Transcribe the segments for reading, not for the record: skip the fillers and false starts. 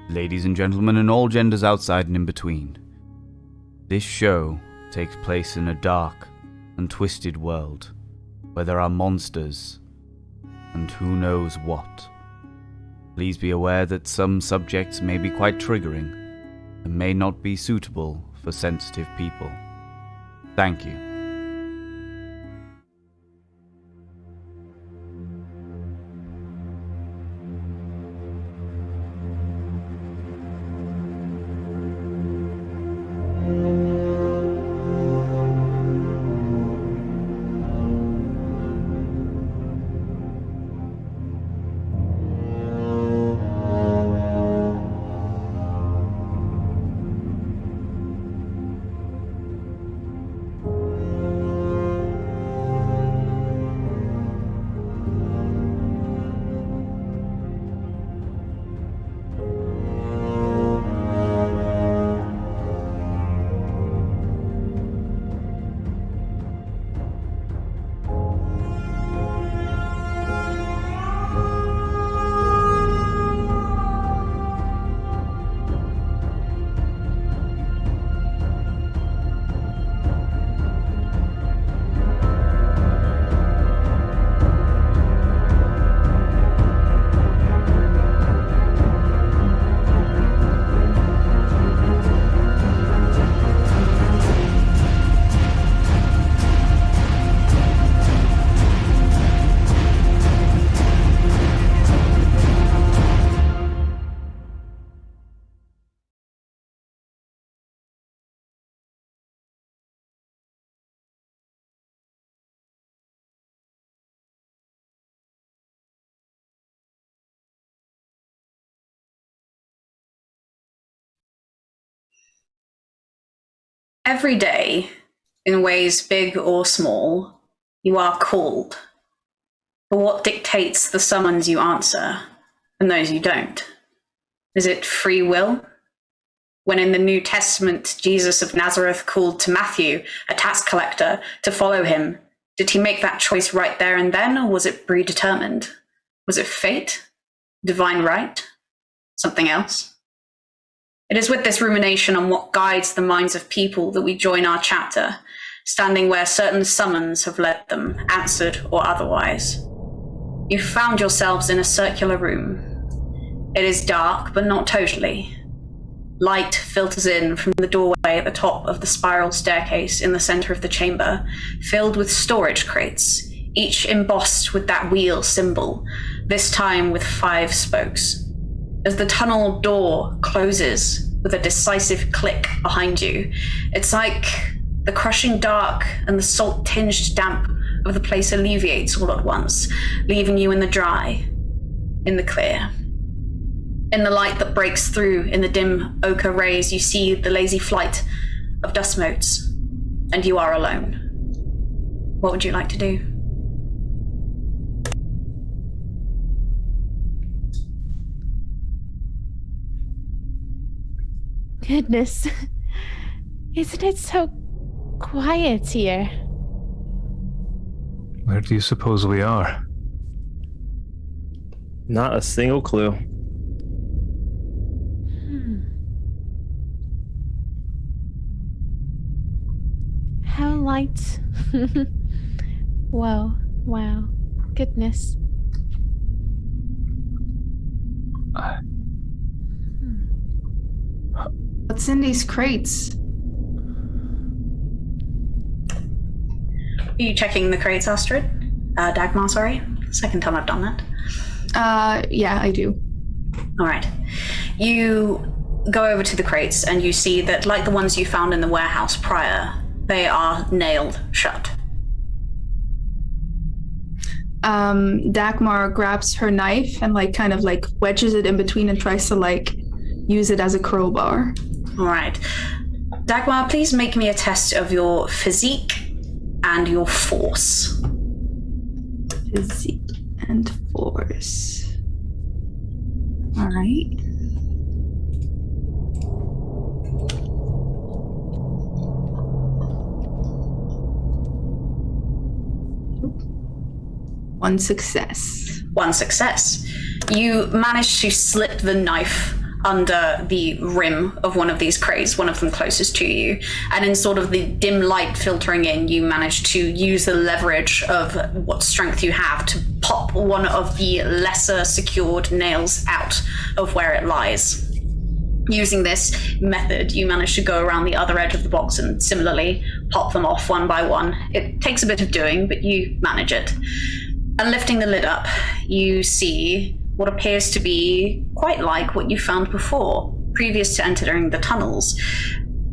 Ladies and gentlemen, and all genders outside and in between. This show takes place in a dark and twisted world where there are monsters and who knows what. Please be aware that some subjects may be quite triggering and may not be suitable for sensitive people. Thank you. Every day, in ways big or small, you are called. But what dictates the summons you answer and those you don't? Is it free will? When in the New Testament, Jesus of Nazareth called to Matthew, a tax collector, to follow him, did he make that choice right there and then, or was it predetermined? Was it fate? Divine right? Something else? It is with this rumination on what guides the minds of people that we join our chapter, standing where certain summons have led them, answered or otherwise. You found yourselves in a circular room. It is dark, but not totally. Light filters in from the doorway at the top of the spiral staircase in the center of the chamber, filled with storage crates, each embossed with that wheel symbol, this time with 5 spokes. As the tunnel door closes with a decisive click behind you, it's like the crushing dark and the salt-tinged damp of the place alleviates all at once, leaving you in the dry, in the clear. In the light that breaks through in the dim ochre rays, you see the lazy flight of dust motes, and you are alone. What would you like to do? Goodness, isn't it so quiet here? Where do you suppose we are? Not a single clue. How light. Wow, goodness. What's in these crates? Are you checking the crates, Astrid? Dagmar, sorry. Second time I've done that. Yeah, I do. All right. You go over to the crates and you see that, like the ones you found in the warehouse prior, they are nailed shut. Dagmar grabs her knife and kind of wedges it in between and tries to use it as a crowbar. All right. Dagmar, please make me a test of your physique and your force. Physique and force. All right. One success. One success. You manage to slip the knife under the rim of one of these crates, one of them closest to you. And in sort of the dim light filtering in, you manage to use the leverage of what strength you have to pop one of the lesser secured nails out of where it lies. Using this method, you manage to go around the other edge of the box and similarly pop them off one by one. It takes a bit of doing, but you manage it. And lifting the lid up, you see what appears to be quite like what you found before, previous to entering the tunnels.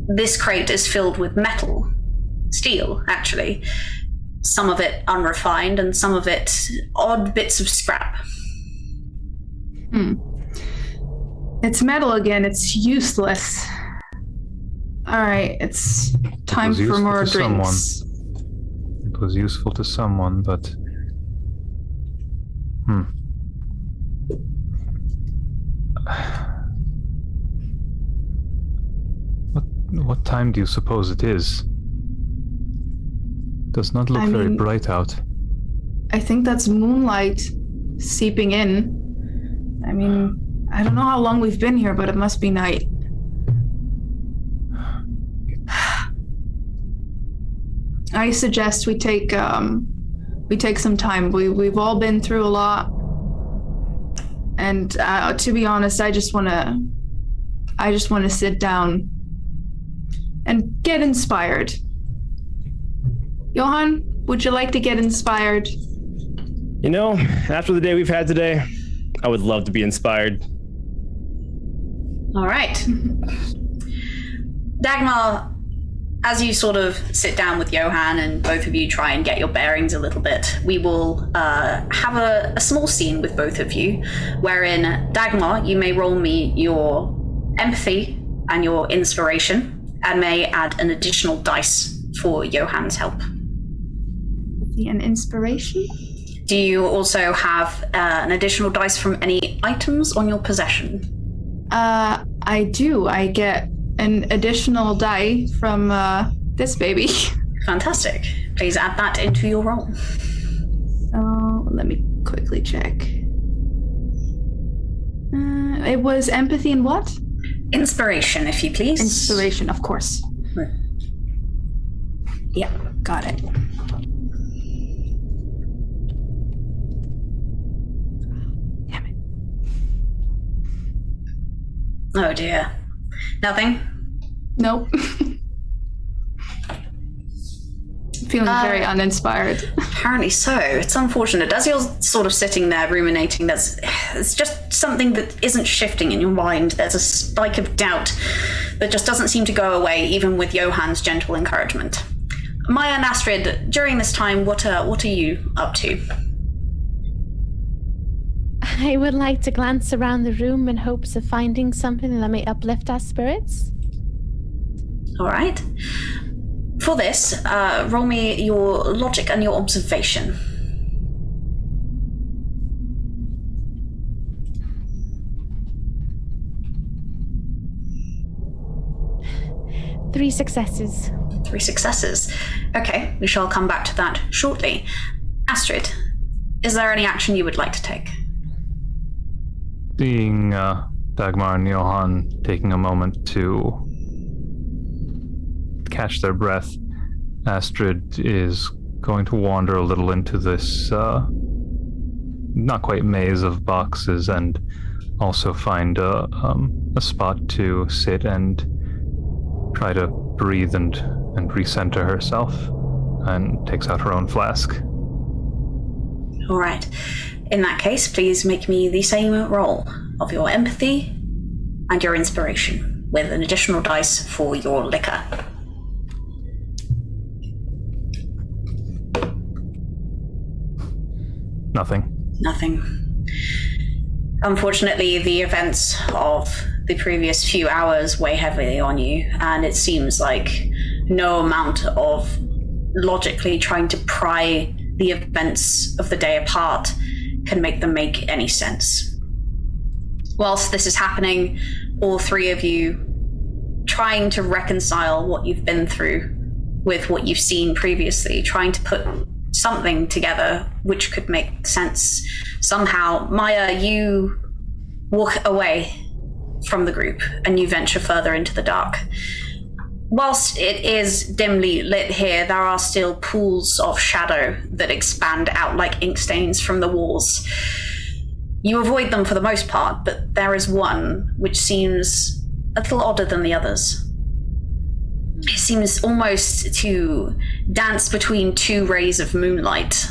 This crate is filled with metal, steel, actually. Some of it unrefined and some of it odd bits of scrap. It's metal again. It's useless. All right, it's time for more drinks. It was useful to someone, but... What time do you suppose it is? Does not look very bright out. I think that's moonlight seeping in. I mean, I don't know how long we've been here, but it must be night. I suggest we take some time. We've all been through a lot, and to be honest, I just want to sit down and get inspired. Johan, would you like to get inspired? You know, after the day we've had today, I would love to be inspired. All right. Dagmar, as you sort of sit down with Johan and both of you try and get your bearings a little bit, we will have a small scene with both of you, wherein Dagmar, you may roll me your empathy and your inspiration, and may add an additional dice for Johan's help. An inspiration? Do you also have an additional dice from any items on your possession? I do. I get an additional die from this baby. Fantastic. Please add that into your roll. So let me quickly check. It was empathy and what? Inspiration, if you please. Inspiration, of course. Yeah. Got it. Damn it. Oh dear. Nothing? Nope. Feeling very uninspired. Apparently so. It's unfortunate. As you're sort of sitting there ruminating, it's just something that isn't shifting in your mind. There's a spike of doubt that just doesn't seem to go away, even with Johan's gentle encouragement. Maya and Astrid, during this time, what are you up to? I would like to glance around the room in hopes of finding something that may uplift our spirits. All right. For this, roll me your logic and your observation. Three successes. 3 successes. Okay, we shall come back to that shortly. Astrid, is there any action you would like to take? Seeing Dagmar and Johan taking a moment to catch their breath, Astrid is going to wander a little into this not quite maze of boxes and also find a spot to sit and try to breathe and recenter herself, and takes out her own flask. All right. In that case, please make me the same roll of your empathy and your inspiration, with an additional dice for your liquor. Nothing. Unfortunately, the events of the previous few hours weigh heavily on you, and it seems like no amount of logically trying to pry the events of the day apart can make them make any sense. Whilst this is happening, all three of you trying to reconcile what you've been through with what you've seen previously, trying to put something together which could make sense. Somehow, Maya, you walk away from the group, and you venture further into the dark. Whilst it is dimly lit here, there are still pools of shadow that expand out like ink stains from the walls. You avoid them for the most part, but there is one which seems a little odder than the others. It seems almost to dance between two rays of moonlight.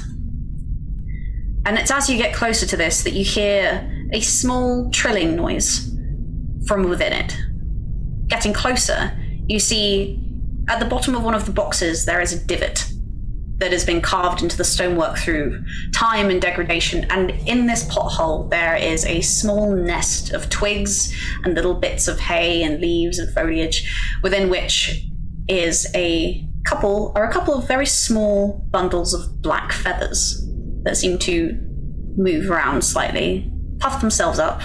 And it's as you get closer to this that you hear a small trilling noise from within it. Getting closer, you see at the bottom of one of the boxes there is a divot that has been carved into the stonework through time and degradation, and in this pothole there is a small nest of twigs and little bits of hay and leaves and foliage, within which is a couple of very small bundles of black feathers that seem to move around slightly, puff themselves up,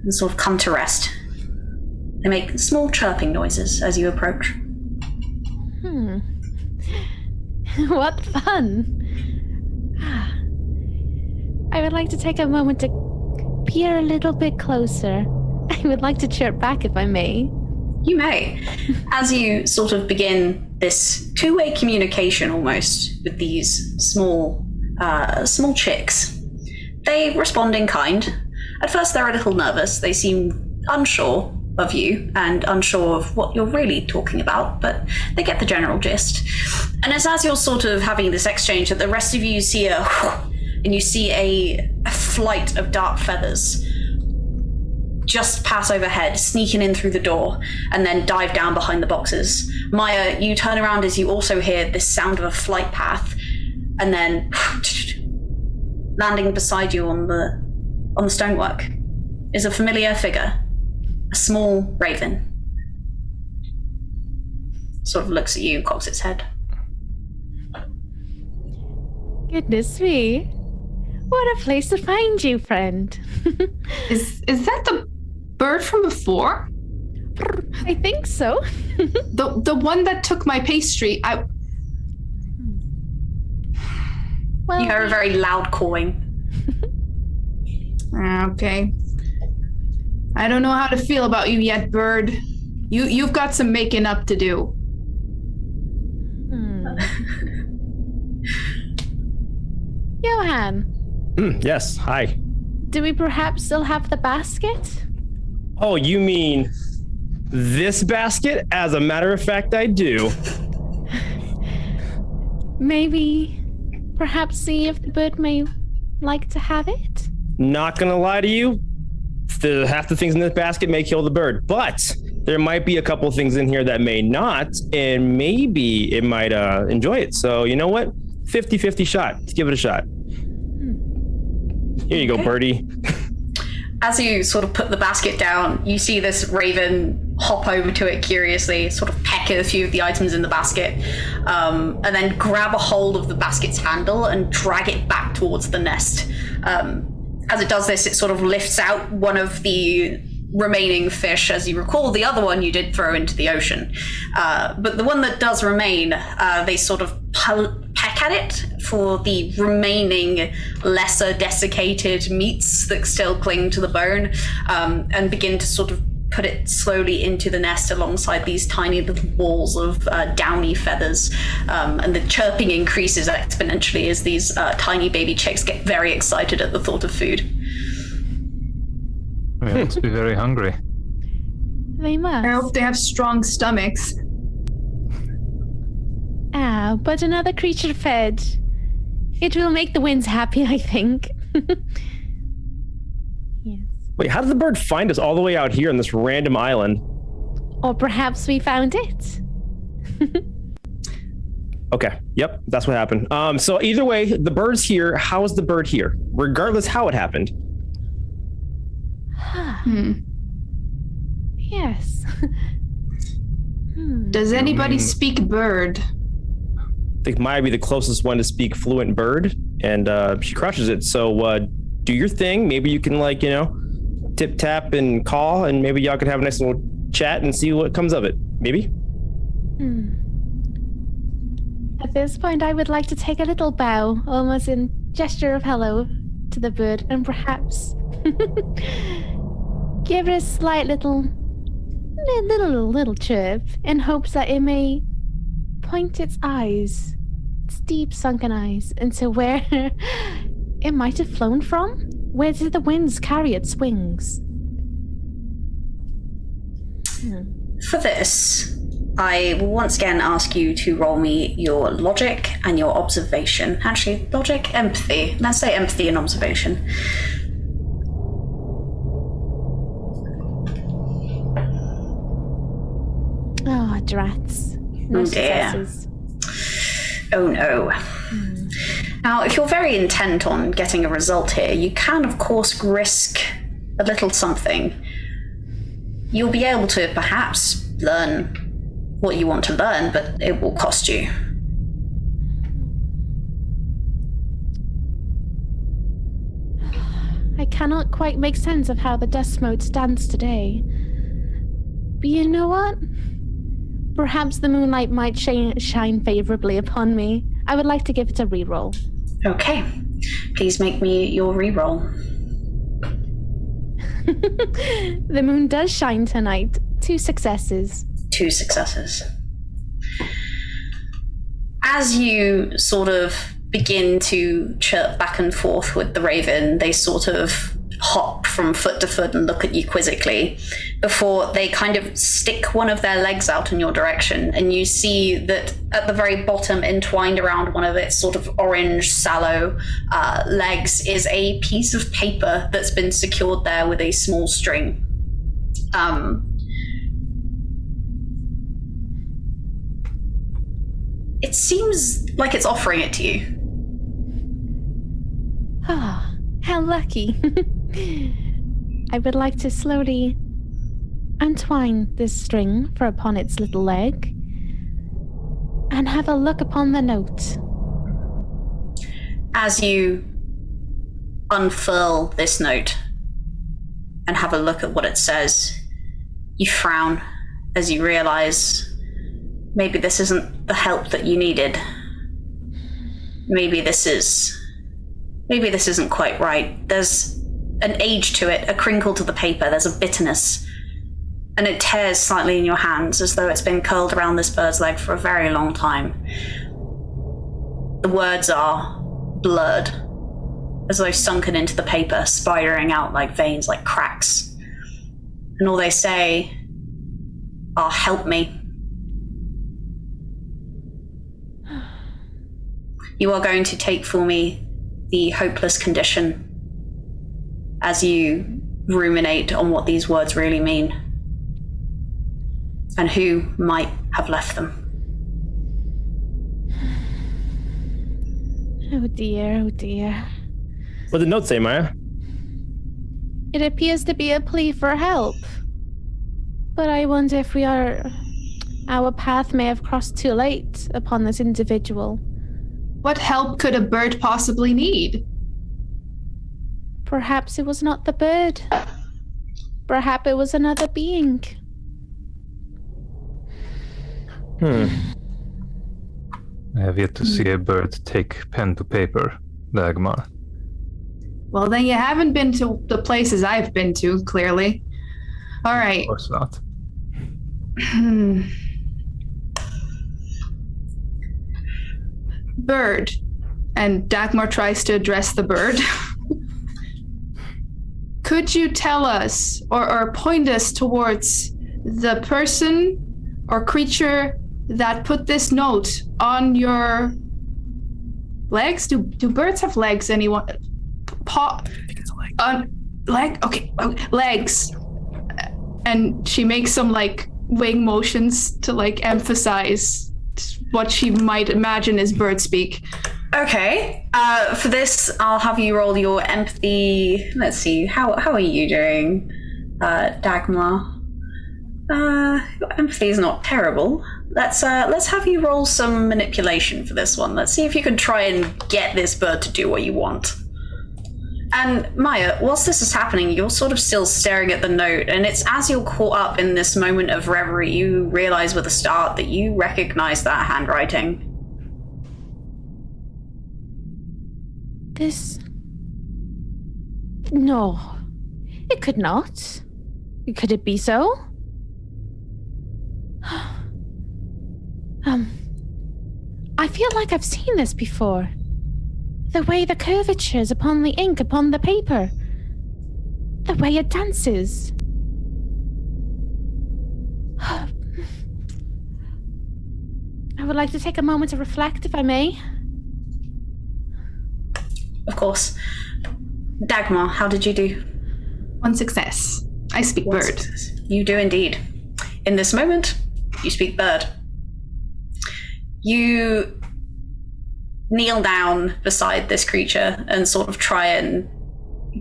and sort of come to rest. They make small chirping noises as you approach. What fun! I would like to take a moment to peer a little bit closer. I would like to chirp back if I may. You may. As you sort of begin this two-way communication almost with these small chicks, they respond in kind. At first they're a little nervous. They seem unsure of you and unsure of what you're really talking about, but they get the general gist. And it's as you're sort of having this exchange that the rest of you see and you see a flight of dark feathers just pass overhead, sneaking in through the door, and then dive down behind the boxes. Maya, you turn around as you also hear this sound of a flight path, and then landing beside you on the stonework is a familiar figure, a small raven. Sort of looks at you and cocks its head. Goodness me. What a place to find you, friend. Is that the bird from before? I think so. The one that took my pastry. Well, You hear a very loud cawing. Okay. I don't know how to feel about you yet, bird. You've got some making up to do. Johan, Yes, hi. do we perhaps still have the basket? Oh, you mean this basket? As a matter of fact, I do. Maybe, perhaps see if the bird may like to have it? Not gonna lie to you, half the things in this basket may kill the bird, but there might be a couple things in here that may not, and maybe it might enjoy it. So you know what? 50-50 shot. Let's give it a shot. Here you go, birdie. As you sort of put the basket down, you see this raven hop over to it curiously, sort of peck at a few of the items in the basket, and then grab a hold of the basket's handle and drag it back towards the nest. As it does this, it sort of lifts out one of the remaining fish. As you recall, the other one you did throw into the ocean. But the one that does remain, they sort of peck at it for the remaining lesser desiccated meats that still cling to the bone, and begin to sort of put it slowly into the nest alongside these tiny little balls of downy feathers. And the chirping increases exponentially as these tiny baby chicks get very excited at the thought of food. They must be very hungry. They must. I hope they have strong stomachs. But another creature fed. It will make the winds happy, I think. Yes. Wait, how did the bird find us all the way out here on this random island? Or perhaps we found it. Okay, yep, that's what happened. So either way, the bird's here. How is the bird here? Regardless how it happened. Yes. Does anybody speak bird? I think Maya would be the closest one to speak fluent bird, and she crushes it. So do your thing. Maybe you can, like, tip tap and call, and maybe y'all could have a nice little chat and see what comes of it. Maybe. At this point, I would like to take a little bow, almost in gesture of hello, to the bird, and perhaps give it a slight little chirp in hopes that it may point its eyes, its deep sunken eyes, into where it might have flown from. Where did the winds carry its wings? For this, I will once again ask you to roll me your logic and your observation. Actually, logic, empathy. Let's say empathy and observation. Oh, drats. No Oh dear. successes. Oh no. Now, if you're very intent on getting a result here, you can, of course, risk a little something. You'll be able to perhaps learn what you want to learn, but it will cost you. I cannot quite make sense of how the dust mote stands today. But you know what? Perhaps the moonlight might shine favorably upon me. I would like to give it a reroll. Okay. Please make me your reroll. The moon does shine tonight. 2 successes. 2 successes. As you sort of begin to chirp back and forth with the raven, they sort of hop from foot to foot and look at you quizzically before they kind of stick one of their legs out in your direction, and you see that at the very bottom, entwined around one of its sort of orange sallow legs, is a piece of paper that's been secured there with a small string. It seems like it's offering it to you. Ah, how lucky. I would like to slowly untwine this string for upon its little leg and have a look upon the note. As you unfurl this note and have a look at what it says, you frown as you realize maybe this isn't the help that you needed. Maybe this isn't quite right. There's an age to it, a crinkle to the paper, there's a bitterness, and it tears slightly in your hands as though it's been curled around this bird's leg for a very long time. The words are blurred, as though sunken into the paper, spidering out like veins, like cracks. And all they say are, "Help me." You are going to take for me the hopeless condition as you ruminate on what these words really mean and who might have left them. Oh dear, oh dear. What did the note say, Maya? It appears to be a plea for help. But I wonder if our path may have crossed too late upon this individual. What help could a bird possibly need? Perhaps it was not the bird. Perhaps it was another being. I have yet to see a bird take pen to paper, Dagmar. Well, then you haven't been to the places I've been to, clearly. All right. Of course not. Bird. And Dagmar tries to address the bird. Could you tell us or point us towards the person or creature that put this note on your legs? Do birds have legs? Anyone? Paw? I think it's a leg. Leg? Okay. Legs. And she makes some like wing motions to like emphasize what she might imagine is bird speak. Okay. For this, I'll have you roll your empathy. Let's see. How are you doing, Dagmar? Your empathy is not terrible. Let's have you roll some manipulation for this one. Let's see if you can try and get this bird to do what you want. And Maya, whilst this is happening, you're sort of still staring at the note, and it's as you're caught up in this moment of reverie, you realize with a start that you recognize that handwriting. No, it could not. Could it be so? I feel like I've seen this before. The way the curvatures upon the ink upon the paper. The way it dances. I would like to take a moment to reflect, if I may. Of course. Dagmar, how did you do? 1 success. I speak One bird. success. You do indeed. In this moment, you speak bird. You kneel down beside this creature and sort of try and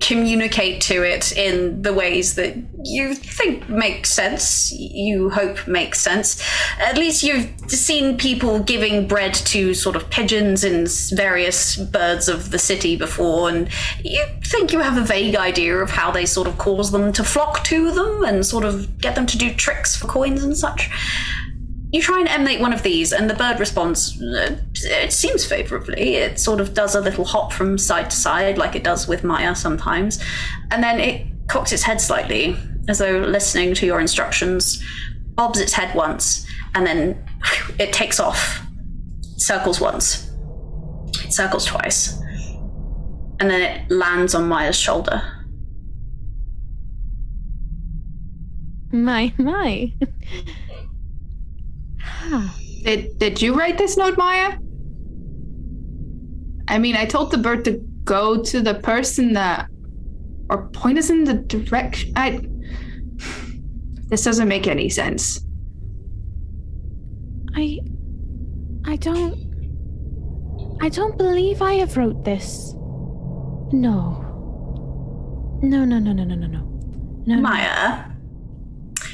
communicate to it in the ways that you think make sense, you hope make sense. At least you've seen people giving bread to sort of pigeons and various birds of the city before, and you think you have a vague idea of how they sort of cause them to flock to them and sort of get them to do tricks for coins and such. You try and emanate one of these, and the bird responds, it seems favorably. It sort of does a little hop from side to side, like it does with Maya sometimes. And then it cocks its head slightly, as though listening to your instructions, bobs its head once, and then it takes off. It circles once. It circles twice. And then it lands on Maya's shoulder. My. Did you write this note, Maya? I mean, I told the bird to go to the person that, or point us in the direction. This doesn't make any sense. I don't believe I have wrote this. No. No. Maya,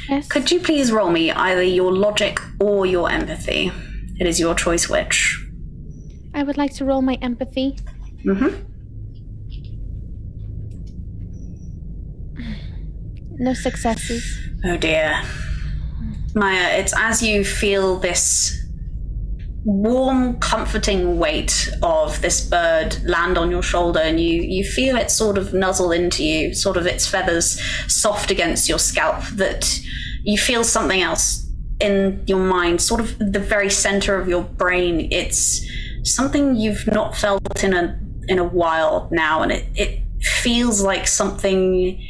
Yes? could you please roll me either your logic or your empathy? It is your choice which. I would like to roll my empathy. Mm-hmm. No successes. Oh dear. Maya, it's as you feel this warm, comforting weight of this bird land on your shoulder, and you feel it sort of nuzzle into you, sort of its feathers soft against your scalp, that you feel something else in your mind, sort of the very center of your brain. It's something you've not felt in a while now, and it feels like something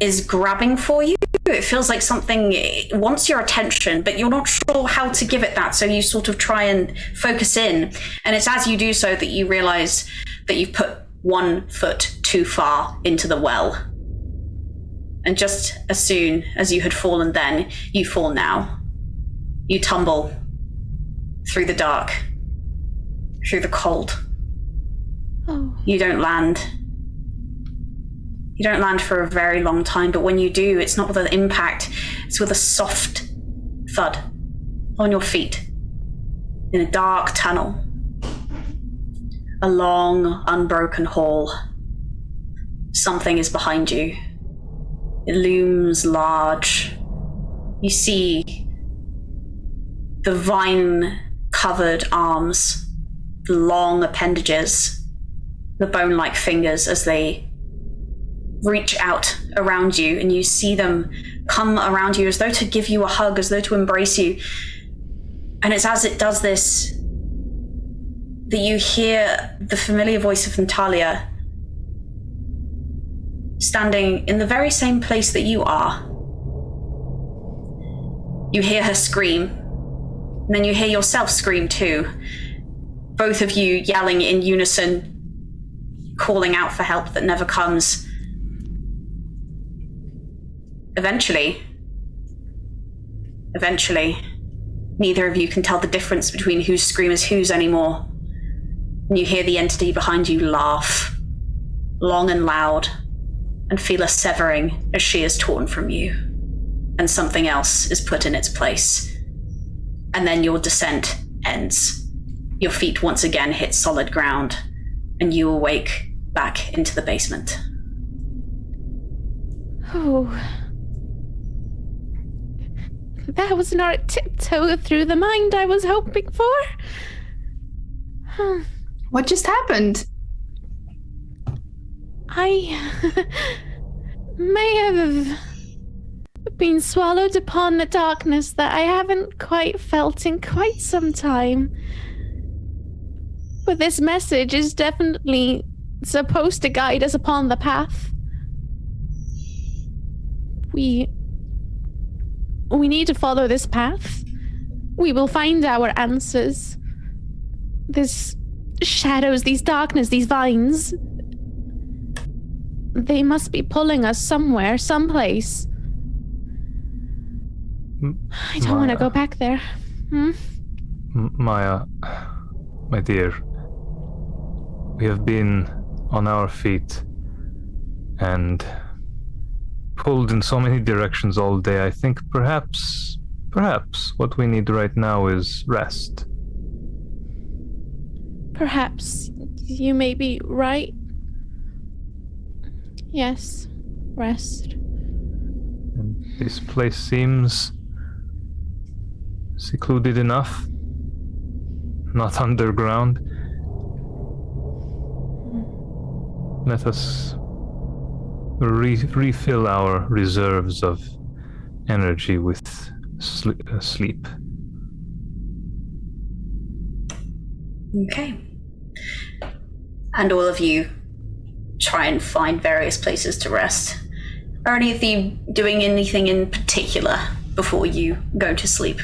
is grabbing for you. It feels like something wants your attention, but you're not sure how to give it that, so you sort of try and focus in. And it's as you do so that you realize that you've put 1 foot too far into the well. And just as soon as you had fallen then, you fall now. You tumble through the dark, through the cold. Oh. You don't land. You don't land for a very long time, but when you do, it's not with an impact, it's with a soft thud on your feet in a dark tunnel. A long, unbroken hall. Something is behind you. It looms large. You see the vine-covered arms, the long appendages, the bone-like fingers as they reach out around you, and you see them come around you as though to give you a hug, as though to embrace you. And it's as it does this that you hear the familiar voice of Natalia standing in the very same place that you are. You hear her scream, and then you hear yourself scream too. Both of you yelling in unison, calling out for help that never comes. Eventually, neither of you can tell the difference between whose scream is whose anymore. And you hear the entity behind you laugh, long and loud, and feel a severing as she is torn from you, and something else is put in its place. And then your descent ends. Your feet once again hit solid ground, and you awake back into the basement. Oh. That was not a tiptoe through the mind I was hoping for. What just happened? may have been swallowed upon a darkness that I haven't quite felt in quite some time. But this message is definitely supposed to guide us upon the path. We need to follow this path. We will find our answers. These shadows, these darkness, these vines. They must be pulling us somewhere, someplace. I don't want to go back there. Maya, my dear, we have been on our feet and pulled in so many directions all day. I think perhaps what we need right now is rest. Perhaps you may be right. Yes, rest. And this place seems secluded enough. Not underground. Let us refill our reserves of energy with sleep. Okay. And all of you try and find various places to rest. Are any of you doing anything in particular before you go to sleep?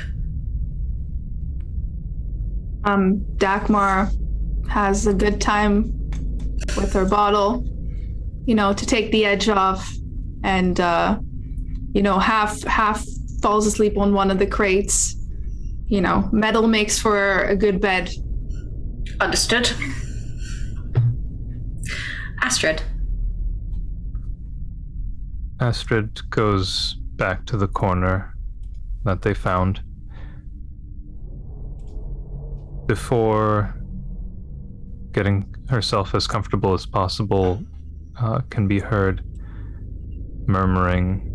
Dagmar has a good time with her bottle, to take the edge off, and half falls asleep on one of the crates. Metal makes for a good bed. Understood. Astrid. Astrid goes back to the corner that they found. Before getting herself as comfortable as possible, can be heard murmuring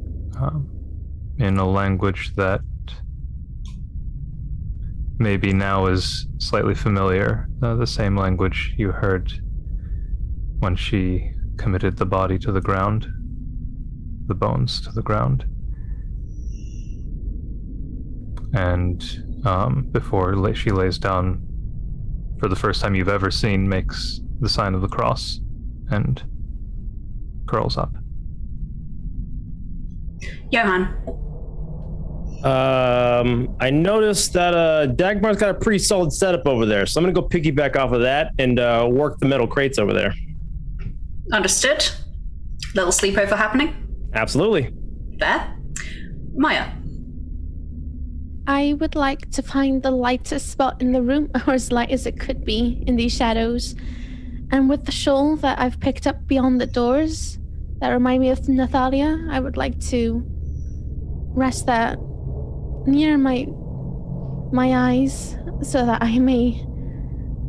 in a language that maybe now is slightly familiar, the same language you heard when she committed the body to the ground, the bones to the ground. And before she lays down, for the first time you've ever seen, makes the sign of the cross and curls up. Johan. I noticed that Dagmar's got a pretty solid setup over there, so I'm gonna go piggyback off of that and work the metal crates over there. Understood. Little sleepover happening? Absolutely. There. Maya. I would like to find the lightest spot in the room, or as light as it could be in these shadows. And with the shawl that I've picked up beyond the doors that remind me of Nathalia, I would like to rest that near my eyes so that I may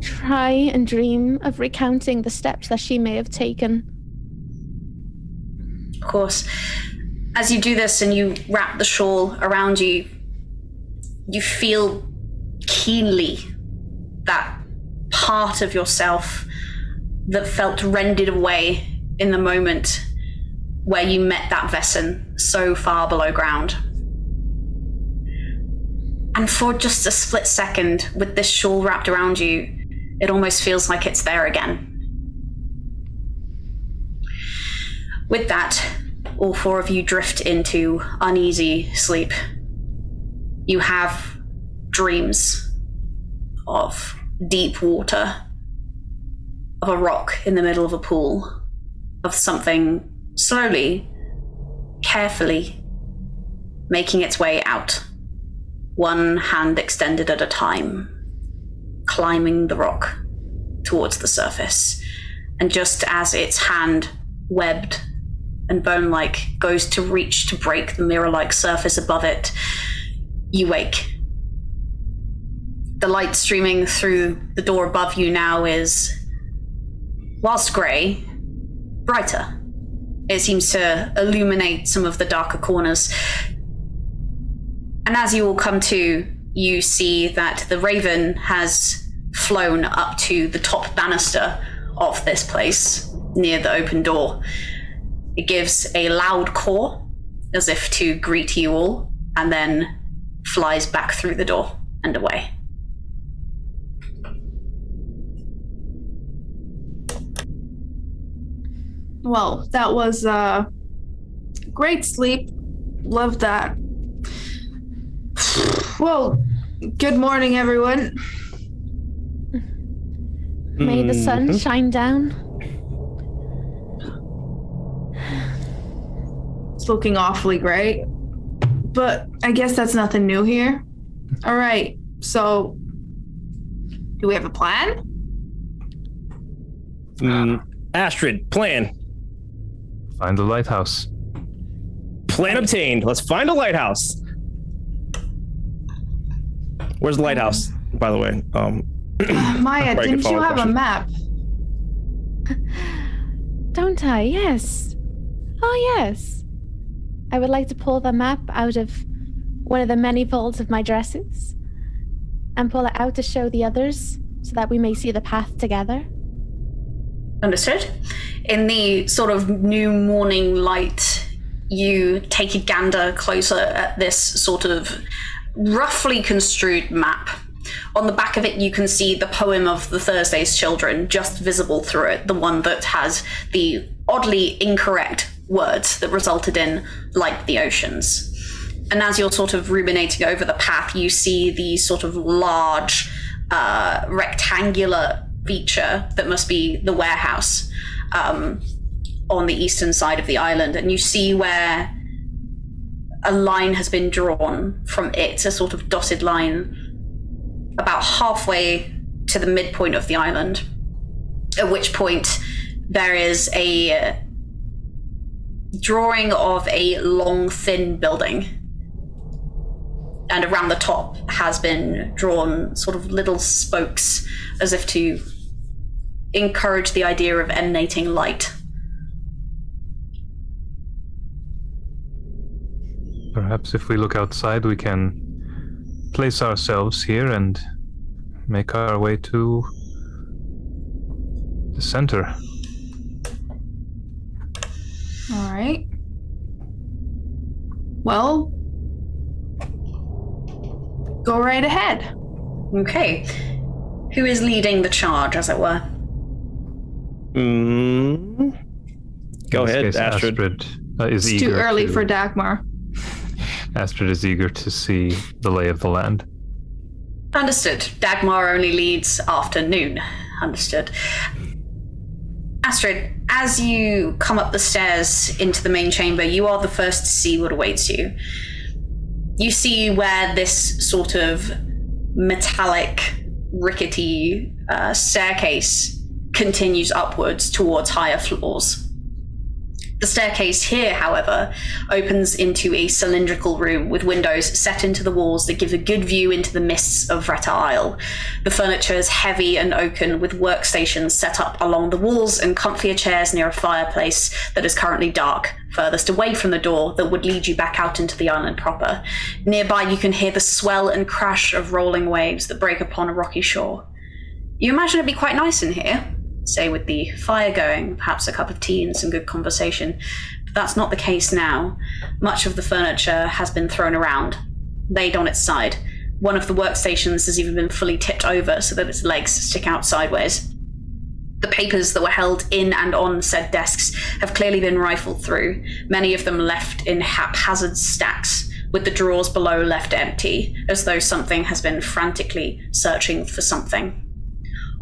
try and dream of recounting the steps that she may have taken. Of course. As you do this and you wrap the shawl around you, you feel keenly that part of yourself that felt rended away in the moment where you met that Vaesen so far below ground. And for just a split second, with this shawl wrapped around you, it almost feels like it's there again. With that, all four of you drift into uneasy sleep. You have dreams of deep water, of a rock in the middle of a pool, of something slowly, carefully making its way out, one hand extended at a time, climbing the rock towards the surface. And just as its hand, webbed and bone-like, goes to reach to break the mirror-like surface above it, you wake. The light streaming through the door above you now is, whilst grey, brighter. It seems to illuminate some of the darker corners. And as you all come to, you see that the raven has flown up to the top banister of this place, near the open door. It gives a loud caw, as if to greet you all, and then flies back through the door and away. Well, that was great sleep. Love that. Well, good morning, everyone. May the sun shine down. It's looking awfully great. But I guess that's nothing new here. All right, so do we have a plan? Astrid, plan. Find the lighthouse. Plan obtained. Let's find a lighthouse. Where's the lighthouse, by the way? Maya, Probably didn't could you follow have a question. map? Don't I? Yes. Oh, yes. I would like to pull the map out of one of the many folds of my dresses and pull it out to show the others so that we may see the path together. Understood. In the sort of new morning light, you take a gander closer at this sort of roughly construed map. On the back of it, you can see the poem of the Thursday's Children just visible through it, the one that has the oddly incorrect words that resulted in like the oceans. And as you're sort of ruminating over the path, you see the sort of large rectangular feature that must be the warehouse on the eastern side of the island. And you see where a line has been drawn from it, a sort of dotted line, about halfway to the midpoint of the island, at which point there is a drawing of a long, thin building. And around the top has been drawn sort of little spokes as if to encourage the idea of emanating light. Perhaps if we look outside, we can place ourselves here and make our way to the center. All right. Well, go right ahead. Okay. Who is leading the charge, as it were? Go In this ahead, case, Astrid. Is It's eager too early to- for Dagmar. Astrid is eager to see the lay of the land. Understood. Dagmar only leads afternoon. Understood. Astrid, as you come up the stairs into the main chamber, you are the first to see what awaits you. You see where this sort of metallic, rickety staircase continues upwards towards higher floors. The staircase here, however, opens into a cylindrical room with windows set into the walls that give a good view into the mists of Vreta Isle. The furniture is heavy and oaken, with workstations set up along the walls and comfier chairs near a fireplace that is currently dark, furthest away from the door that would lead you back out into the island proper. Nearby, you can hear the swell and crash of rolling waves that break upon a rocky shore. You imagine it'd be quite nice in here, say with the fire going, perhaps a cup of tea and some good conversation. But that's not the case now. Much of the furniture has been thrown around, laid on its side. One of the workstations has even been fully tipped over so that its legs stick out sideways. The papers that were held in and on said desks have clearly been rifled through, many of them left in haphazard stacks, with the drawers below left empty, as though something has been frantically searching for something.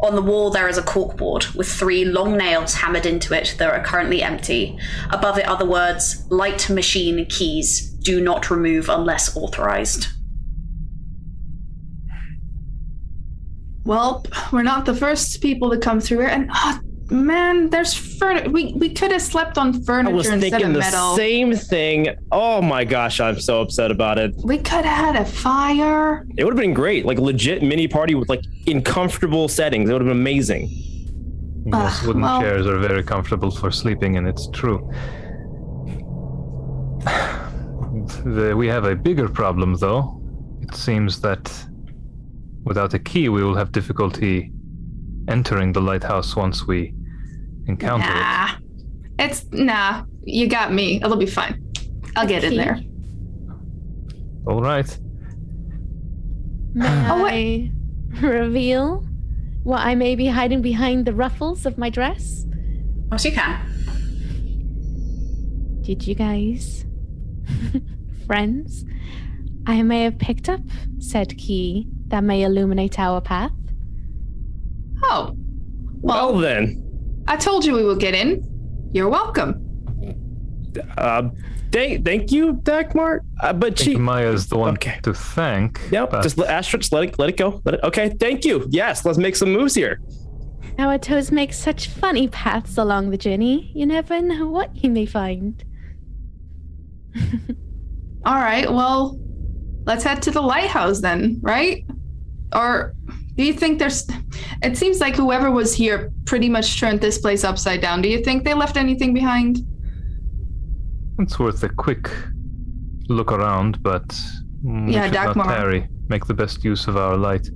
On the wall there is a corkboard with 3 long nails hammered into it that are currently empty. Above it are the words, "Light machine keys. Do not remove unless authorized." Well, we're not the first people to come through here, and man, there's furniture. We could have slept on I furniture was instead thinking of the metal. same thing. Oh my gosh, I'm so upset about it. We could have had a fire. It would have been great, like legit mini party with like in comfortable settings. It would have been amazing. Yes, wooden well- chairs are very comfortable for sleeping, and it's true. We have a bigger problem, though. It seems that without a key, we will have difficulty entering the lighthouse once we encounter it. Nah, you got me. It'll be fine. I'll get in Okay. there. All right. May Oh, I reveal what I may be hiding behind the ruffles of my dress? Of course you can. Did you guys, friends, I may have picked up said key that may illuminate our path? Oh. Well then. I told you we would get in. You're welcome. Thank you, Dagmar. But I think Maya's the one Okay. to thank. Yep, but just let it go. Okay, thank you. Yes, let's make some moves here. Our toes make such funny paths along the journey. You never know what you may find. All right, well, let's head to the lighthouse then, right? Or do you think it seems like whoever was here pretty much turned this place upside down. Do you think they left anything behind? it's worth a quick look around, but we Yeah, should not Dagmar. tarry. Make the best use of our light.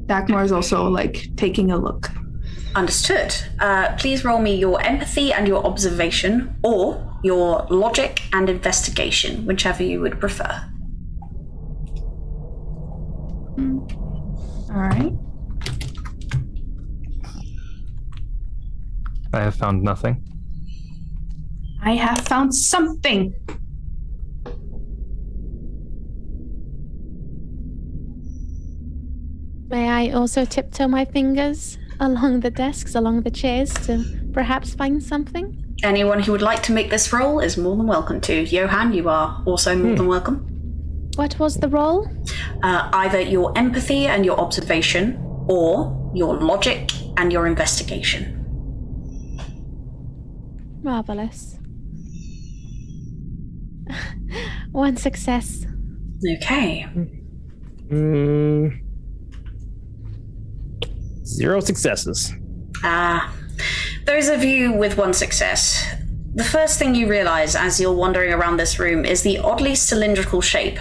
Dagmar is also like taking a look. Understood. Please roll me your empathy and your observation, or your logic and investigation, whichever you would prefer. All right. I have found nothing. I have found something. May I also tiptoe my fingers along the desks, along the chairs to perhaps find something? Anyone who would like to make this roll is more than welcome to. Johan, you are also more than welcome. What was the roll? Either your empathy and your observation, or your logic and your investigation. Marvelous. One success. Okay. 0 successes. Those of you with one success, the first thing you realize as you're wandering around this room is the oddly cylindrical shape.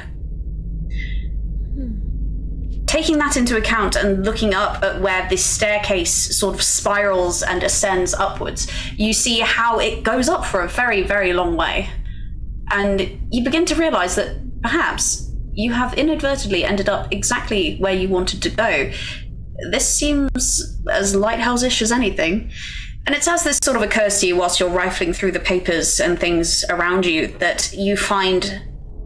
Taking that into account and looking up at where this staircase sort of spirals and ascends upwards, you see how it goes up for a very, very long way. And you begin to realize that perhaps you have inadvertently ended up exactly where you wanted to go. This seems as lighthouse-ish as anything. And it's as this sort of occurs to you whilst you're rifling through the papers and things around you that you find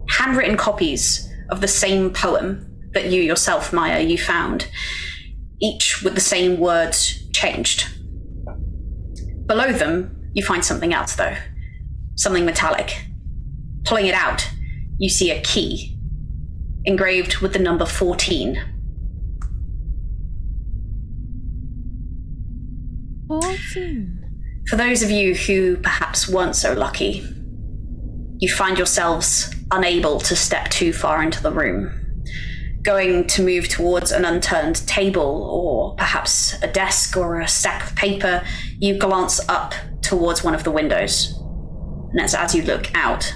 handwritten copies of the same poem that you yourself, Maya, you found, each with the same words changed. Below them, you find something else, though. Something metallic. Pulling it out, you see a key, engraved with the number 14. 14. For those of you who perhaps weren't so lucky, you find yourselves unable to step too far into the room. Going to move towards an unturned table or perhaps a desk or a stack of paper, you glance up towards one of the windows. And it's as you look out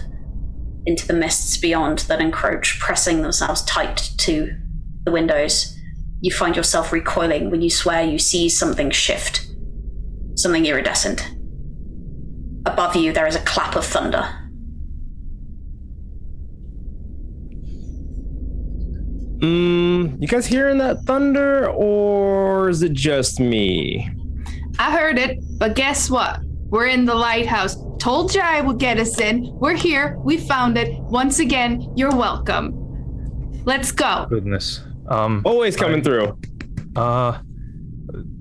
into the mists beyond that encroach, pressing themselves tight to the windows, you find yourself recoiling when you swear you see something shift. Something iridescent. Above you, there is a clap of thunder. You guys hearing that thunder, or is it just me? I heard it, but guess what? We're in the lighthouse. Told you I would get us in. We're here. We found it. Once again, you're welcome. Let's go. Goodness. Always coming through.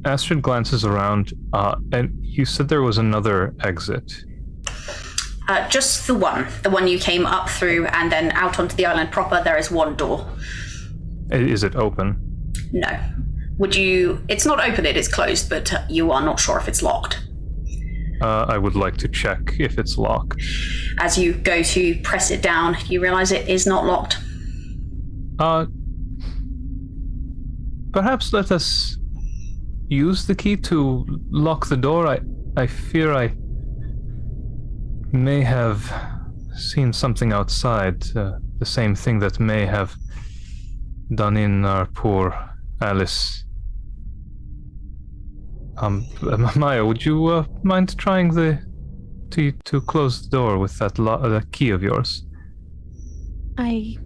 Astrid glances around, and you said there was another exit. Just the one you came up through, and then out onto the island proper, there is one door. Is it open? No. It's not open, it is closed, but you are not sure if it's locked. I would like to check if it's locked. As you go to press it down, you realize it is not locked. Perhaps let us use the key to lock the door. I fear I may have seen something outside, the same thing that may have done in our poor Alice. Maya, would you mind trying to close the door with that key of yours? I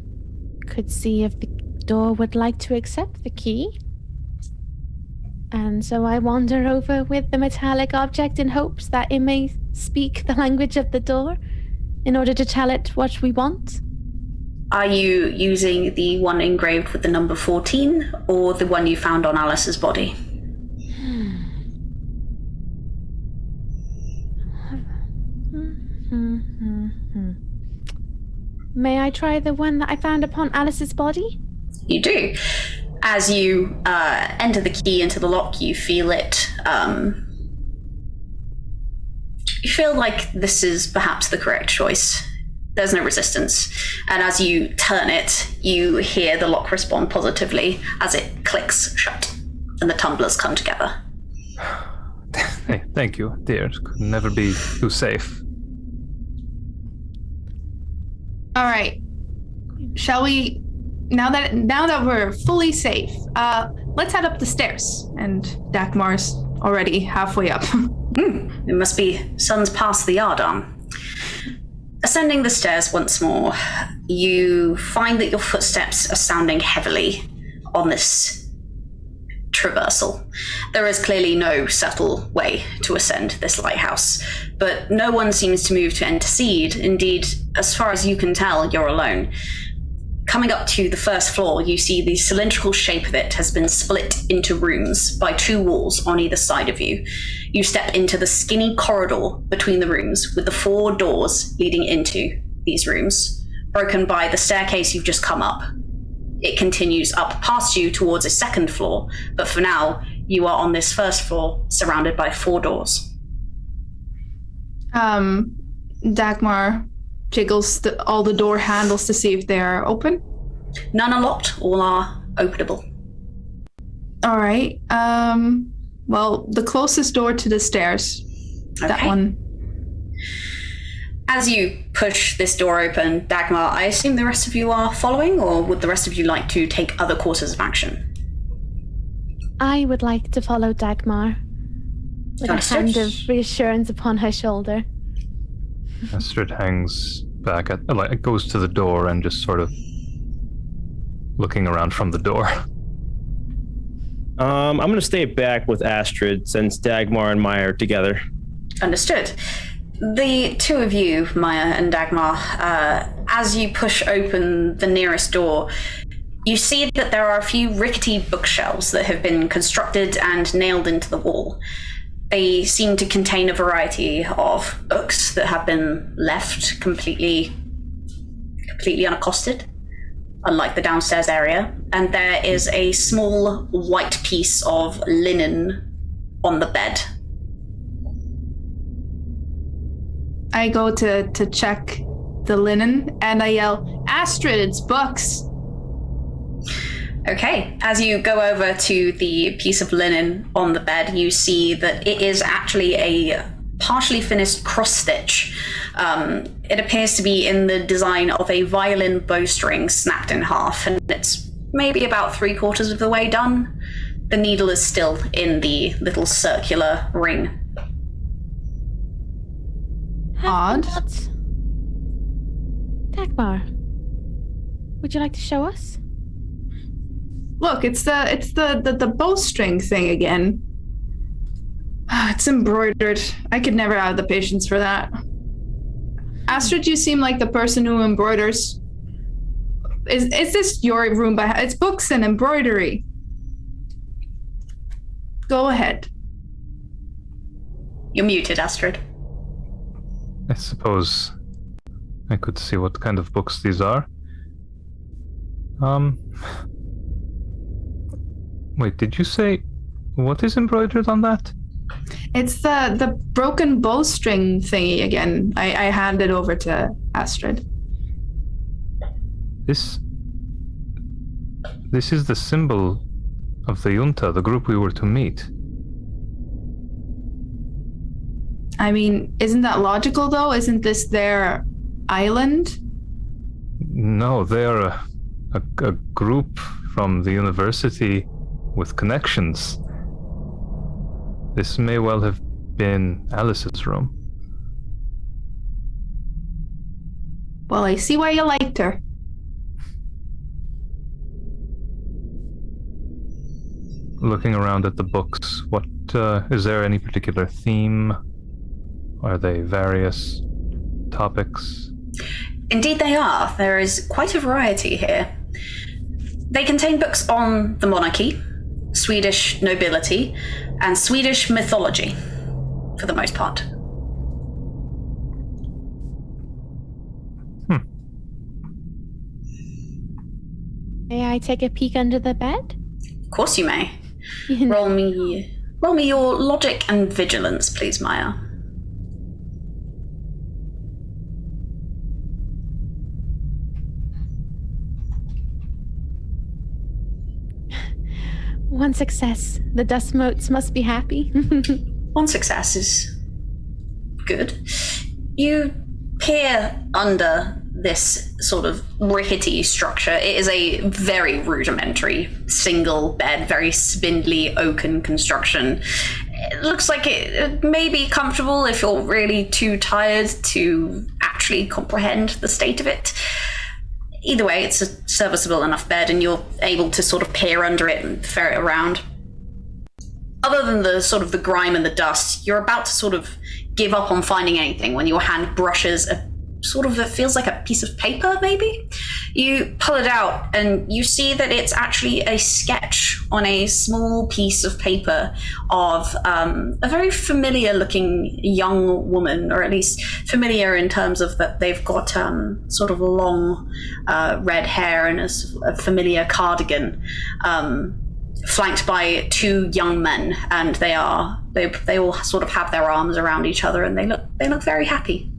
could see if the door would like to accept the key. And so I wander over with the metallic object in hopes that it may speak the language of the door in order to tell it what we want. Are you using the one engraved with the number 14 or the one you found on Alice's body? May I try the one that I found upon Alice's body? You do. As you enter the key into the lock, you feel it. You feel like this is perhaps the correct choice. There's no resistance. And as you turn it, you hear the lock respond positively as it clicks shut and the tumblers come together. Hey, thank you, dear. It could never be too safe. All right. Shall we? Now that we're fully safe, let's head up the stairs. And Dakmar's already halfway up. It must be sun's past the yardarm. Ascending the stairs once more, you find that your footsteps are sounding heavily on this traversal. There is clearly no subtle way to ascend this lighthouse, but no one seems to move to intercede. Indeed, as far as you can tell, you're alone. Coming up to the first floor, you see the cylindrical shape of it has been split into rooms by two walls on either side of you. You step into the skinny corridor between the rooms with the 4 doors leading into these rooms, broken by the staircase you've just come up. It continues up past you towards a second floor, but for now, you are on this first floor surrounded by 4 doors. Dagmar jiggles all the door handles to see if they are open. None are locked, all are openable. All right. Well, the closest door to the stairs. Okay. That one. As you push this door open, Dagmar, I assume the rest of you are following, or would the rest of you like to take other courses of action? I would like to follow Dagmar with a hand of reassurance upon her shoulder. Astrid hangs back goes to the door and just sort of looking around from the door. I'm going to stay back with Astrid since Dagmar and Maya are together. Understood. The two of you, Maya and Dagmar, as you push open the nearest door, you see that there are a few rickety bookshelves that have been constructed and nailed into the wall. They seem to contain a variety of books that have been left completely unaccosted, unlike the downstairs area. And there is a small white piece of linen on the bed. I go to check the linen and I yell, Astrid, it's books. Okay, as you go over to the piece of linen on the bed, you see that it is actually a partially finished cross-stitch. It appears to be in the design of a violin bowstring snapped in half, and it's maybe about 3/4 of the way done. The needle is still in the little circular ring. Odd. Dagmar, would you like to show us? Look, it's the bowstring thing again. It's embroidered. I could never have the patience for that. Astrid, you seem like the person who embroiders. Is this your room? It's books and embroidery. Go ahead. You're muted, Astrid. I suppose I could see what kind of books these are. Wait, did you say what is embroidered on that? It's the broken bowstring thingy again. I handed over to Astrid. This is the symbol of the Junta, the group we were to meet. I mean, isn't that logical though? Isn't this their island? No, they are a group from the university with connections. This may well have been Alice's room. Well, I see why you liked her. Looking around at the books, what is there any particular theme? Are they various topics? Indeed they are. There is quite a variety here. They contain books on the monarchy, Swedish nobility, and Swedish mythology, for the most part. May I take a peek under the bed? Of course you may. Roll me your logic and vigilance, please, Maya. One success. The dust motes must be happy. One success is good. You peer under this sort of rickety structure. It is a very rudimentary single bed, very spindly oaken construction. It looks like it may be comfortable if you're really too tired to actually comprehend the state of it. Either way, it's a serviceable enough bed and you're able to sort of peer under it and ferret around. Other than the sort of the grime and the dust, you're about to sort of give up on finding anything when your hand brushes a sort of, it feels like a piece of paper, maybe? You pull it out and you see that it's actually a sketch on a small piece of paper of a very familiar looking young woman, or at least familiar in terms of that they've got sort of long red hair and a familiar cardigan, flanked by two young men, and they all sort of have their arms around each other and they look very happy.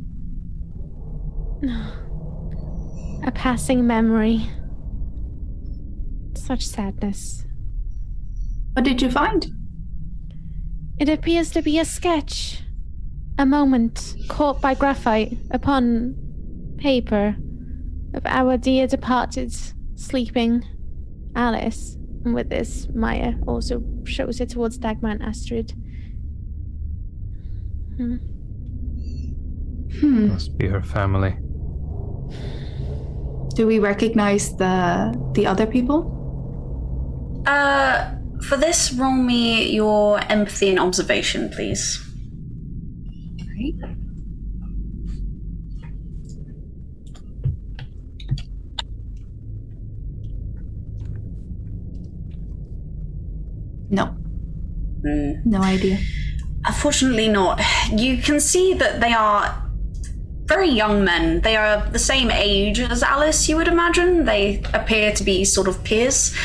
A passing memory. Such sadness. What did you find? It appears to be a sketch. A moment caught by graphite upon paper of our dear departed, sleeping Alice. And with this, Maya also shows it towards Dagmar and Astrid. Must be her family. Do we recognize the other people? For this, roll me your empathy and observation, please. Right. No. No idea. Unfortunately not. You can see that they are very young men. They are the same age as Alice, you would imagine. They appear to be sort of peers.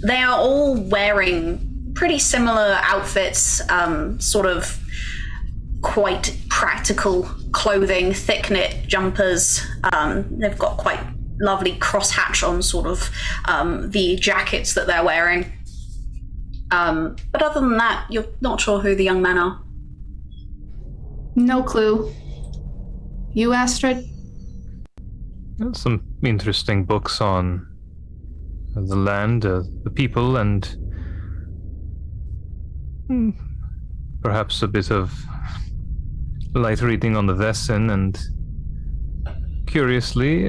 They are all wearing pretty similar outfits, sort of quite practical clothing, thick knit jumpers. They've got quite lovely crosshatch on sort of the jackets that they're wearing. But other than that, you're not sure who the young men are. No clue. You, Astrid? There's some interesting books on the land, the people, and perhaps a bit of light reading on the Vaesen, and curiously,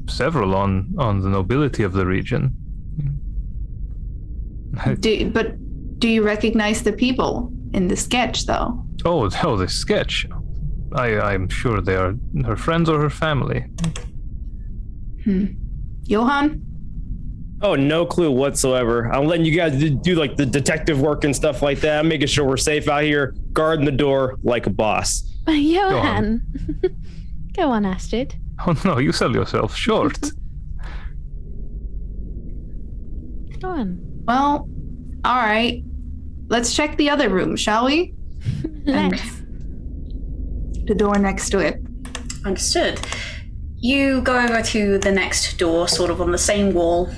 several on the nobility of the region. Do you recognize the people in the sketch, though? Oh, the sketch. I'm sure they are her friends or her family. Johan? Oh, no clue whatsoever. I'm letting you guys do like the detective work and stuff like that. I'm making sure we're safe out here, guarding the door like a boss. Johan. Go on, Astrid. Oh no, you sell yourself short. Go on. Well, all right. Let's check the other room, shall we? Let's. The door next to it. Understood. You go over to the next door, sort of on the same wall,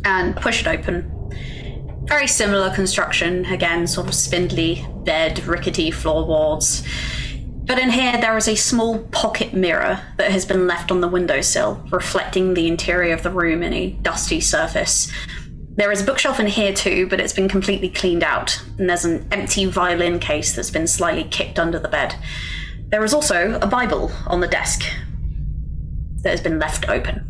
and push it open. Very similar construction, again, sort of spindly bed, rickety floorboards. But in here, there is a small pocket mirror that has been left on the windowsill, reflecting the interior of the room in a dusty surface. There is a bookshelf in here too, but it's been completely cleaned out, and there's an empty violin case that's been slightly kicked under the bed. There is also a Bible on the desk that has been left open.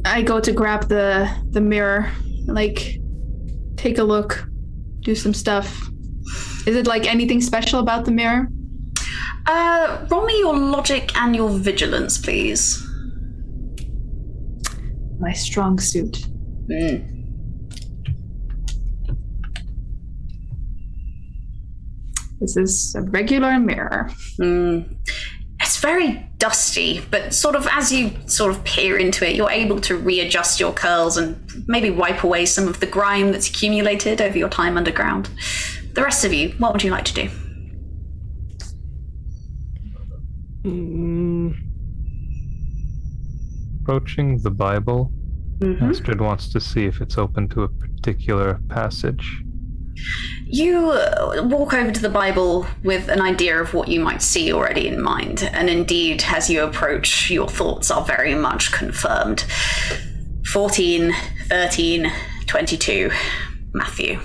I go to grab the mirror, like, take a look, do some stuff. Is it like anything special about the mirror? Roll me your logic and your vigilance, please. My strong suit. This is a regular mirror. It's very dusty, but sort of as you sort of peer into it, you're able to readjust your curls and maybe wipe away some of the grime that's accumulated over your time underground. The rest of you, what would you like to do? Approaching the Bible, Astrid wants to see if it's open to a particular passage. You walk over to the Bible with an idea of what you might see already in mind, and indeed, as you approach, your thoughts are very much confirmed. 14, 13, 22, Matthew.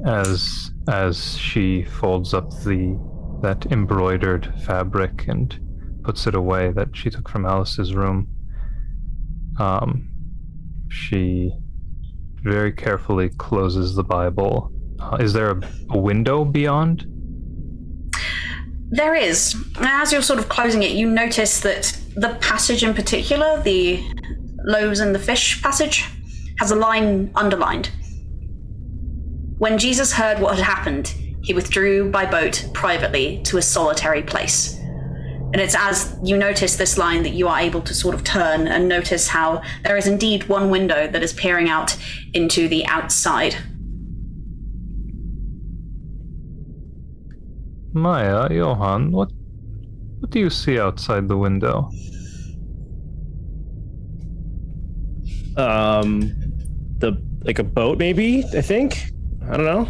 As she folds up that embroidered fabric and puts it away that she took from Alice's room, she very carefully closes the Bible. Is there a window beyond? There is. As you're sort of closing it, you notice that the passage in particular, the loaves and the fish passage, has a line underlined. When Jesus heard what had happened, he withdrew by boat privately to a solitary place. And it's as you notice this line that you are able to sort of turn and notice how there is indeed one window that is peering out into the outside. Maya, Johan, what do you see outside the window? Like a boat, maybe, I think? I don't know.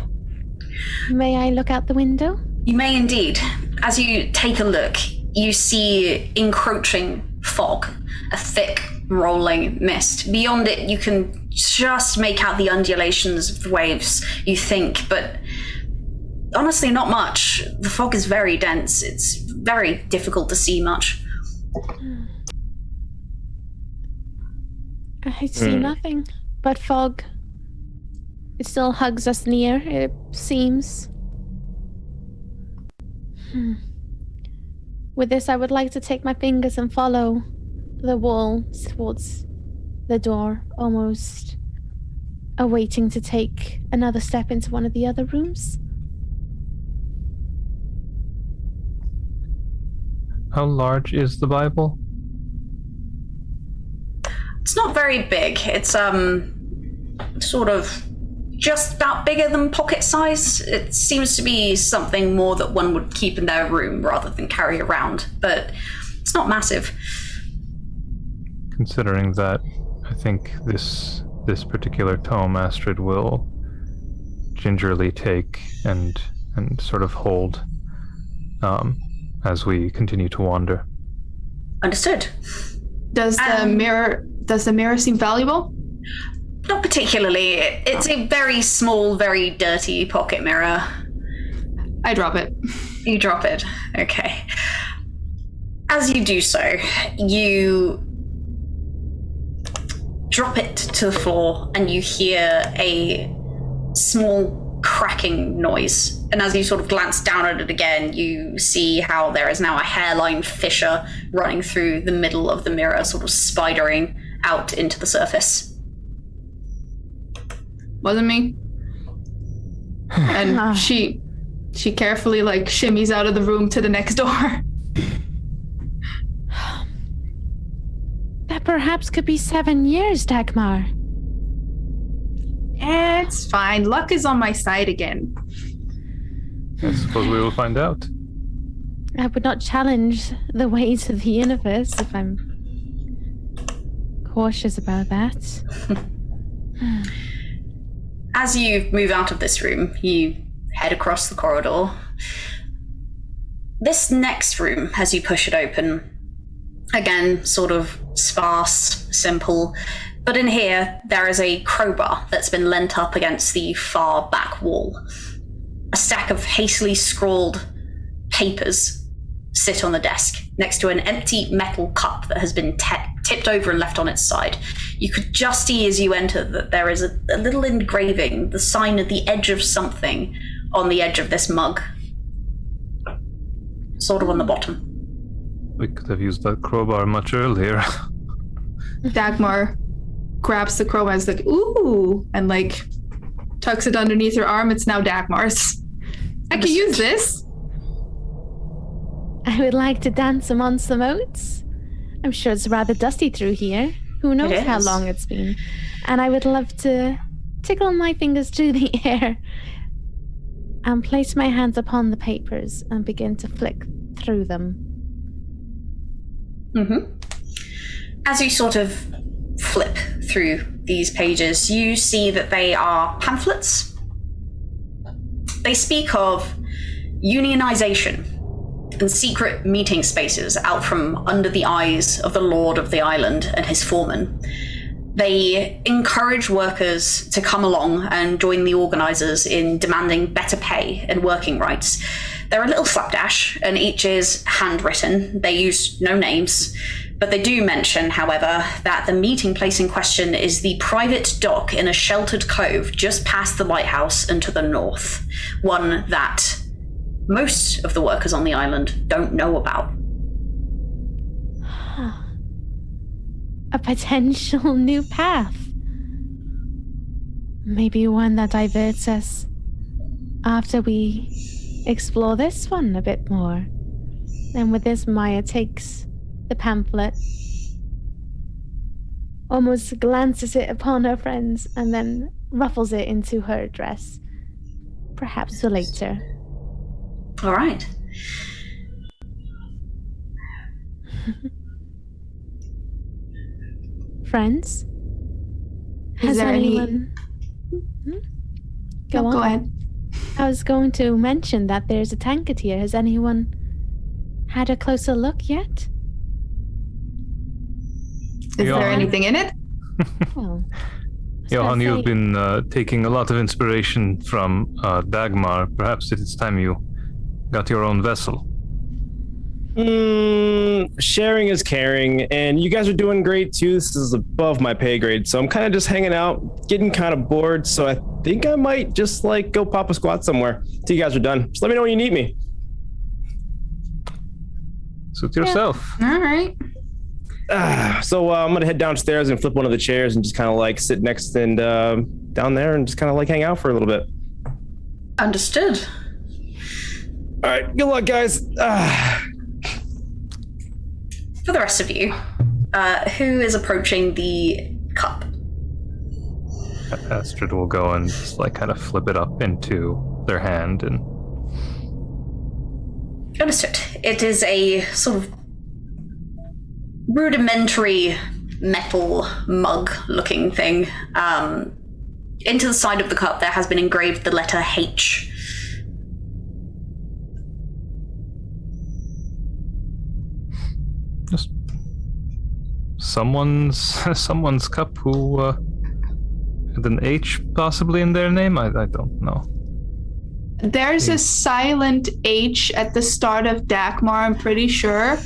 May I look out the window? You may indeed. As you take a look, you see encroaching fog, a thick, rolling mist. Beyond it, you can just make out the undulations of the waves, you think, but honestly, not much. The fog is very dense. It's very difficult to see much. I see nothing but fog. It still hugs us near, it seems. With this, I would like to take my fingers and follow the wall towards the door, almost awaiting to take another step into one of the other rooms. How large is the Bible? It's not very big. It's sort of just about bigger than pocket size. It seems to be something more that one would keep in their room rather than carry around, but it's not massive. Considering that, I think this particular tome Astrid will gingerly take and sort of hold as we continue to wander. Understood. Does the mirror seem valuable? Not particularly. It's a very small, very dirty pocket mirror. I drop it. You drop it. Okay. As you do so, you drop it to the floor and you hear a small cracking noise. And as you sort of glance down at it again, you see how there is now a hairline fissure running through the middle of the mirror, sort of spidering out into the surface. Wasn't me. And she carefully like shimmies out of the room to the next door. That perhaps could be 7 years, Dagmar. It's fine. Luck is on my side again. I suppose we will find out. I would not challenge the ways of the universe if I'm cautious about that. As you move out of this room, you head across the corridor. This next room, as you push it open, again, sort of sparse, simple. But in here, there is a crowbar that's been leant up against the far back wall. A stack of hastily scrawled papers sit on the desk next to an empty metal cup that has been tipped over and left on its side. You could just see as you enter that there is a little engraving, the sign at the edge of something on the edge of this mug. Sort of on the bottom. We could have used that crowbar much earlier. Dagmar grabs the crowbar and is like, ooh, and like tucks it underneath her arm. It's now Dagmar's. I can use this. I would like to dance amongst the moats. I'm sure it's rather dusty through here. Who knows how long it's been. And I would love to tickle my fingers through the air and place my hands upon the papers and begin to flick through them. Mm-hmm. As you sort of flip through these pages, you see that they are pamphlets. They speak of unionization and secret meeting spaces out from under the eyes of the Lord of the Island and his foreman. They encourage workers to come along and join the organizers in demanding better pay and working rights. They're a little slapdash, and each is handwritten. They use no names, but they do mention, however, that the meeting place in question is the private dock in a sheltered cove just past the lighthouse and to the north, one that most of the workers on the island don't know about. A potential new path. Maybe one that diverts us after we explore this one a bit more. And with this, Maya takes the pamphlet, almost glances it upon her friends, and then ruffles it into her dress. Perhaps for later. All right. Friends? Is there anyone... Go on. Go ahead. I was going to mention that there's a tankard here. Has anyone had a closer look yet? Is there anything in it? Well, Johan, you've been taking a lot of inspiration from Dagmar. Perhaps it's time you got your own vessel. Sharing is caring, and you guys are doing great too. This is above my pay grade, so I'm kind of just hanging out, getting kind of bored. So I think I might just like go pop a squat somewhere till you guys are done. Just let me know when you need me. Suit yourself. All right. So I'm gonna head downstairs and flip one of the chairs and just kind of like sit next and down there and just kind of like hang out for a little bit. Understood. All right, good luck, guys. For the rest of you, who is approaching the cup? Astrid will go and just like kind of flip it up into their hand and... Understood. It is a sort of rudimentary metal mug-looking thing. Into the side of the cup there has been engraved the letter H. Just someone's cup who had an H possibly in their name. I don't know. There's a silent H at the start of Dagmar, I'm pretty sure.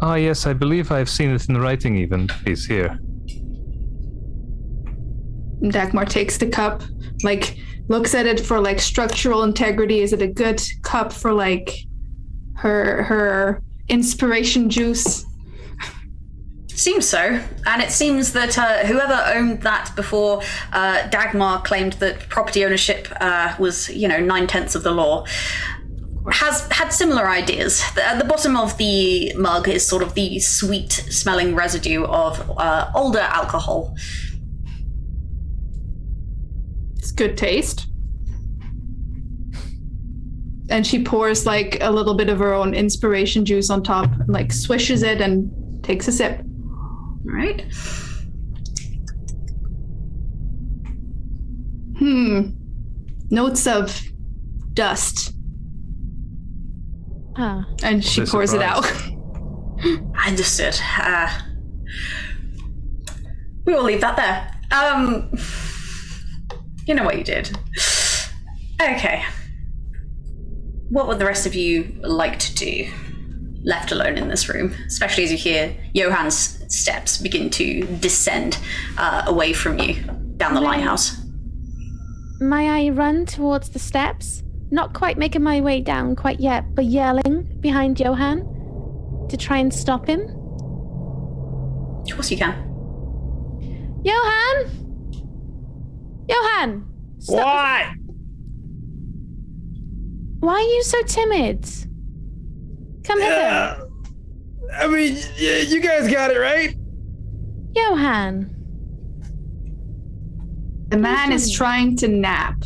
Ah, yes, I believe I've seen it in writing even. He's here. Dagmar takes the cup, like, looks at it for, like, structural integrity. Is it a good cup for, like, her inspiration juice? Seems so. And it seems that whoever owned that before Dagmar claimed that property ownership was, 9/10 of the law, has had similar ideas. At the bottom of the mug is sort of the sweet-smelling residue of older alcohol. It's good taste. And she pours, like, a little bit of her own inspiration juice on top, like, swishes it and takes a sip. All right. Notes of dust. Ah. And she pours it out. Understood. We will leave that there. You know what you did. Okay. What would the rest of you like to do, left alone in this room? Especially as you hear Johann's steps begin to descend away from you down the lighthouse. May I run towards the steps? Not quite making my way down quite yet, but yelling behind Johann to try and stop him? Of course you can. Johann! Johann! Stop. What? Why are you so timid? Come hither. I mean, you guys got it, right? Johann. The man is trying to nap.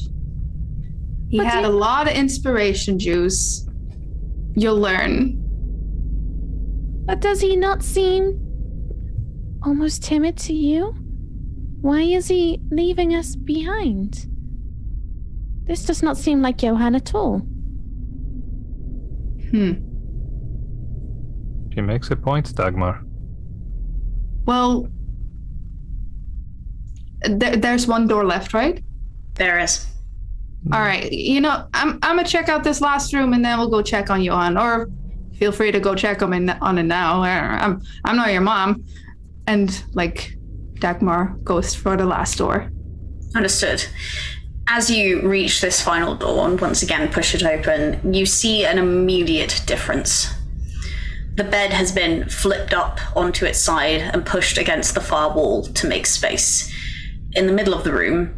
He But had a lot of inspiration juice. You'll learn. But does he not seem almost timid to you? Why is he leaving us behind? This does not seem like Johann at all. She makes a point, Dagmar. Well, there's one door left, right? There is. All right. You know, I'm gonna check out this last room, and then we'll go check on Johann. Or feel free to go check on it now. I'm not your mom. And like, Dagmar goes for the last door. Understood. As you reach this final door and once again push it open, you see an immediate difference. The bed has been flipped up onto its side and pushed against the far wall to make space. In the middle of the room,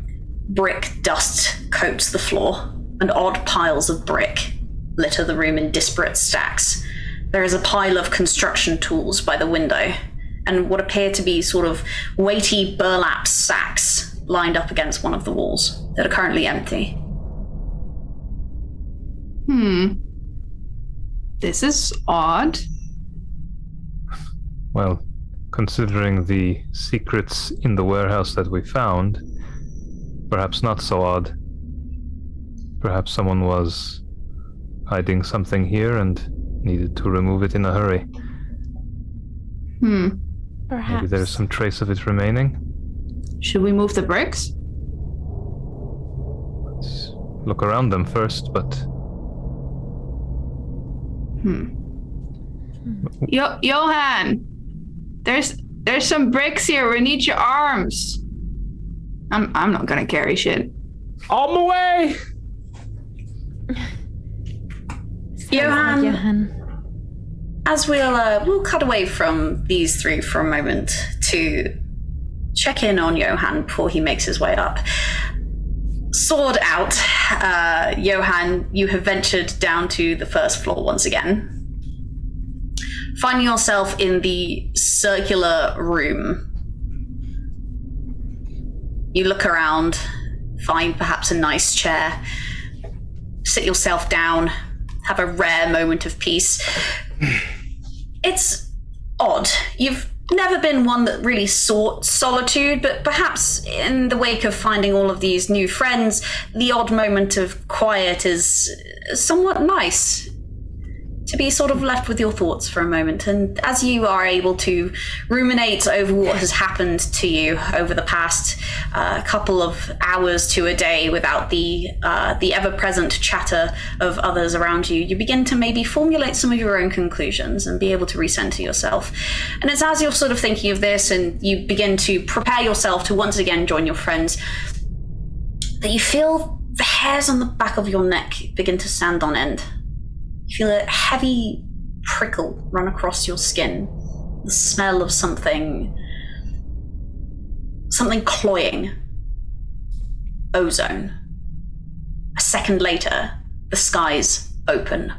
brick dust coats the floor, and odd piles of brick litter the room in disparate stacks. There is a pile of construction tools by the window, and what appear to be sort of weighty burlap sacks lined up against one of the walls that are currently empty. This is odd. Well, considering the secrets in the warehouse that we found, perhaps not so odd. Perhaps someone was hiding something here and needed to remove it in a hurry. Perhaps. Maybe there's some trace of it remaining. Should we move the bricks? Let's look around them first, but Johann, there's some bricks here. We need your arms. I'm not gonna carry shit. On my way. Johann, as we'll cut away from these three for a moment to check in on Johann before he makes his way up. Sword out, Johann, you have ventured down to the first floor once again. Finding yourself in the circular room. You look around, find perhaps a nice chair, sit yourself down, have a rare moment of peace. It's odd. You've never been one that really sought solitude, but perhaps in the wake of finding all of these new friends, the odd moment of quiet is somewhat nice. To be sort of left with your thoughts for a moment. And as you are able to ruminate over what has happened to you over the past couple of hours to a day without the ever-present chatter of others around you, you begin to maybe formulate some of your own conclusions and be able to recenter yourself. And it's as you're sort of thinking of this and you begin to prepare yourself to once again join your friends that you feel the hairs on the back of your neck begin to stand on end. You feel a heavy prickle run across your skin. The smell of something cloying. Ozone. A second later, the skies open.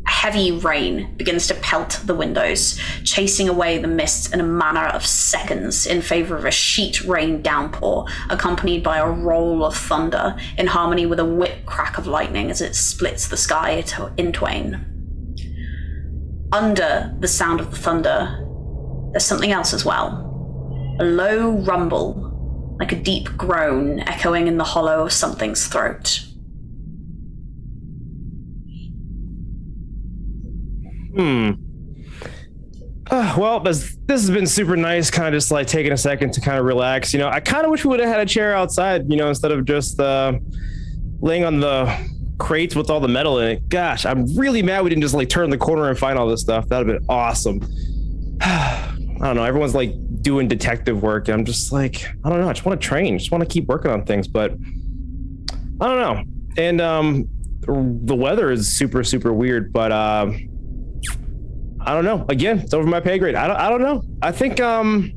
A heavy rain begins to pelt the windows, chasing away the mist in a matter of seconds in favor of a sheet rain downpour, accompanied by a roll of thunder in harmony with a whip crack of lightning as it splits the sky in twain. Under the sound of the thunder, there's something else as well. A low rumble, like a deep groan echoing in the hollow of something's throat. Well, this has been super nice, kind of just like taking a second to kind of relax. You know, I kind of wish we would have had a chair outside, you know, instead of just laying on the crates with all the metal in it. Gosh, I'm really mad we didn't just like turn the corner and find all this stuff. That'd have been awesome. I don't know. Everyone's like doing detective work. And I'm just like, I don't know. I just want to train. Just want to keep working on things, but I don't know. And the weather is super, super weird, but I don't know. Again, it's over my pay grade. I don't know. I think I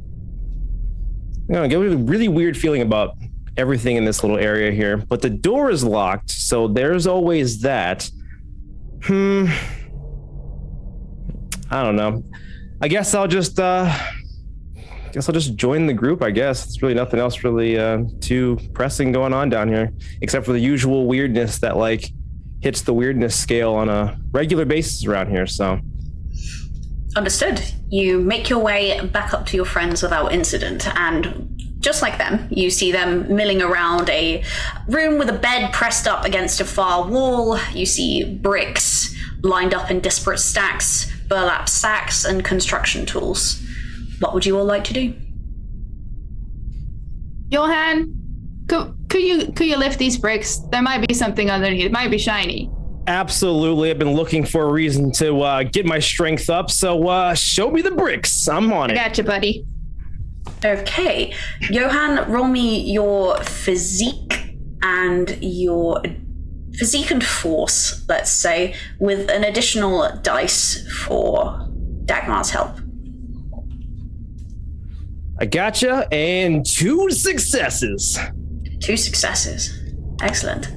get a really weird feeling about everything in this little area here, but the door is locked, so there's always that. I don't know. I guess I'll just join the group. I guess there's really nothing else really too pressing going on down here, except for the usual weirdness that like hits the weirdness scale on a regular basis around here. So. Understood. You make your way back up to your friends without incident, and just like them, you see them milling around a room with a bed pressed up against a far wall. You see bricks lined up in disparate stacks, burlap sacks, and construction tools. What would you all like to do? Johan, could you lift these bricks? There might be something underneath. It might be shiny. Absolutely. I've been looking for a reason to get my strength up, so show me the bricks. I'm on it. I gotcha, buddy. Okay. Johan, roll me your physique and force, let's say, with an additional dice for Dagmar's help. I gotcha, and 2 successes. 2 successes. Excellent.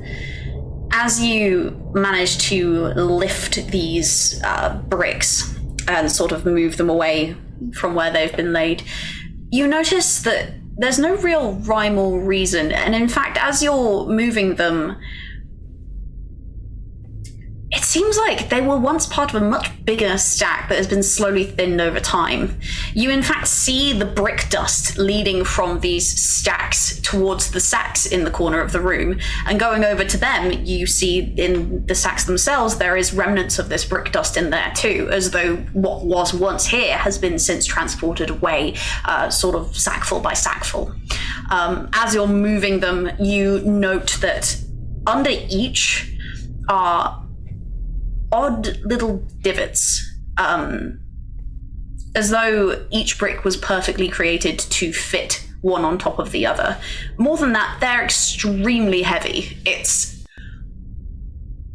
As you manage to lift these bricks and sort of move them away from where they've been laid, you notice that there's no real rhyme or reason. And in fact, as you're moving them, it seems like they were once part of a much bigger stack that has been slowly thinned over time. You in fact see the brick dust leading from these stacks towards the sacks in the corner of the room, and going over to them, you see in the sacks themselves there is remnants of this brick dust in there too, as though what was once here has been since transported away, sort of sackful by sackful. As you're moving them, you note that under each are odd little divots, as though each brick was perfectly created to fit one on top of the other. More than that, they're extremely heavy.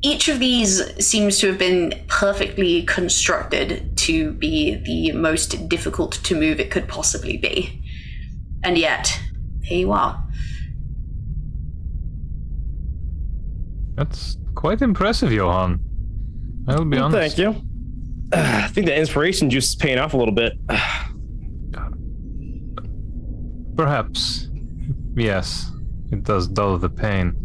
Each of these seems to have been perfectly constructed to be the most difficult to move it could possibly be. And yet, here you are. That's quite impressive, Johan. I'll be honest. Thank you. I think the inspiration juice is paying off a little bit. Perhaps. Yes. It does dull the pain.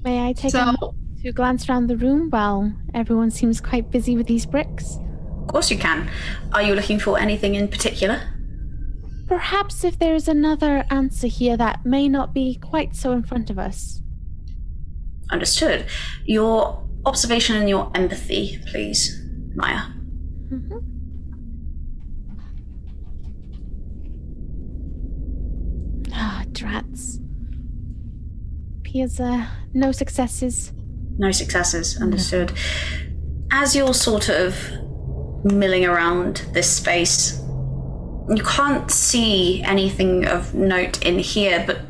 May I take a moment to glance around the room while everyone seems quite busy with these bricks? Of course you can. Are you looking for anything in particular? Perhaps if there's another answer here that may not be quite so in front of us. Understood. Your observation and your empathy, please, Maya. Mm-hmm. Ah, drats. Appears no successes. No successes, understood. As you're sort of milling around this space, you can't see anything of note in here, but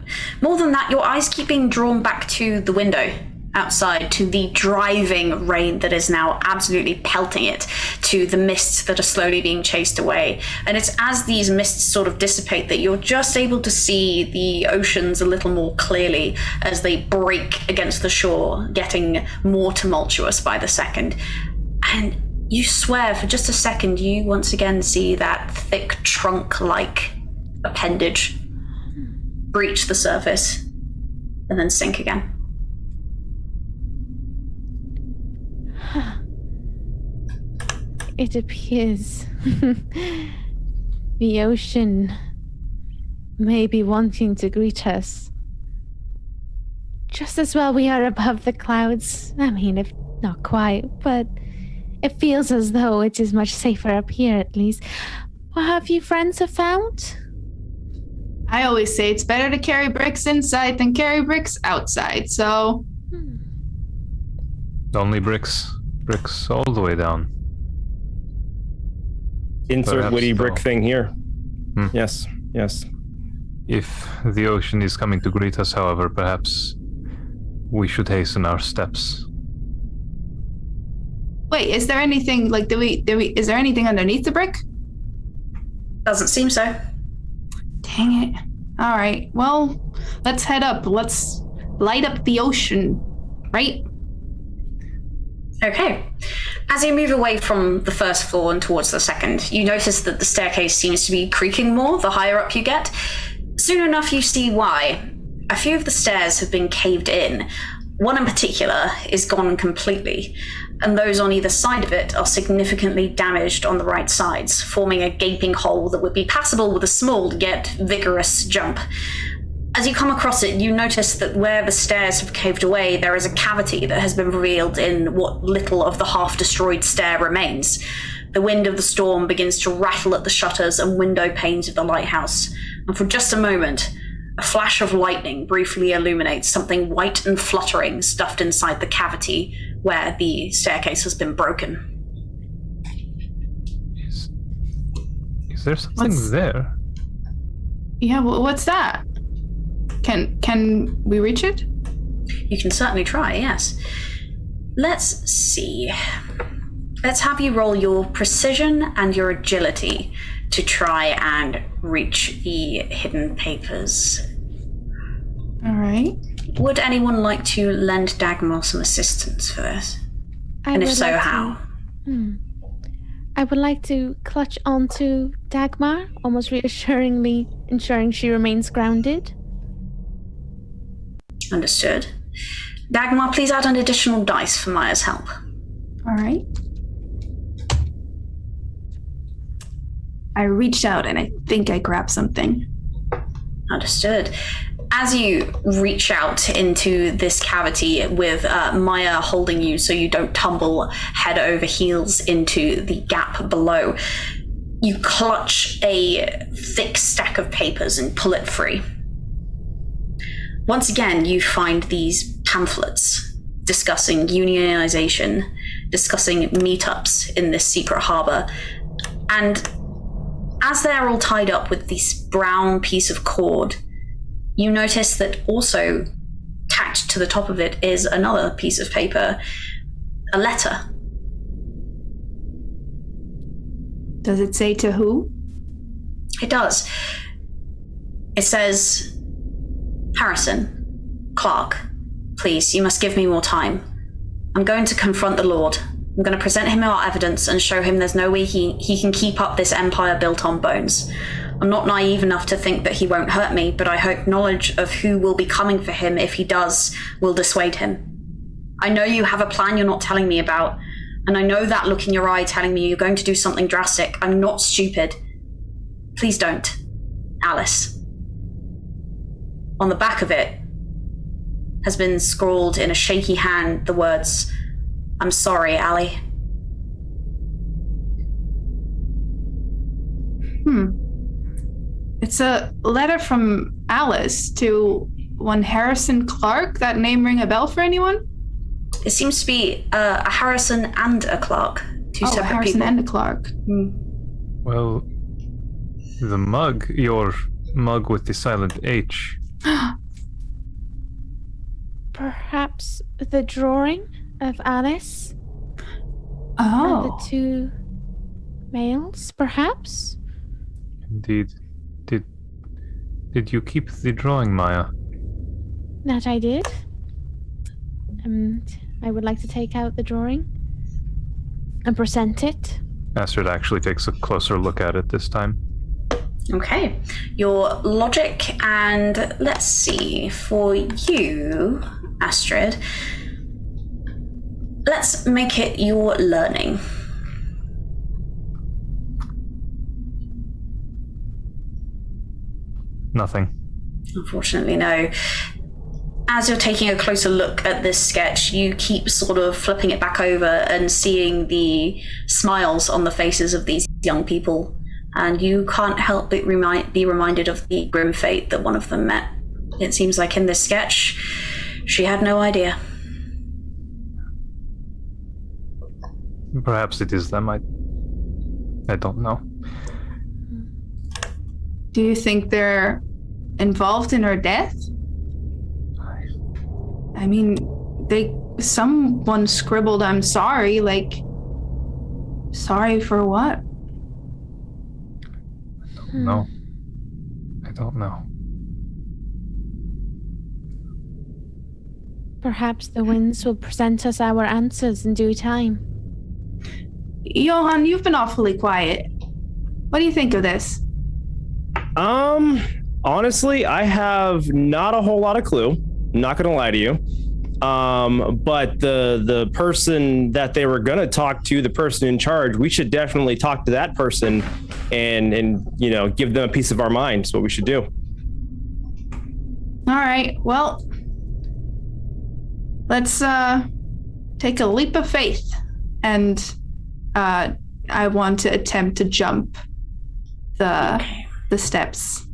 more than that, your eyes keep being drawn back to the window outside, to the driving rain that is now absolutely pelting it, to the mists that are slowly being chased away. And it's as these mists sort of dissipate that you're just able to see the oceans a little more clearly as they break against the shore, getting more tumultuous by the second. And you swear for just a second you once again see that thick trunk-like appendage breach the surface and then sink again. It appears the ocean may be wanting to greet us. Just as well we are above the clouds. I mean, if not quite, but It feels as though it is much safer up here, at least. What have you friends have found? I always say it's better to carry bricks inside than carry bricks outside, so... Only bricks all the way down. Insert Perhaps witty brick so. thing here. Hmm. Yes. If the ocean is coming to greet us, however, perhaps we should hasten our steps. Wait, is there anything, like, is there anything underneath the brick? Doesn't seem so. Dang it. All right, well, let's head up. Let's light up the ocean, right? Okay. As you move away from the first floor and towards the second, you notice that the staircase seems to be creaking more the higher up you get. Soon enough, you see why. A few of the stairs have been caved in. One in particular is gone completely, and those on either side of it are significantly damaged on the right sides, forming a gaping hole that would be passable with a small yet vigorous jump. As you come across it, you notice that where the stairs have caved away, there is a cavity that has been revealed in what little of the half-destroyed stair remains. The wind of the storm begins to rattle at the shutters and window panes of the lighthouse, and for just a moment, a flash of lightning briefly illuminates something white and fluttering stuffed inside the cavity where the staircase has been broken. Is there something there? Yeah, what's that? Can we reach it? You can certainly try, yes. Let's see. Let's have you roll your precision and your agility to try and reach the hidden papers. All right. Would anyone like to lend Dagmar some assistance for this? And if so, how? I would like to clutch onto Dagmar, almost reassuringly ensuring she remains grounded. Understood. Dagmar, please add an additional dice for Maya's help. All right. I reached out and I think I grabbed something. Understood. As you reach out into this cavity with Maya holding you so you don't tumble head over heels into the gap below, you clutch a thick stack of papers and pull it free. Once again, you find these pamphlets discussing unionization, discussing meetups in this secret harbor, and as they're all tied up with this brown piece of cord, you notice that also tacked to the top of it is another piece of paper, a letter. Does it say to who? It does. It says, Harrison, Clark, please, you must give me more time. I'm going to confront the Lord. I'm going to present him our evidence and show him there's no way he can keep up this empire built on bones. I'm not naive enough to think that he won't hurt me, but I hope knowledge of who will be coming for him if he does will dissuade him. I know you have a plan you're not telling me about, and I know that look in your eye telling me you're going to do something drastic. I'm not stupid. Please don't. Alice. On the back of it has been scrawled in a shaky hand the words, I'm sorry, Allie. It's a letter from Alice to one Harrison Clark. That name ring a bell for anyone? It seems to be a Harrison and a Clark. Two separate Harrison people. and a Clark. Well, the mug, your mug with the silent H. Perhaps the drawing of Alice Oh. and the two males, perhaps? Indeed. Did you keep the drawing, Maya? That I did. And I would like to take out the drawing and present it. Astrid actually takes a closer look at it this time. Okay. Your logic and let's see, for you, Astrid, let's make it your learning. Nothing. Unfortunately, no. as you're taking a closer look at this sketch, you keep sort of flipping it back over and seeing the smiles on the faces of these young people, and you can't help but be reminded of the grim fate that one of them met. It seems like in this sketch, she had no idea. Perhaps it is them. I don't know. Do you think they're involved in her death? I mean, someone scribbled, "I'm sorry," like, sorry for what? No. I don't know. Perhaps the winds will present us our answers in due time. Johan, you've been awfully quiet. What do you think of this? Honestly, I have not a whole lot of clue. I'm not gonna lie to you. But the person that they were gonna talk to, the person in charge, we should definitely talk to that person and give them a piece of our mind. That's what we should do. All right, well, let's take a leap of faith, and I want to attempt to jump the steps.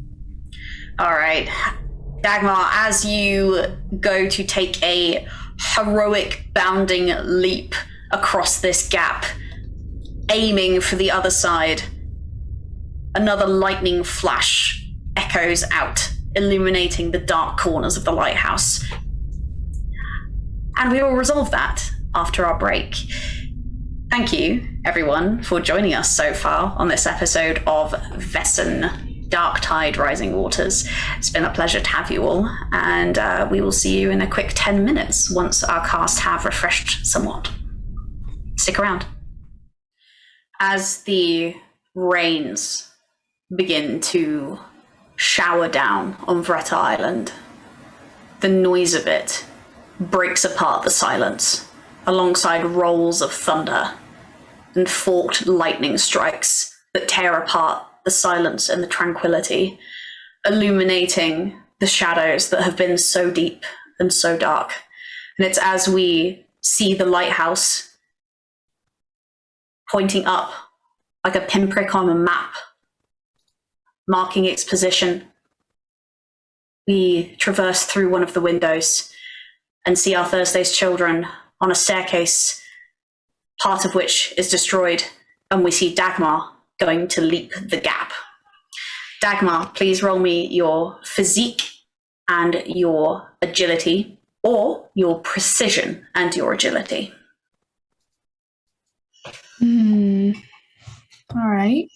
All right. Dagmar, as you go to take a heroic bounding leap across this gap, aiming for the other side, another lightning flash echoes out, illuminating the dark corners of the lighthouse. And we will resolve that after our break. Thank you, everyone, for joining us so far on this episode of Vaesen, Dark Tide Rising Waters. It's been a pleasure to have you all, and we will see you in a quick 10 minutes once our cast have refreshed somewhat. Stick around. As the rains begin to shower down on Vreta Island, the noise of it breaks apart the silence, alongside rolls of thunder and forked lightning strikes that tear apart the silence and the tranquility, illuminating the shadows that have been so deep and so dark. And it's as we see the lighthouse pointing up like a pinprick on a map, marking its position. We traverse through one of the windows and see our Thursday's children on a staircase, part of which is destroyed, and we see Dagmar going to leap the gap. Dagmar, please roll me your physique and your agility, or your precision and your agility. All right.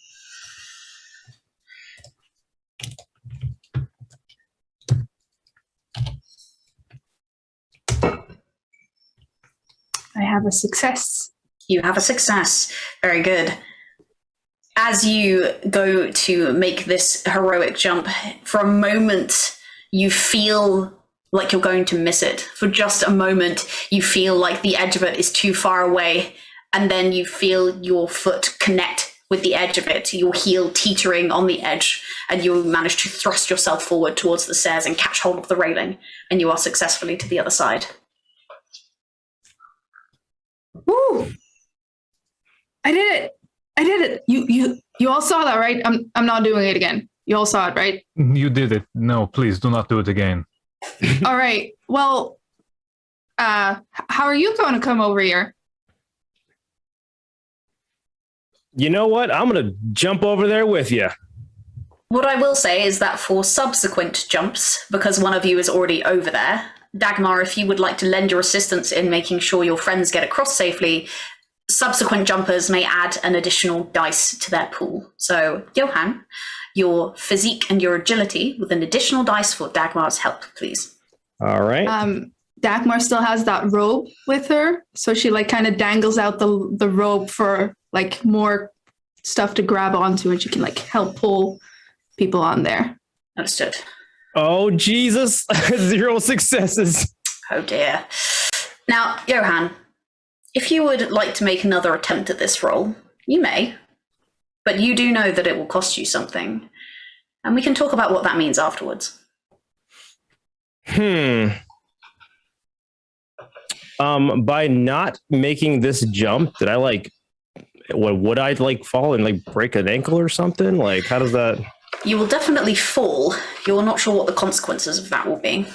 I have a success. You have a success. Very good. As you go to make this heroic jump, for a moment, you feel like you're going to miss it. For just a moment, you feel like the edge of it is too far away, and then you feel your foot connect with the edge of it, your heel teetering on the edge, and you manage to thrust yourself forward towards the stairs and catch hold of the railing, and you are successfully to the other side. Woo! I did it! I did it! You all saw that, right? I'm not doing it again. You all saw it, right? You did it. No, please do not do it again. All right. Well, how are you going to come over here? You know what? I'm going to jump over there with you. What I will say is that for subsequent jumps, because one of you is already over there, Dagmar, if you would like to lend your assistance in making sure your friends get across safely, subsequent jumpers may add an additional dice to their pool. So, Johan, your physique and your agility with an additional dice for Dagmar's help, please. All right. Dagmar still has that rope with her, so she like kind of dangles out the rope for like more stuff to grab onto, and she can like help pull people on there. Understood. Oh, Jesus. 0 successes. Oh dear. Now, Johan, if you would like to make another attempt at this roll, you may, but you do know that it will cost you something, and we can talk about what that means afterwards. By not making this jump, did I would I fall and break an ankle or something? How does that? You will definitely fall. You're not sure what the consequences of that will be.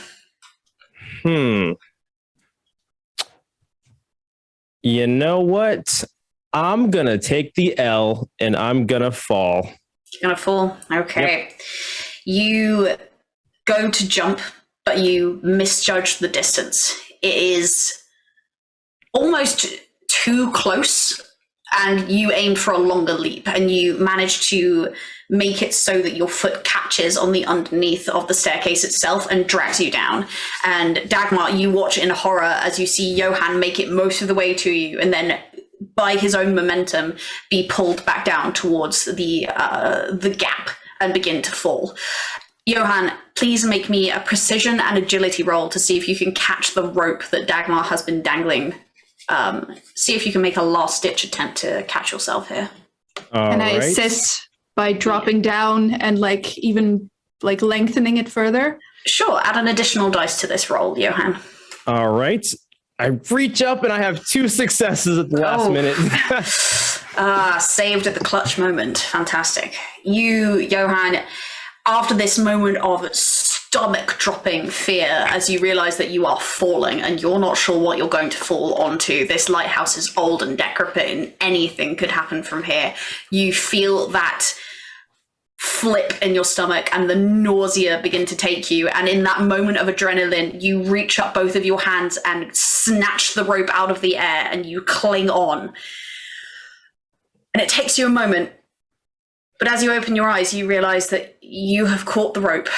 You know what? I'm gonna take the L and I'm gonna fall. You're gonna fall? Okay. Yep. You go to jump, but you misjudge the distance. It is almost too close, and you aim for a longer leap, and you manage to make it so that your foot catches on the underneath of the staircase itself and drags you down. And Dagmar, you watch in horror as you see Johan make it most of the way to you, and then by his own momentum be pulled back down towards the gap and begin to fall. Johan, please make me a precision and agility roll to see if you can catch the rope that Dagmar has been dangling. See if you can make a last-ditch attempt to catch yourself here. Can I assist by dropping down and even lengthening it further? Sure, add an additional dice to this roll, Johan. All right. I reach up and I have 2 successes at the last minute. Saved at the clutch moment. Fantastic. You, Johan, after this moment of stomach-dropping fear, as you realize that you are falling and you're not sure what you're going to fall onto, this lighthouse is old and decrepit and anything could happen from here, you feel that flip in your stomach and the nausea begin to take you, and in that moment of adrenaline you reach up both of your hands and snatch the rope out of the air and you cling on, and it takes you a moment, but as you open your eyes you realize that you have caught the rope.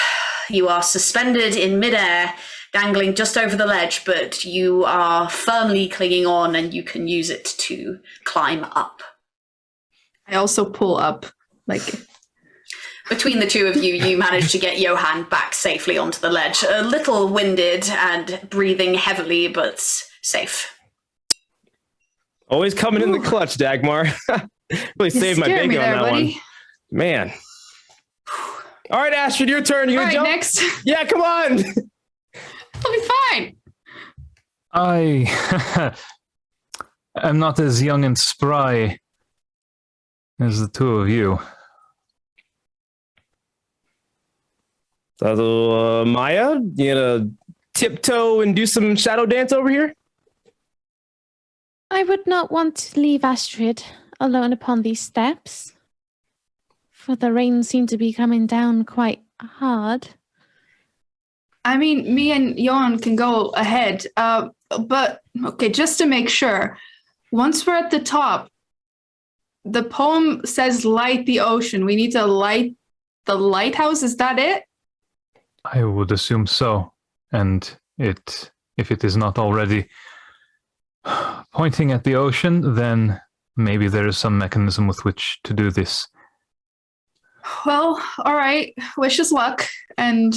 You are suspended in midair, dangling just over the ledge, but you are firmly clinging on and you can use it to climb up. I also pull up Between the two of you, you manage to get Johan back safely onto the ledge. A little winded and breathing heavily, but safe. Always coming in the clutch, Dagmar. Really saved my bacon on that buddy. One. Man. All right, Astrid, your turn. You gonna jump? Next. Yeah, come on. I'll be fine. I am not as young and spry as the two of you. So, Maya, you gonna tiptoe and do some shadow dance over here? I would not want to leave Astrid alone upon these steps, for the rain seemed to be coming down quite hard. I mean, me and Johan can go ahead, but okay, just to make sure, once we're at the top, the poem says light the ocean. We need to light the lighthouse. Is that it? I would assume so. And if it is not already pointing at the ocean, then maybe there is some mechanism with which to do this. Well, all right. Wish us luck. And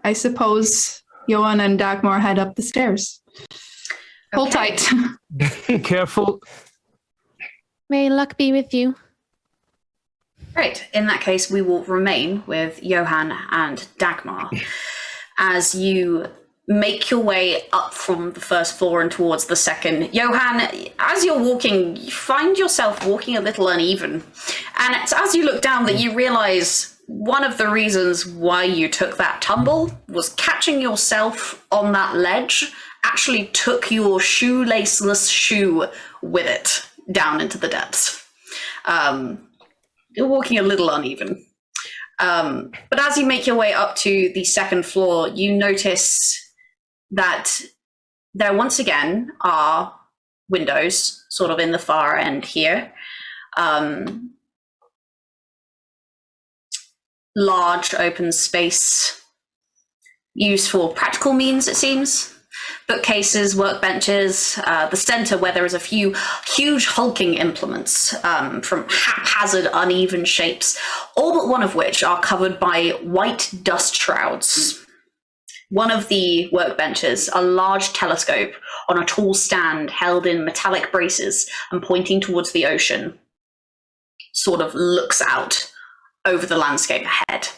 I suppose Johan and Dagmar head up the stairs. Hold tight. Be careful. May luck be with you. Great. In that case, we will remain with Johan and Dagmar as you make your way up from the first floor and towards the second. Johan, as you're walking, you find yourself walking a little uneven. And it's as you look down that you realize one of the reasons why you took that tumble was catching yourself on that ledge actually took your shoelaceless shoe with it down into the depths. You're walking a little uneven. But as you make your way up to the second floor, you notice that there once again are windows sort of in the far end here. Large open space used for practical means, it seems. Bookcases, workbenches, the center where there is a few huge hulking implements from haphazard, uneven shapes, all but one of which are covered by white dust shrouds. One of the workbenches, a large telescope on a tall stand held in metallic braces and pointing towards the ocean, sort of looks out over the landscape ahead.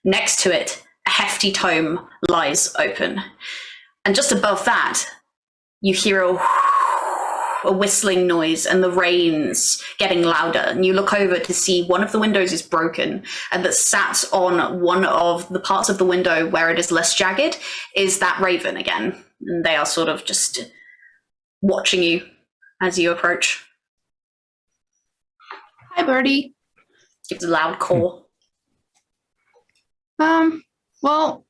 Next to it, a hefty tome lies open. And just above that, you hear a whistling noise and the rain's getting louder, and you look over to see one of the windows is broken, and that sat on one of the parts of the window where it is less jagged is that raven again, and they are sort of just watching you as you approach. Hi, Birdie. Gives a loud call. Well,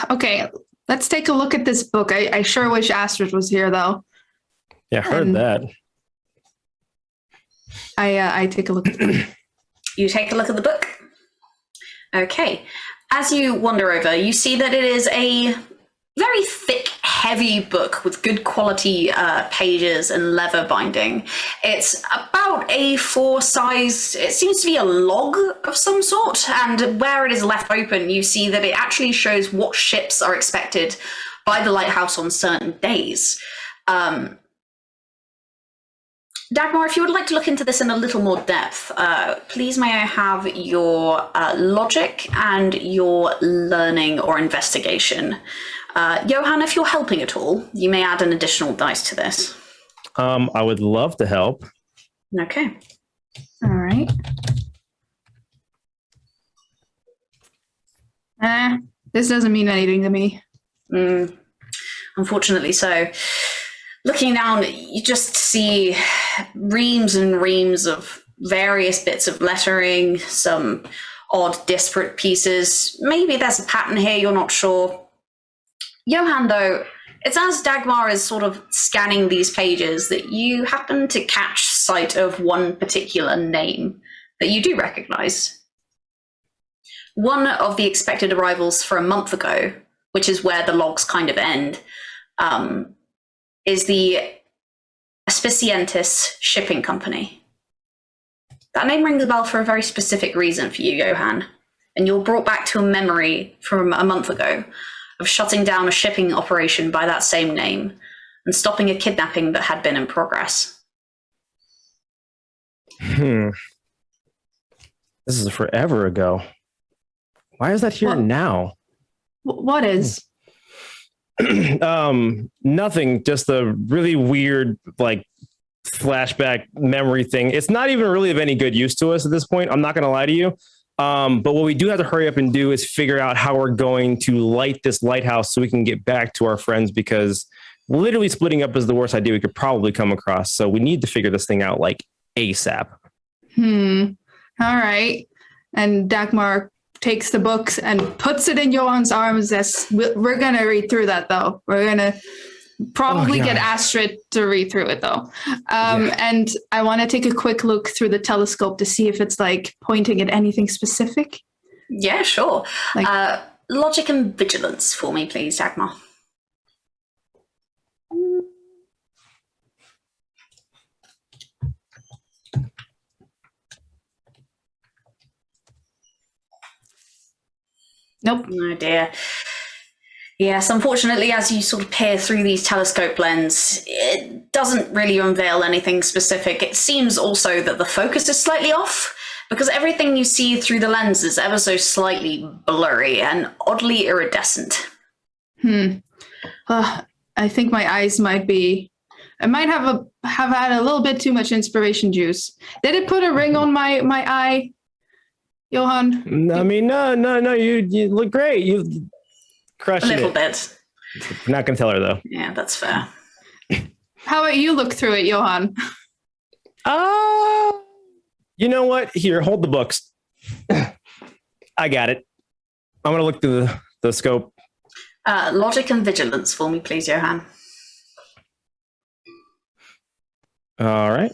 okay, let's take a look at this book. I sure wish Astrid was here, though. Yeah, heard that. I take a look at the book. You take a look at the book. Okay. As you wander over, you see that it is a very thick, heavy book with good quality pages and leather binding. It's about A4 size. It seems to be a log of some sort, and where it is left open, you see that it actually shows what ships are expected by the lighthouse on certain days. Dagmar, if you would like to look into this in a little more depth, please may I have your logic and your learning or investigation. Johan, if you're helping at all, you may add an additional dice to this. I would love to help. Okay. All right. This doesn't mean anything to me. Unfortunately so. Looking down, you just see reams and reams of various bits of lettering, some odd disparate pieces. Maybe there's a pattern here, you're not sure. Johan, though, it's as Dagmar is sort of scanning these pages that you happen to catch sight of one particular name that you do recognize. One of the expected arrivals for a month ago, which is where the logs kind of end, is the Aspicientis Shipping Company. That name rings a bell for a very specific reason for you, Johan, and you're brought back to a memory from a month ago of shutting down a shipping operation by that same name and stopping a kidnapping that had been in progress. This is forever ago. Why is that here now? What is? Nothing, just a really weird like flashback memory thing. It's not even really of any good use to us at this point, I'm not going to lie to you. But what we do have to hurry up and do is figure out how we're going to light this lighthouse so we can get back to our friends, because literally splitting up is the worst idea we could probably come across. So we need to figure this thing out like ASAP. All right. And Dagmar takes the books and puts it in Johan's arms. We're going to read through that, though. We're going to probably get Astrid to read through it, though. And I want to take a quick look through the telescope to see if it's like pointing at anything specific. Yeah, sure. Like, logic and vigilance for me, please, Dagmar. Nope. Oh dear. Yes, unfortunately, as you sort of peer through these telescope lenses, it doesn't really unveil anything specific. It seems also that the focus is slightly off, because everything you see through the lens is ever so slightly blurry and oddly iridescent. I think my eyes might be... I might have had a little bit too much inspiration juice. Did it put a ring on my eye, Johan? I mean, no. You look great. You crushed it. A little bit. We're not going to tell her, though. Yeah, that's fair. How about you look through it, Johan? You know what? Here, hold the books. I got it. I'm going to look through the scope. Logic and vigilance for me, please, Johan. All right.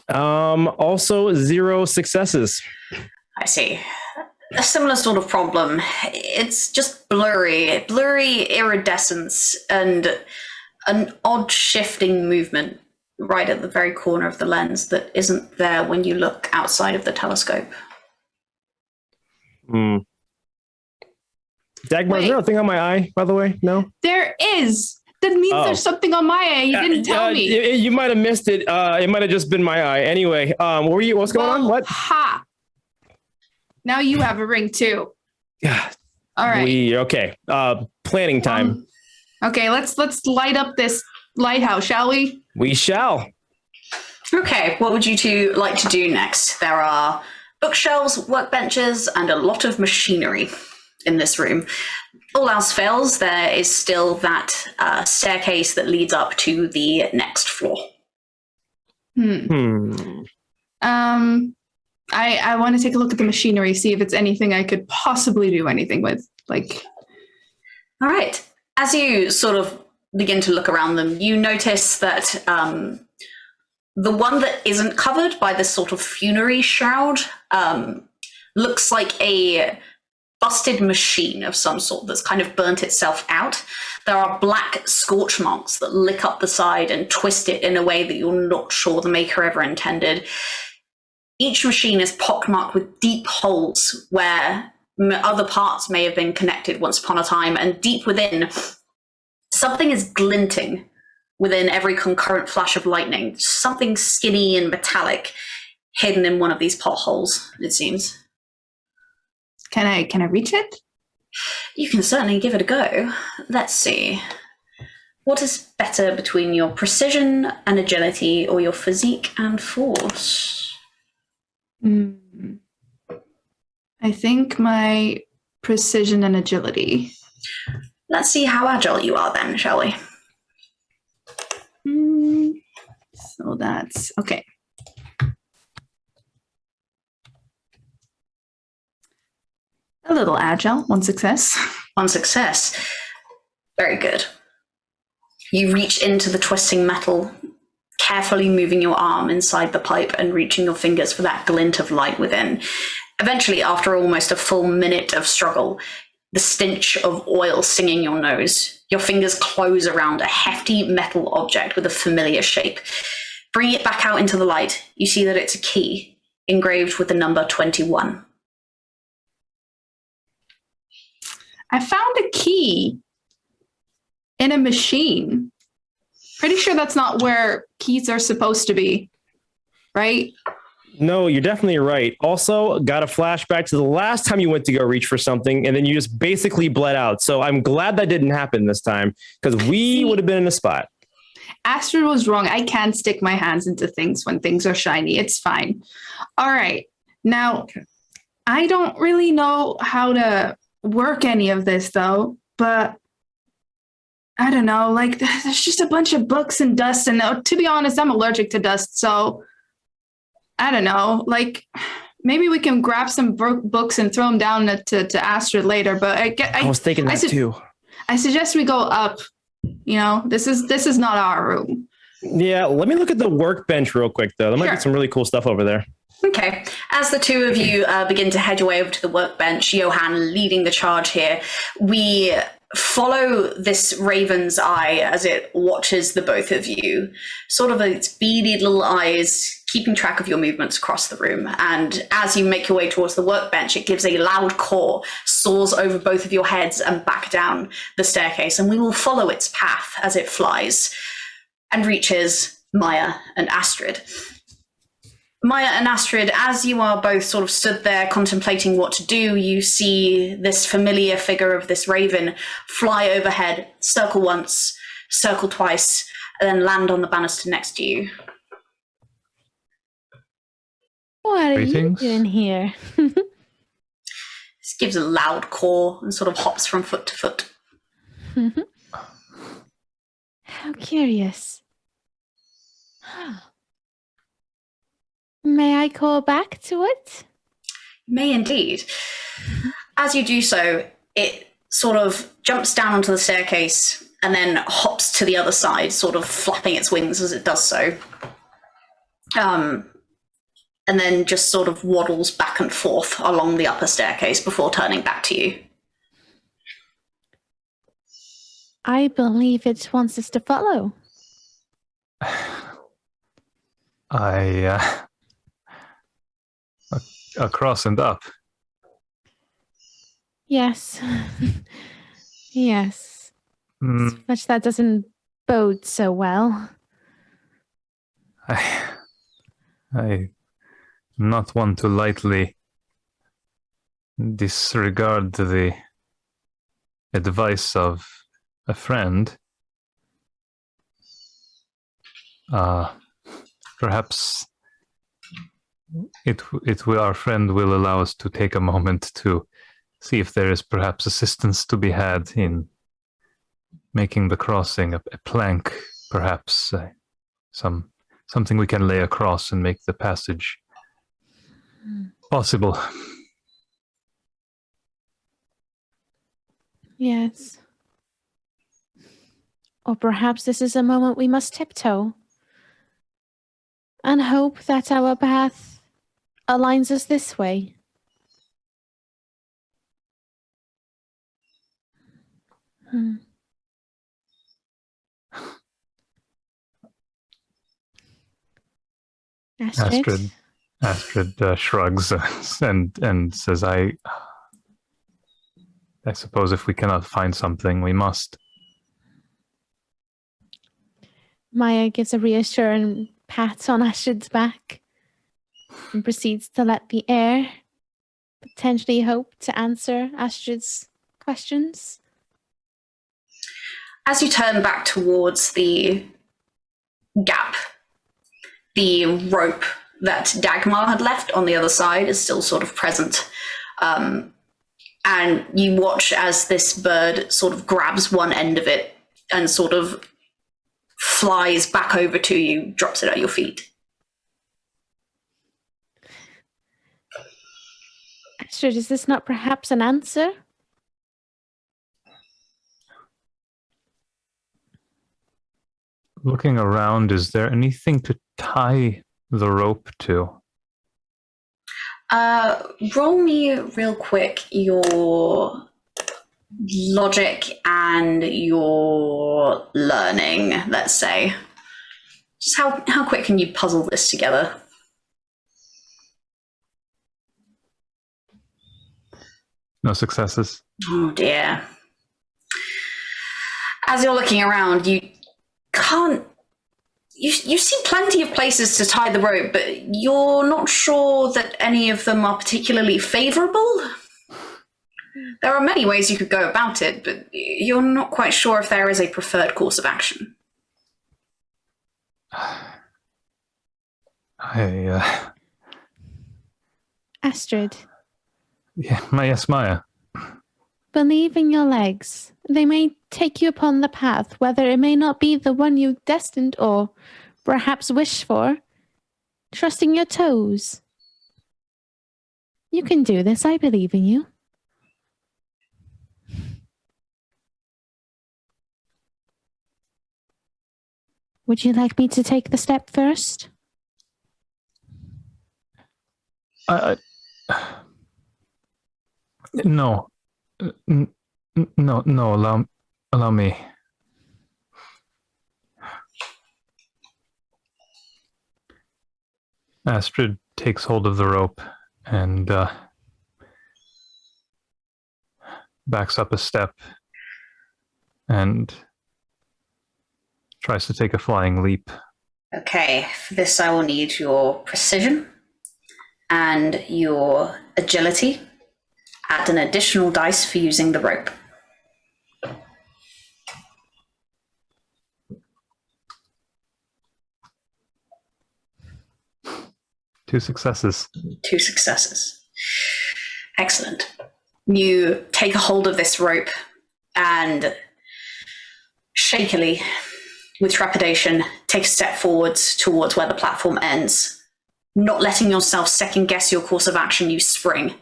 Also 0 successes. I see. A similar sort of problem. It's just blurry iridescence and an odd shifting movement right at the very corner of the lens that isn't there when you look outside of the telescope. Dagmar, is there a thing on my eye, by the way? No? There is. That means there's something on my eye. You didn't tell me. You might have missed it. It might have just been my eye. Anyway, what's going on? What? Ha! Now you have a ring too. Yeah. All right. Okay. Planning time. Okay, let's light up this lighthouse, shall we? We shall. Okay, what would you two like to do next? There are bookshelves, workbenches, and a lot of machinery in this room. All else fails, there is still that staircase that leads up to the next floor. I want to take a look at the machinery, see if it's anything I could possibly do anything with. All right. As you sort of begin to look around them, you notice that the one that isn't covered by this sort of funerary shroud looks like a busted machine of some sort that's kind of burnt itself out. There are black scorch marks that lick up the side and twist it in a way that you're not sure the maker ever intended. Each machine is pockmarked with deep holes where other parts may have been connected once upon a time, and deep within, something is glinting within every concurrent flash of lightning. Something skinny and metallic hidden in one of these potholes, it seems. Can I reach it? You can certainly give it a go. Let's see. What is better between your precision and agility or your physique and force? I think my precision and agility. Let's see how agile you are then, shall we? So that's okay. A little agile, one success. One success. Very good. You reach into the twisting metal, carefully moving your arm inside the pipe and reaching your fingers for that glint of light within. Eventually, after almost a full minute of struggle, the stench of oil stinging your nose, your fingers close around a hefty metal object with a familiar shape. Bringing it back out into the light, you see that it's a key engraved with the number 21. I found a key in a machine. Pretty sure that's not where keys are supposed to be, right? No, you're definitely right. Also, got a flashback to the last time you went to go reach for something, and then you just basically bled out. So I'm glad that didn't happen this time, because we would have been in a spot. Astrid was wrong. I can stick my hands into things when things are shiny. It's fine. All right. Now, I don't really know how to work any of this, though, but I don't know. Like, there's just a bunch of books and dust. And to be honest, I'm allergic to dust. So I don't know. Like, maybe we can grab some books and throw them down to Astrid later. But I was thinking that too. I suggest we go up. You know, this is not our room. Yeah, let me look at the workbench real quick, though. There might be some really cool stuff over there. Okay. As the two of you begin to head your way over to the workbench, Johan leading the charge here, we follow this raven's eye as it watches the both of you, sort of its beady little eyes keeping track of your movements across the room. And as you make your way towards the workbench, it gives a loud caw, soars over both of your heads and back down the staircase, and we will follow its path as it flies and reaches Maya and Astrid. Maya and Astrid, as you are both sort of stood there contemplating what to do, you see this familiar figure of this raven fly overhead, circle once, circle twice, and then land on the banister next to you. What are Greetings. you doing here? This gives a loud caw and sort of hops from foot to foot. How curious. May I call back to it? May indeed. As you do so, it sort of jumps down onto the staircase and then hops to the other side, sort of flapping its wings as it does so. And then just sort of waddles back and forth along the upper staircase before turning back to you. I believe it wants us to follow. Across and up. Yes. Yes. Much that doesn't bode so well. I'm not one to lightly disregard the advice of a friend, perhaps our friend will allow us to take a moment to see if there is perhaps assistance to be had in making the crossing a plank, perhaps something we can lay across and make the passage possible. Yes. Or perhaps this is a moment we must tiptoe and hope that our path aligns us this way. Astrid shrugs and says, I suppose if we cannot find something, we must. Maya gives a reassuring pat on Astrid's back and proceeds to let the air potentially hope to answer Astrid's questions. As you turn back towards the gap, the rope that Dagmar had left on the other side is still sort of present. And you watch as this bird sort of grabs one end of it and sort of flies back over to you, drops it at your feet. Astrid, is this not perhaps an answer? Looking around, is there anything to tie the rope to? Roll me real quick your logic and your learning, let's say. Just how quick can you puzzle this together? No successes. Oh dear. As you're looking around, you see plenty of places to tie the rope, but you're not sure that any of them are particularly favorable. There are many ways you could go about it, but you're not quite sure if there is a preferred course of action. Astrid. Yeah, yes, Maya. Believe in your legs. They may take you upon the path, whether it may not be the one you destined or perhaps wish for. Trusting your toes. You can do this. I believe in you. Would you like me to take the step first? No. No, allow me. Astrid takes hold of the rope and backs up a step and tries to take a flying leap. Okay, for this I will need your precision and your agility. Add an additional dice for using the rope. Two successes. Excellent. You take a hold of this rope and shakily, with trepidation, take a step forwards towards where the platform ends. Not letting yourself second guess your course of action, you spring.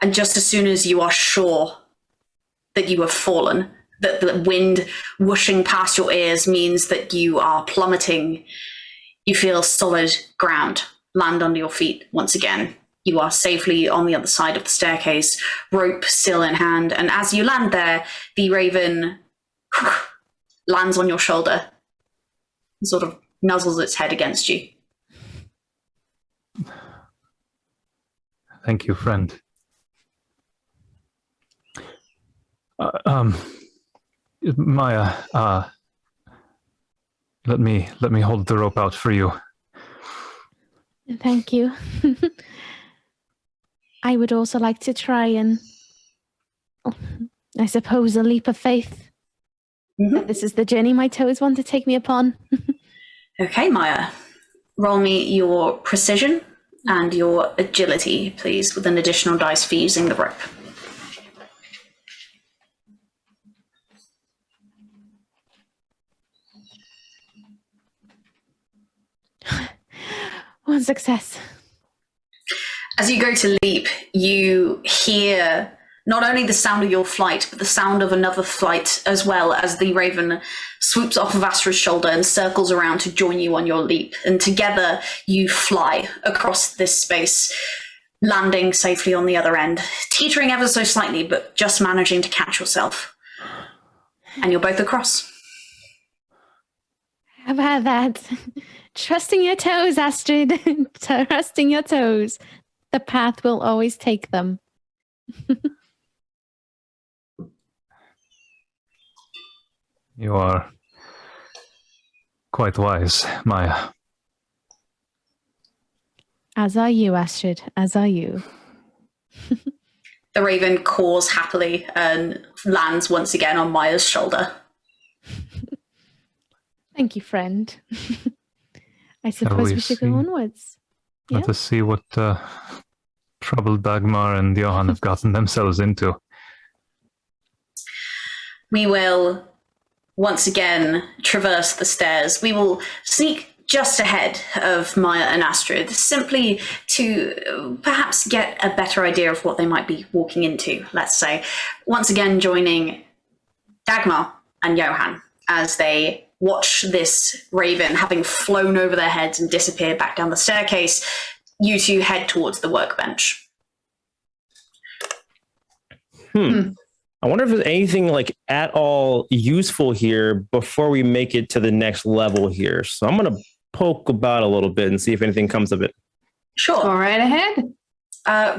And just as soon as you are sure that you have fallen, that the wind whooshing past your ears means that you are plummeting, you feel solid ground land under your feet once again. You are safely on the other side of the staircase, rope still in hand, and as you land there, the raven lands on your shoulder and sort of nuzzles its head against you. Thank you, friend. Maya, let me hold the rope out for you. Thank you. I would also like to try and I suppose a leap of faith. Mhm. This is the journey my toes want to take me upon. Okay, Maya. Roll me your precision and your agility, please, with an additional dice for using the rope. One success. As you go to leap, you hear not only the sound of your flight, but the sound of another flight as well, as the raven swoops off of Astra's shoulder and circles around to join you on your leap. And together you fly across this space, landing safely on the other end, teetering ever so slightly, but just managing to catch yourself. And you're both across. How about that? Trusting your toes, Astrid. Trusting your toes. The path will always take them. You are quite wise, Maya. As are you, Astrid. As are you. The raven caws happily and lands once again on Maya's shoulder. Thank you, friend. I suppose we should go onwards. Let us see what trouble Dagmar and Johan have gotten themselves into. We will once again traverse the stairs. We will sneak just ahead of Maya and Astrid, simply to perhaps get a better idea of what they might be walking into, let's say. Once again joining Dagmar and Johan as they watch this raven having flown over their heads and disappear back down the staircase. You two head towards the workbench. I wonder if there's anything like at all useful here before we make it to the next level here. So I'm going to poke about a little bit and see if anything comes of it. Sure. Go right ahead.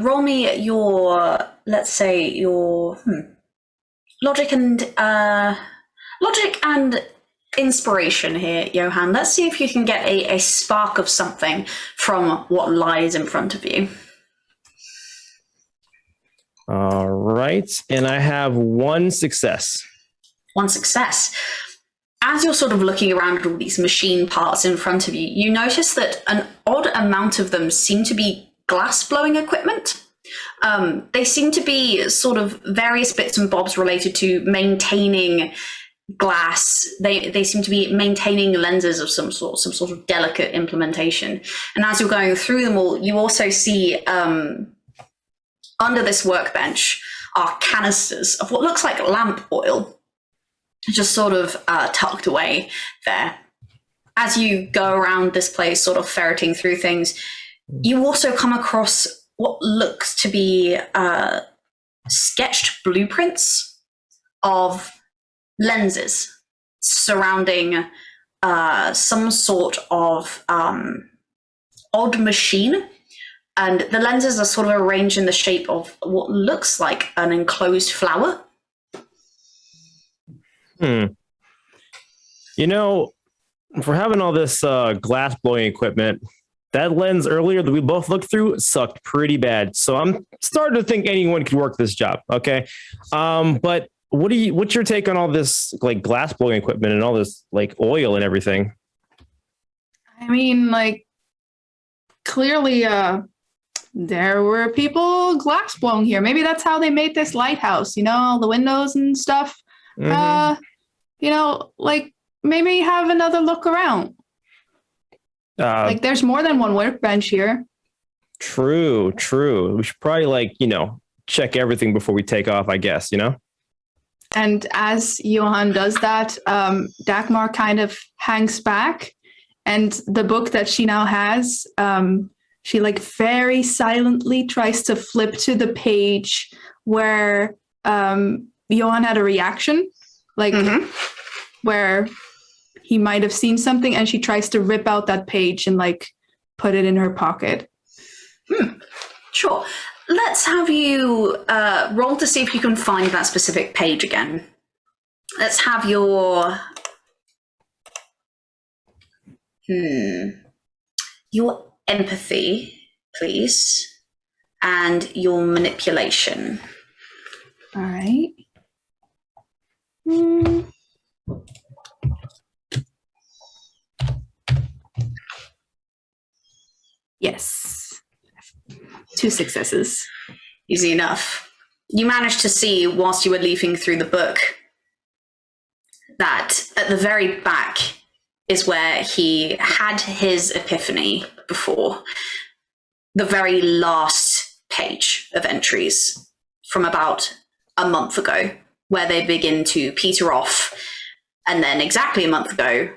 Roll me your, let's say, your logic and inspiration here, Johan. Let's see if you can get a spark of something from what lies in front of you. All right. And I have one success. One success. As you're sort of looking around at all these machine parts in front of you, you notice that an odd amount of them seem to be glass blowing equipment. They seem to be sort of various bits and bobs related to maintaining glass. They seem to be maintaining lenses of some sort of delicate implementation. And as you're going through them all, you also see under this workbench are canisters of what looks like lamp oil, just sort of tucked away there. As you go around this place, sort of ferreting through things, you also come across what looks to be sketched blueprints of lenses surrounding some sort of odd machine. And the lenses are sort of arranged in the shape of what looks like an enclosed flower. You know, for having all this glass blowing equipment, that lens earlier that we both looked through sucked pretty bad. So I'm starting to think anyone could work this job. Okay. But what's your take on all this like glass blowing equipment and all this like oil and everything? I mean, like, clearly, there were people glass blown here. Maybe that's how they made this lighthouse, you know, all the windows and stuff. You know, like, maybe have another look around. Like, there's more than one workbench here. True. We should probably, like, you know, check everything before we take off, I guess, you know? And as Johan does that, Dagmar kind of hangs back, and the book that she now has, she like very silently tries to flip to the page where Johan had a reaction, like where he might have seen something, and she tries to rip out that page and like put it in her pocket. Sure. Let's have you roll to see if you can find that specific page again. Let's have your empathy, please, and your manipulation. All right. Yes. 2 successes. Easy enough. You managed to see, whilst you were leafing through the book, that at the very back is where he had his epiphany before. The very last page of entries from about a month ago, where they begin to peter off, and then exactly a month ago,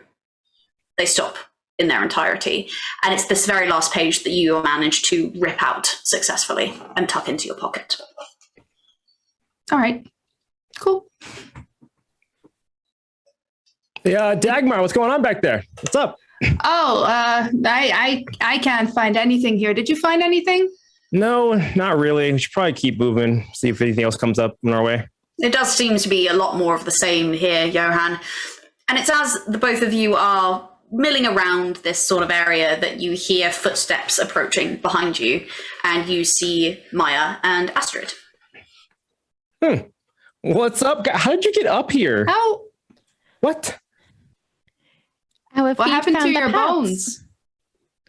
they stop in their entirety. And it's this very last page that you managed to rip out successfully and tuck into your pocket. All right. Cool. Yeah, Dagmar, what's going on back there? What's up? Oh, I can't find anything here. Did you find anything? No, not really. We should probably keep moving, see if anything else comes up in our way. It does seem to be a lot more of the same here, Johan. And it's as the both of you are milling around this sort of area that you hear footsteps approaching behind you, and you see Maya and Astrid. What's up? How did you get up here? How? What? What What happened to your bones?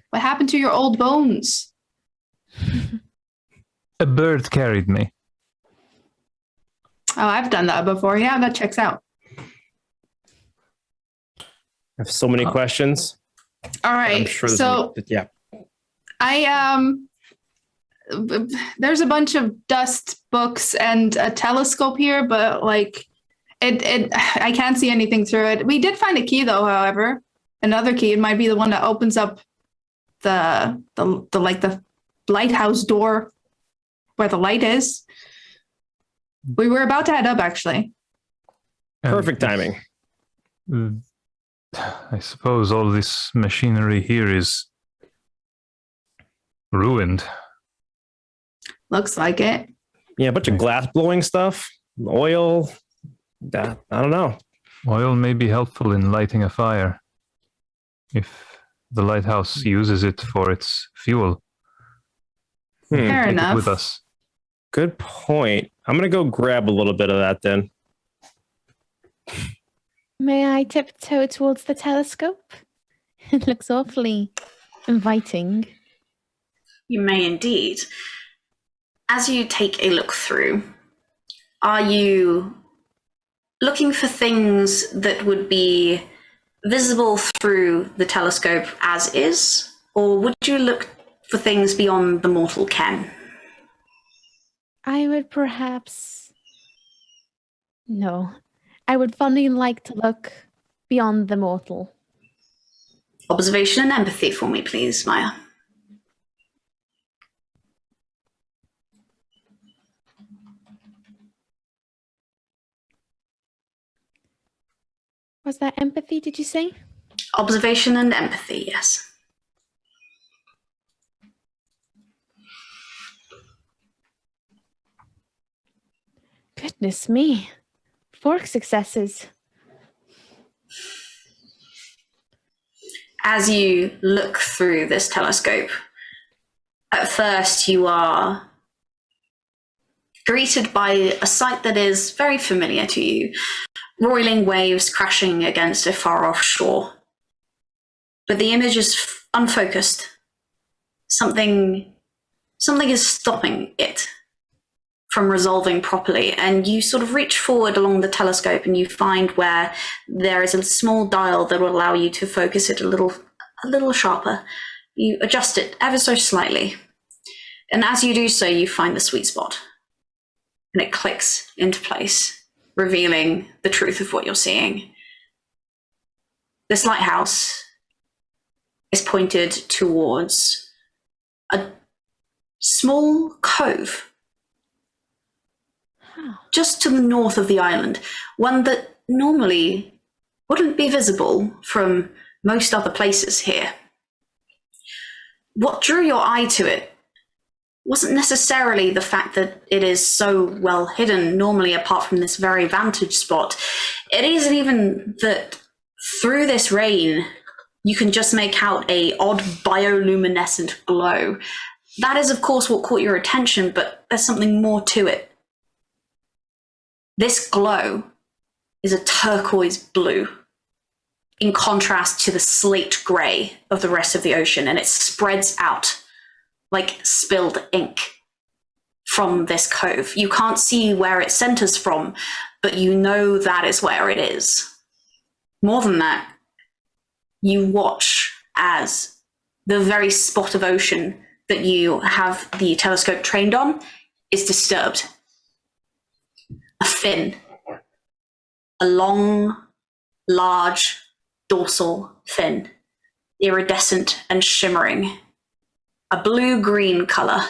What happened to your old bones? A bird carried me. Oh, I've done that before. Yeah, that checks out. I have so many questions. All right. I'm sure So yeah. There's a bunch of dust books and a telescope here, but like I can't see anything through it. We did find a key though, however. Another key. It might be the one that opens up the lighthouse door where the light is. We were about to head up actually. Perfect timing. I suppose all this machinery here is ruined. Looks like it. Yeah, a bunch of glass blowing stuff, oil. I don't know. Oil may be helpful in lighting a fire if the lighthouse uses it for its fuel. Fair Take enough. it with us. Good point. I'm going to go grab a little bit of that then. May I tiptoe towards the telescope? It looks awfully inviting. You may indeed. As you take a look through, are you looking for things that would be visible through the telescope as is, or would you look for things beyond the mortal ken? I would perhaps... No. I would fondly like to look beyond the mortal. Observation and empathy for me, please, Maya. Was that empathy, did you say? Observation and empathy, yes. Goodness me. 4 successes. As you look through this telescope, at first you are greeted by a sight that is very familiar to you. Roiling waves crashing against a far-off shore. But the image is unfocused. Something is stopping it from resolving properly, and you sort of reach forward along the telescope and you find where there is a small dial that will allow you to focus it a little sharper. You adjust it ever so slightly, and as you do so, you find the sweet spot, and it clicks into place, revealing the truth of what you're seeing. This lighthouse is pointed towards a small cove just to the north of the island, one that normally wouldn't be visible from most other places here. What drew your eye to it wasn't necessarily the fact that it is so well hidden normally apart from this very vantage spot. It isn't even that through this rain you can just make out a odd bioluminescent glow. That is of course what caught your attention, but there's something more to it. This glow is a turquoise blue, in contrast to the slate grey of the rest of the ocean, and it spreads out like spilled ink from this cove. You can't see where it centers from, but you know that is where it is. More than that, you watch as the very spot of ocean that you have the telescope trained on is disturbed. A fin, a long, large dorsal fin, iridescent and shimmering. A blue-green color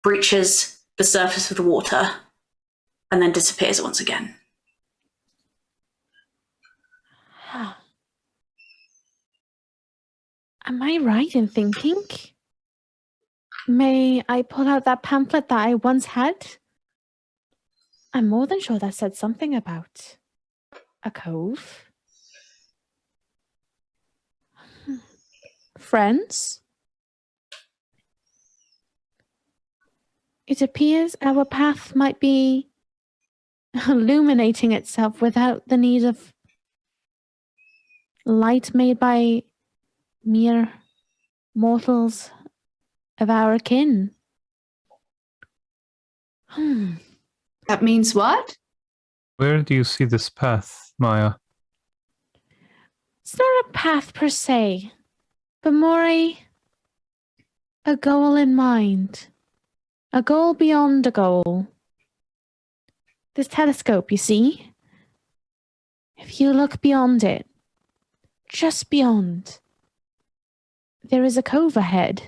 breaches the surface of the water and then disappears once again. Am I right in thinking? May I pull out that pamphlet that I once had? I'm more than sure that said something about a cove. Friends? It appears our path might be illuminating itself without the need of light made by mere mortals of our kin. That means what? Where do you see this path, Maya? It's not a path per se, but more a goal in mind. A goal beyond a goal. This telescope, you see? If you look beyond it, just beyond, there is a cove ahead.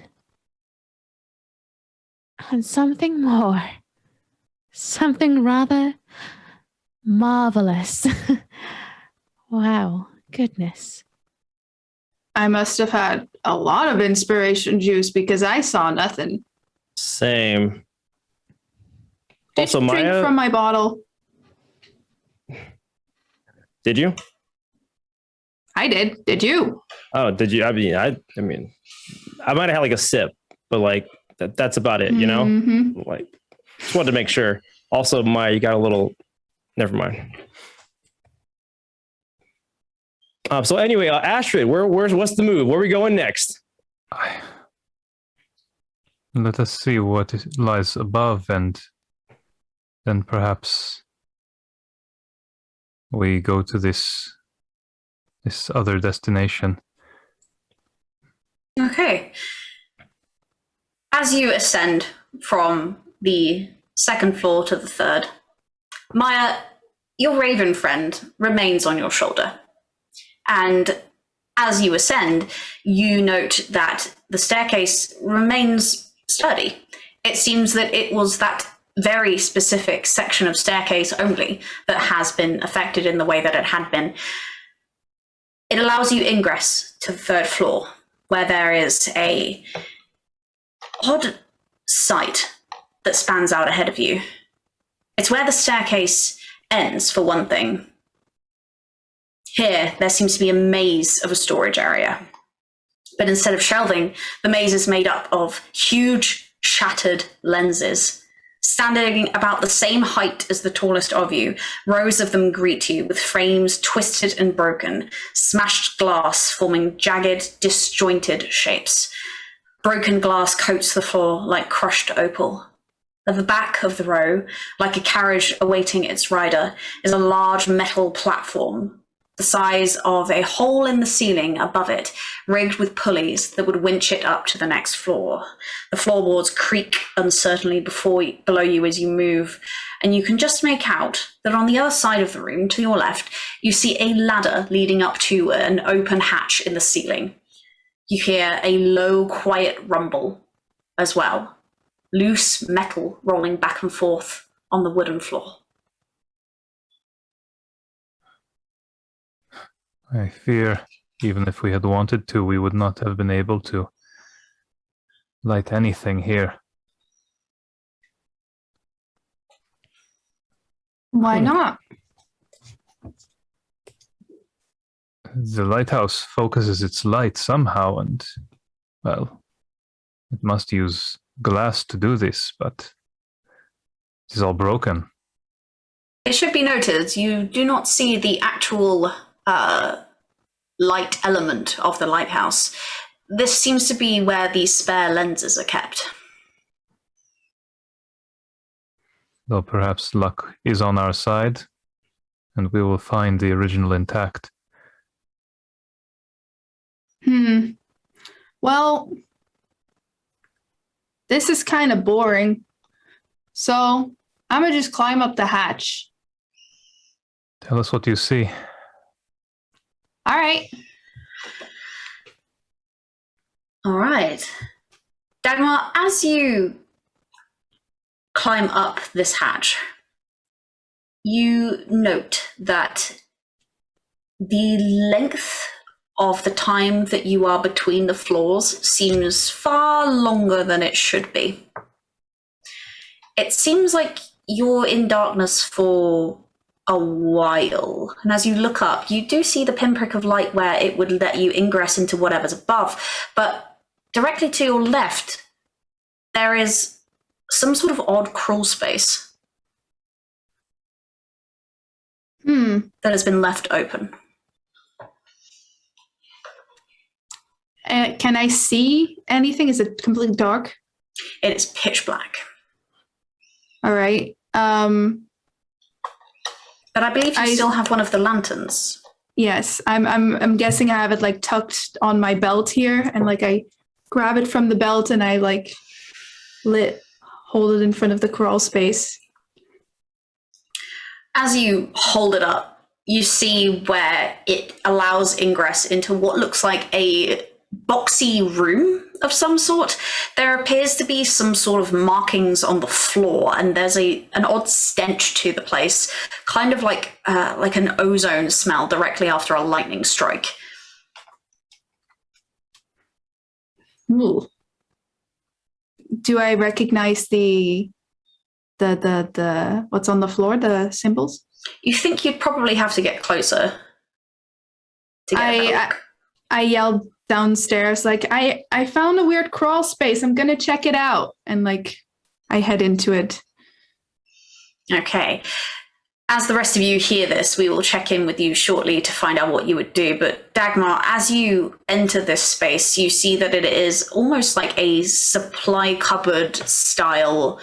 And something more. Something rather marvelous. Wow, goodness. I must have had a lot of inspiration juice because I saw nothing. Same. Also, Drink Maya, from my bottle. did you? I did. Did you? Oh, did you? I mean, I might have had like a sip, but like that's about it, you know? Mhm. Like, just wanted to make sure. Also, Maya, you got a little, never mind. So anyway, Astrid, what's the move? Where are we going next? Let us see what lies above, and then perhaps we go to this other destination. Okay. As you ascend from the second floor to the third, Maya, your raven friend remains on your shoulder. And as you ascend, you note that the staircase remains sturdy. It seems that it was that very specific section of staircase only that has been affected in the way that it had been. It allows you ingress to the third floor, where there is a odd sight that spans out ahead of you. It's where the staircase ends, for one thing. Here, there seems to be a maze of a storage area. But instead of shelving, the maze is made up of huge, shattered lenses. Standing about the same height as the tallest of you, rows of them greet you with frames twisted and broken, smashed glass forming jagged, disjointed shapes. Broken glass coats the floor like crushed opal. At the back of the row, like a carriage awaiting its rider, is a large metal platform, the size of a hole in the ceiling above it, rigged with pulleys that would winch it up to the next floor. The floorboards creak uncertainly below you as you move, and you can just make out that on the other side of the room, to your left, you see a ladder leading up to an open hatch in the ceiling. You hear a low, quiet rumble as well. Loose metal rolling back and forth on the wooden floor. I fear, even if we had wanted to, we would not have been able to light anything here. Why not? The lighthouse focuses its light somehow, and, well, it must use glass to do this, but it is all broken. It should be noted, you do not see the actual light element of the lighthouse. This seems to be where the spare lenses are kept. Though perhaps luck is on our side, and we will find the original intact. Well, this is kind of boring. So I'm gonna just climb up the hatch. Tell us what you see. All right. All right. Dagmar, as you climb up this hatch, you note that the length of the time that you are between the floors seems far longer than it should be. It seems like you're in darkness for a while, and as you look up, you do see the pinprick of light where it would let you ingress into whatever's above, but directly to your left, there is some sort of odd crawl space that has been left open. Can I see anything? Is it completely dark? It is pitch black. All right. But I believe you still have one of the lanterns. Yes, I'm guessing I have it like tucked on my belt here, and like I grab it from the belt and I like hold it in front of the crawl space. As you hold it up, you see where it allows ingress into what looks like a boxy room of some sort. There appears to be some sort of markings on the floor, and there's an odd stench to the place, kind of like an ozone smell directly after a lightning strike. Ooh. Do I recognize the what's on the floor, the symbols? You think you'd probably have to get closer to get a look. I yelled downstairs, like, I found a weird crawl space. I'm gonna check it out. And like I head into it. Okay. As the rest of you hear this, we will check in with you shortly to find out what you would do. But Dagmar, as you enter this space, you see that it is almost like a supply cupboard style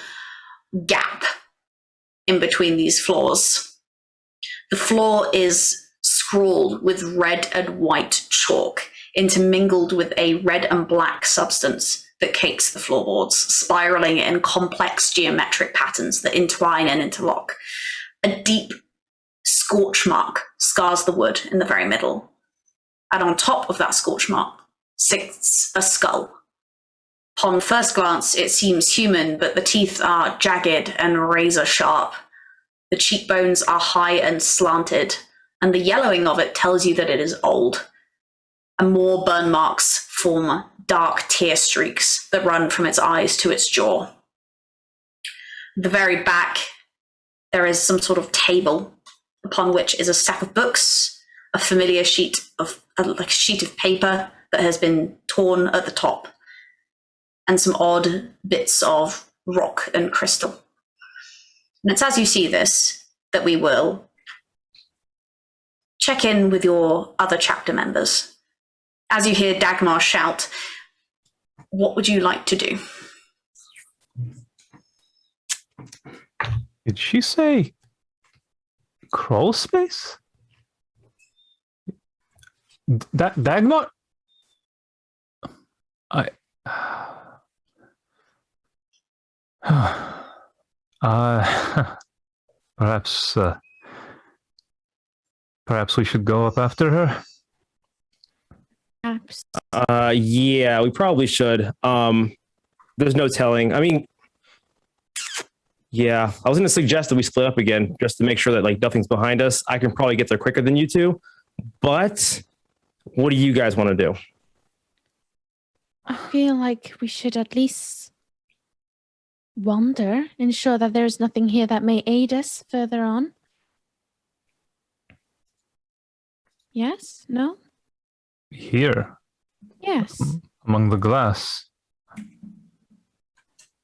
gap in between these floors. The floor is scrawled with red and white chalk, intermingled with a red and black substance that cakes the floorboards, spiraling in complex geometric patterns that entwine and interlock. A deep scorch mark scars the wood in the very middle. And on top of that scorch mark sits a skull. Upon first glance, it seems human, but the teeth are jagged and razor sharp. The cheekbones are high and slanted, and the yellowing of it tells you that it is old. And more burn marks form dark tear streaks that run from its eyes to its jaw. At the very back, there is some sort of table upon which is a stack of books, a familiar sheet of paper that has been torn at the top, and some odd bits of rock and crystal. And it's as you see this that we will check in with your other chapter members. As you hear Dagmar shout, what would you like to do? Did she say crawl space? Dagmar? Perhaps we should go up after her. Perhaps. Yeah, we probably should. There's no telling. I mean, yeah, I was going to suggest that we split up again just to make sure that like nothing's behind us. I can probably get there quicker than you two, but what do you guys want to do? I feel like we should at least wander, ensure that there's nothing here that may aid us further on. Yes? No? Here, Yes. among the glass.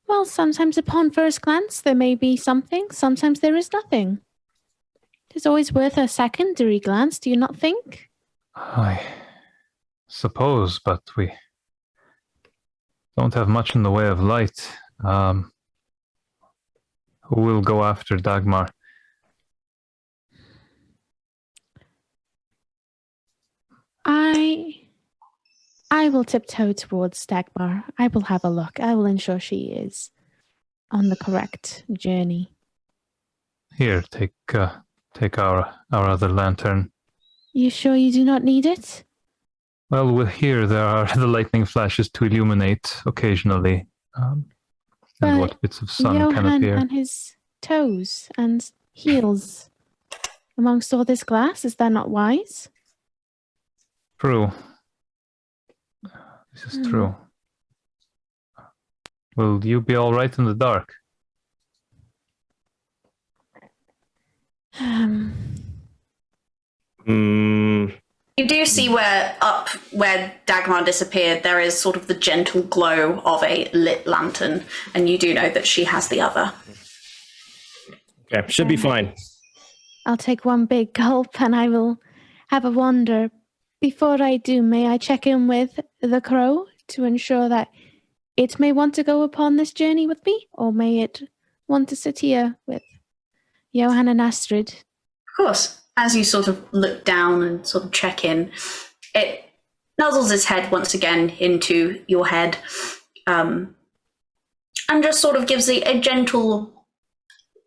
Well, sometimes upon first glance there may be something, sometimes there is nothing. It is always worth a secondary glance, do you not think? I suppose, but we don't have much in the way of light. Who will go after Dagmar? I will tiptoe towards Dagmar. I will have a look. I will ensure she is on the correct journey. Here, take our other lantern. You sure you do not need it? Well, here there are the lightning flashes to illuminate occasionally, and But what bits of sun can Johan appear. and his toes and heels amongst all this glass, is that not wise? True. This is true. Will you be all right in the dark? You do see where Dagmar disappeared, there is sort of the gentle glow of a lit lantern, and you do know that she has the other. Okay, should be fine. I'll take one big gulp and I will have a wander. Before I do, may I check in with the crow to ensure that it may want to go upon this journey with me, or may it want to sit here with Johan and Astrid? Of course. As you sort of look down and sort of check in, it nuzzles its head once again into your head, and just sort of gives a gentle,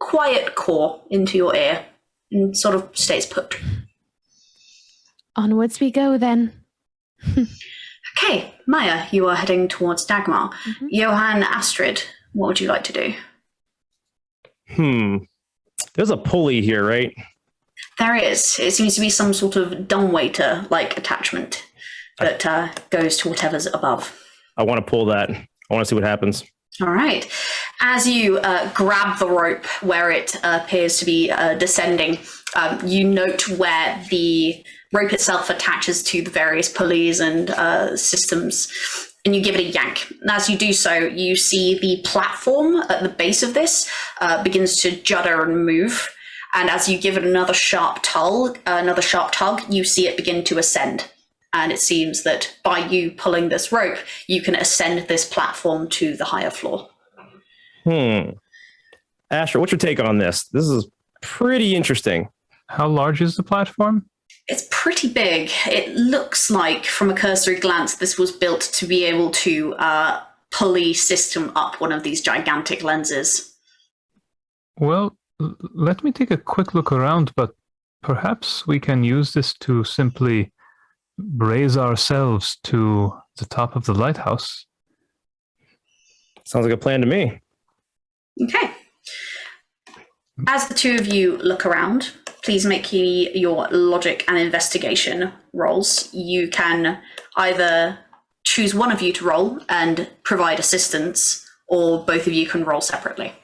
quiet caw into your ear, and sort of stays put. Onwards we go then. Okay, Maya, you are heading towards Dagmar. Mm-hmm. Johan, Astrid, what would you like to do? There's a pulley here, right? There is. It seems to be some sort of dumbwaiter-like attachment that goes to whatever's above. I want to pull that. I want to see what happens. All right. As you grab the rope where it appears to be descending, you note where the rope itself attaches to the various pulleys and systems, and you give it a yank. And as you do so, you see the platform at the base of this begins to judder and move. And as you give it another sharp tug, you see it begin to ascend. And it seems that by you pulling this rope, you can ascend this platform to the higher floor. Asher, what's your take on this? This is pretty interesting. How large is the platform? It's pretty big. It looks like, from a cursory glance, this was built to be able to pulley system up one of these gigantic lenses. Well, let me take a quick look around, but perhaps we can use this to simply raise ourselves to the top of the lighthouse. Sounds like a plan to me. Okay. As the two of you look around, please make your logic and investigation rolls. You can either choose one of you to roll and provide assistance, or both of you can roll separately.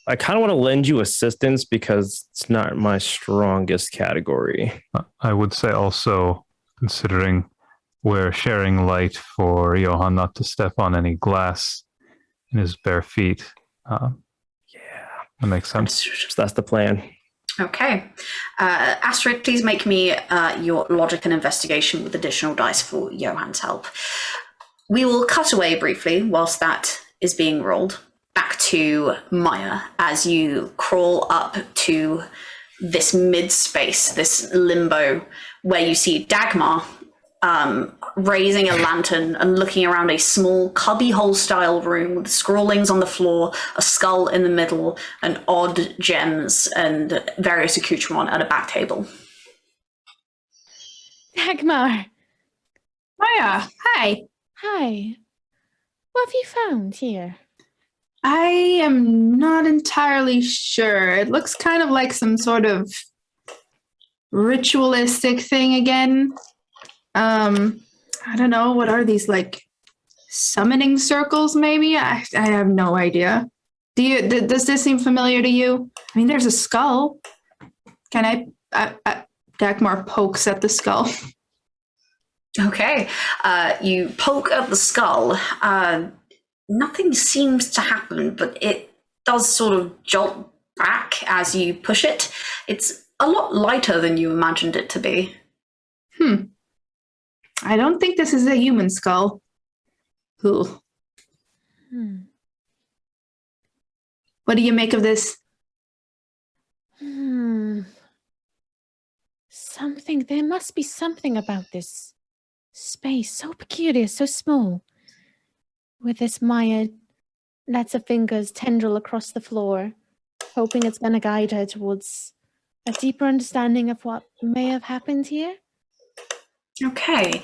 I kind of want to lend you assistance because it's not my strongest category. I would say also, considering we're sharing light for Johan not to step on any glass in his bare feet. That makes sense. So that's the plan. Okay. Astrid, please make me your logic and investigation with additional dice for Johan's help. We will cut away briefly whilst that is being rolled back to Maya as you crawl up to this mid-space, this limbo, where you see Dagmar raising a lantern and looking around a small cubbyhole style room with scrawlings on the floor, a skull in the middle, and odd gems and various accoutrements at a back table. Dagmar! Maya, hi. Hi. What have you found here? I am not entirely sure. It looks kind of like some sort of ritualistic thing again. I don't know. What are these, like summoning circles? Maybe I have no idea. Does this seem familiar to you? I mean, there's a skull. Can I Dagmar pokes at the skull. Okay. You poke at the skull. nothing seems to happen, but it does sort of jolt back as you push it. It's a lot lighter than you imagined it to be. I don't think this is a human skull. Ooh. What do you make of this? There must be something about this space, so peculiar, so small. With this Maya lets her fingers tendril across the floor, hoping it's going to guide her towards a deeper understanding of what may have happened here. Okay.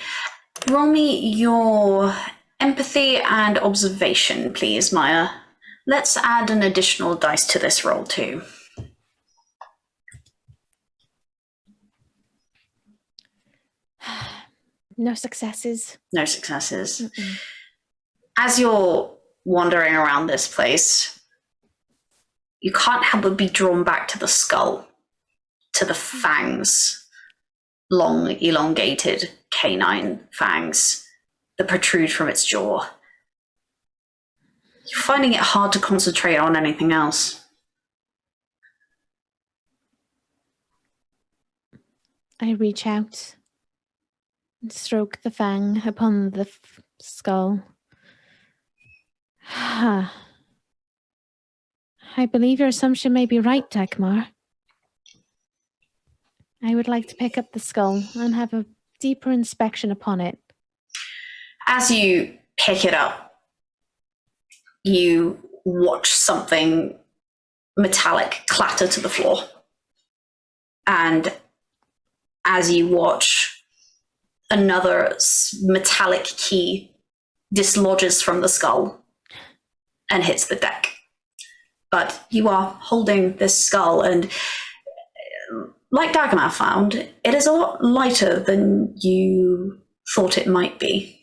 Roll me your empathy and observation, please, Maya. Let's add an additional dice to this roll, too. No successes. No successes. Mm-mm. As you're wandering around this place, you can't help but be drawn back to the skull, to the fangs, long, elongated canine fangs that protrude from its jaw. You're finding it hard to concentrate on anything else. I reach out and stroke the fang upon the skull. I believe your assumption may be right, Dagmar. I would like to pick up the skull and have a deeper inspection upon it. As you pick it up, you watch something metallic clatter to the floor. And as you watch, another metallic key dislodges from the skull and hits the deck. But you are holding this skull, and like Dagmar found, it is a lot lighter than you thought it might be.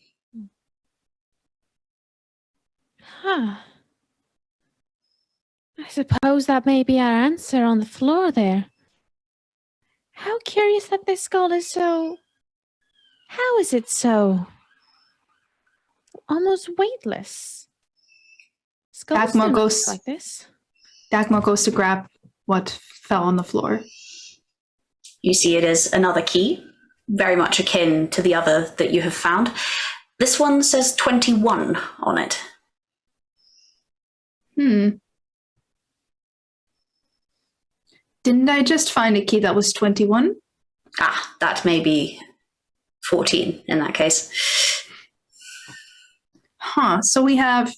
I suppose that may be our answer on the floor there. How curious that this skull is so... How is it so... almost weightless? Skulls don't look like this. Dagmar goes to grab what fell on the floor. You see it is another key, very much akin to the other that you have found. This one says 21 on it. Didn't I just find a key that was 21? That may be 14 in that case. So you have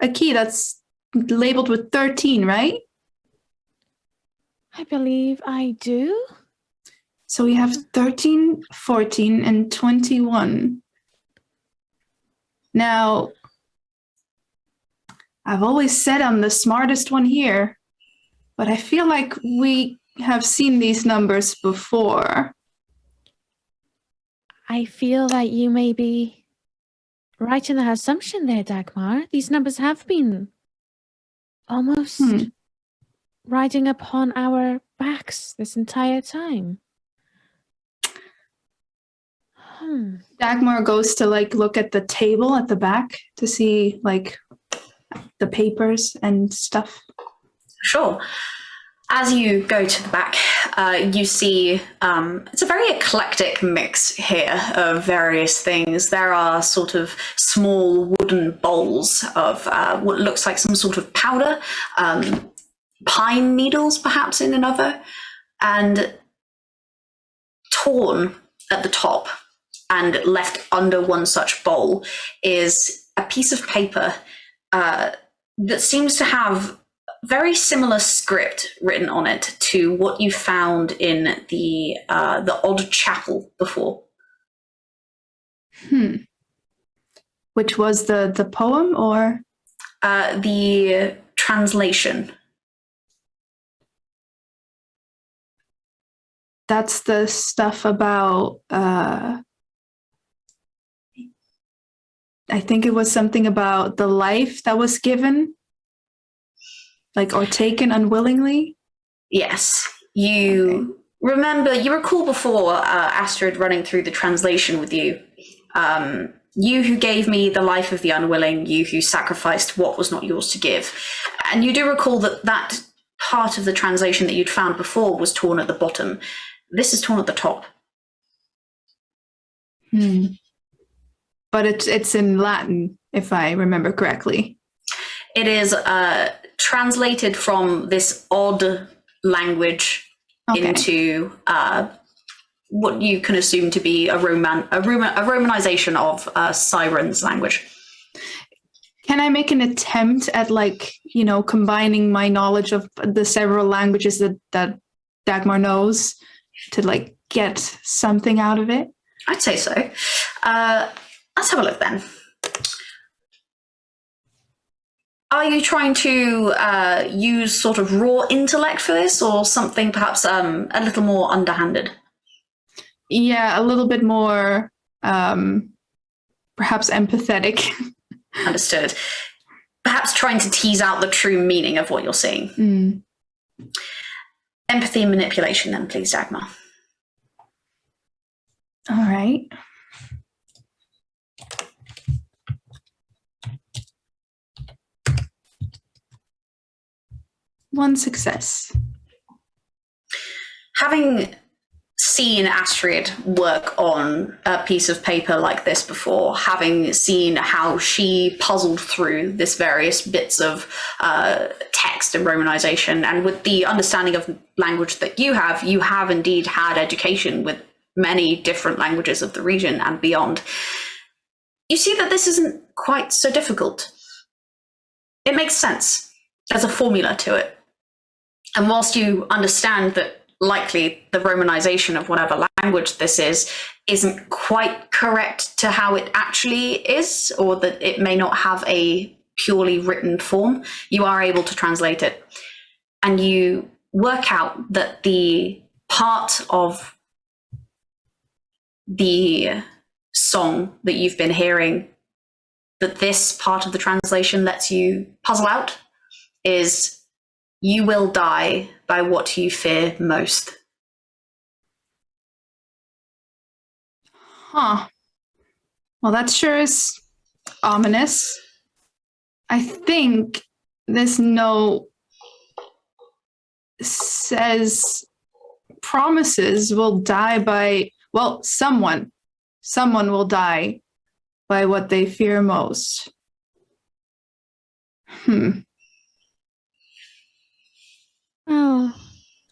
a key that's labeled with 13, right? I believe I do. So we have 13, 14, and 21. Now, I've always said I'm the smartest one here, but I feel like we have seen these numbers before. I feel that you may be right in the assumption there, Dagmar. These numbers have been almost riding upon our backs this entire time. Dagmar goes to look at the table at the back to see the papers and stuff. Sure. As you go to the back, you see it's a very eclectic mix here of various things. There are sort of small wooden bowls of what looks like some sort of powder, pine needles perhaps in another, and torn at the top and left under one such bowl is a piece of paper that seems to have very similar script written on it to what you found in the odd chapel before. Which was the poem or the translation? That's the stuff about I think it was something about the life that was given, or taken unwillingly. Yes. You recall before Astrid running through the translation with you, You who gave me the life of the unwilling, you who sacrificed what was not yours to give. And you do recall that that part of the translation that you'd found before was torn at the bottom. This is torn at the top. But it's in Latin, if I remember correctly. It is translated from this odd language into what you can assume to be a romanization of Siren's language. Can I make an attempt at, like, you know, combining my knowledge of the several languages that Dagmar knows to, like, get something out of it? I'd say so. Let's have a look then. Are you trying to use sort of raw intellect for this, or something perhaps a little more underhanded? Yeah, a little bit more, perhaps empathetic. Understood. Perhaps trying to tease out the true meaning of what you're seeing. Empathy and manipulation then, please, Dagmar. All right. One success. Having seen Astrid work on a piece of paper like this before, having seen how she puzzled through this various bits of text and romanization, and with the understanding of language that you have indeed had education with many different languages of the region and beyond, you see that this isn't quite so difficult. It makes sense. There's a formula to it. And whilst you understand that likely the romanization of whatever language this isn't quite correct to how it actually is, or that it may not have a purely written form, you are able to translate it. And you work out that the part of the song that you've been hearing, that this part of the translation lets you puzzle out, is "You will die by what you fear most." Huh. Well, that sure is ominous. I think this note says promises will die by, well, someone will die by what they fear most. Oh,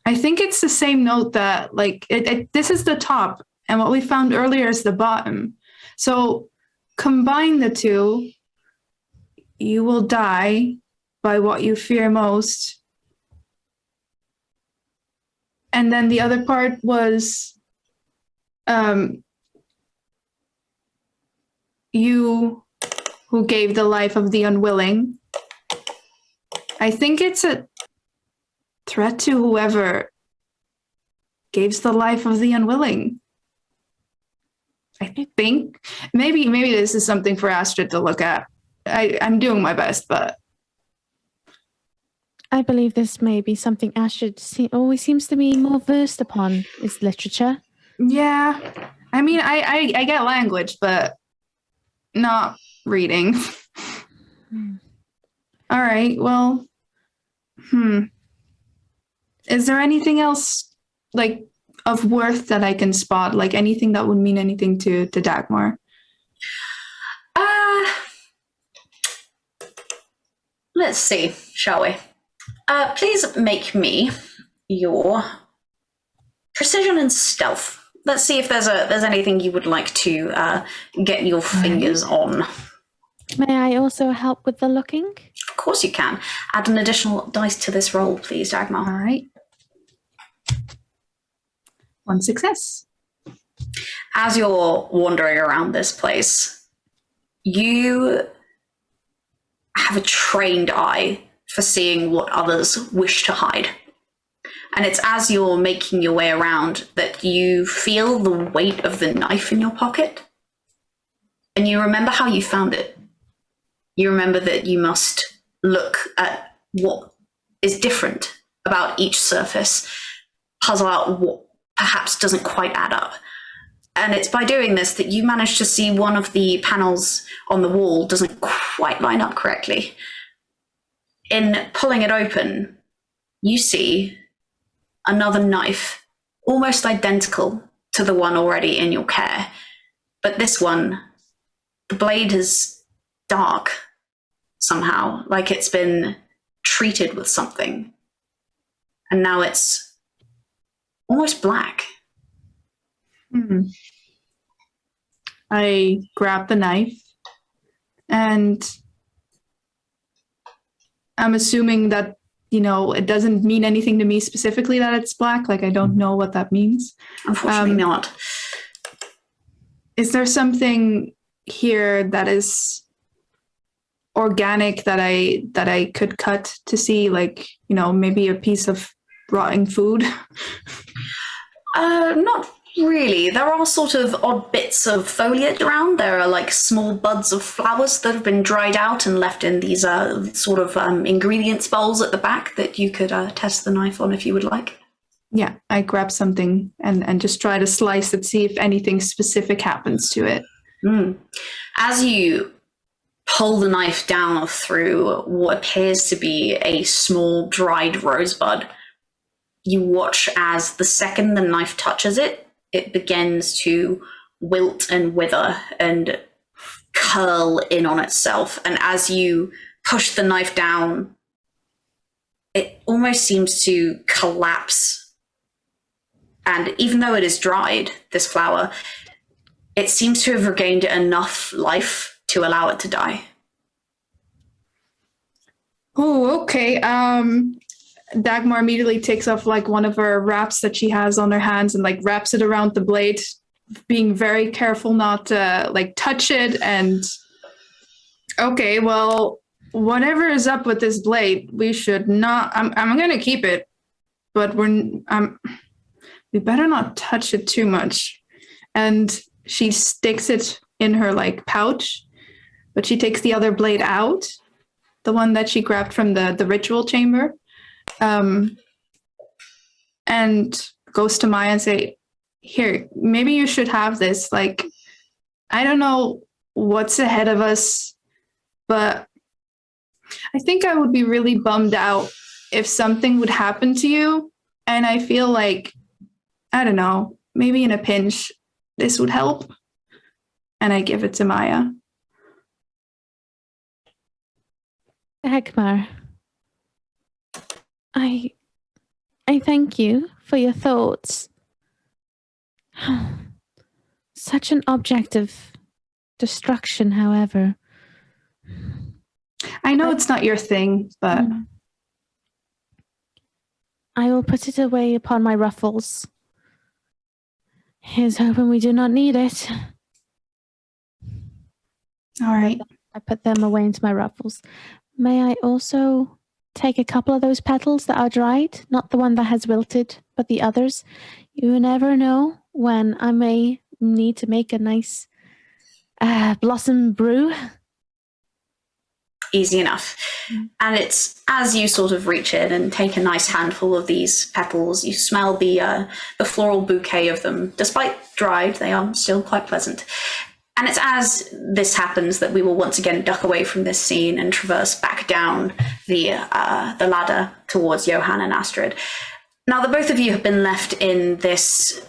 I think it's the same note that, like, this is the top, and what we found earlier is the bottom. So combine the two. You will die by what you fear most. And then the other part was you who gave the life of the unwilling. I think it's a threat to whoever gives the life of the unwilling. I think maybe this is something for Astrid to look at. I'm doing my best, but I believe this may be something Astrid always seems to be more versed upon, is literature. yeah. I mean, I get language, but not reading. All right, well, is there anything else, like, of worth that I can spot? Like, anything that would mean anything to Dagmar? Let's see, shall we? Please make me your precision and stealth. Let's see if there's anything you would like to get your fingers on. May I also help with the looking? Of course you can. Add an additional dice to this roll, please, Dagmar. All right. One success. As you're wandering around this place, you have a trained eye for seeing what others wish to hide. And it's as you're making your way around that you feel the weight of the knife in your pocket. And you remember how you found it. You remember that you must look at what is different about each surface, puzzle out what perhaps doesn't quite add up. And it's by doing this that you manage to see one of the panels on the wall doesn't quite line up correctly. In pulling it open, you see another knife, almost identical to the one already in your care. But this one, the blade is dark somehow, like it's been treated with something. And now it's almost black. I grab the knife, and I'm assuming that, it doesn't mean anything to me specifically that it's black. Like, I don't know what that means. Unfortunately not. Is there something here that is organic that I could cut to see, like, maybe a piece of rotting food? Not really. There are sort of odd bits of foliage around. There are like small buds of flowers that have been dried out and left in these sort of ingredients bowls at the back that you could test the knife on if you would like. Yeah, I grab something and just try to slice it, see if anything specific happens to it. As you pull the knife down through what appears to be a small dried rosebud, you watch as the second the knife touches it, it begins to wilt and wither and curl in on itself. And as you push the knife down, it almost seems to collapse. And even though it is dried, this flower, it seems to have regained enough life to allow it to die. Oh, okay. Dagmar immediately takes off like one of her wraps that she has on her hands and like wraps it around the blade, being very careful not to like touch it. And okay, well, whatever is up with this blade, we should not. I'm gonna keep it, but we better not touch it too much. And she sticks it in her like pouch, but she takes the other blade out, the one that she grabbed from the ritual chamber. And goes to Maya and say, here, maybe you should have this. Like, I don't know what's ahead of us, but I think I would be really bummed out if something would happen to you. And I feel like, I don't know, maybe in a pinch, this would help. And I give it to Maya. Dagmar, I thank you for your thoughts. Such an object of destruction, however. I know it's not your thing, but I will put it away upon my ruffles. Here's hoping we do not need it. all right. I put them away into my ruffles. May I also take a couple of those petals that are dried? Not the one that has wilted, but the others. You never know when I may need to make a nice blossom brew. Easy enough. And it's as you sort of reach in and take a nice handful of these petals, you smell the floral bouquet of them. Despite dried, they are still quite pleasant. And it's as this happens that we will once again duck away from this scene and traverse back down the ladder towards Johan and Astrid. Now, the both of you have been left in this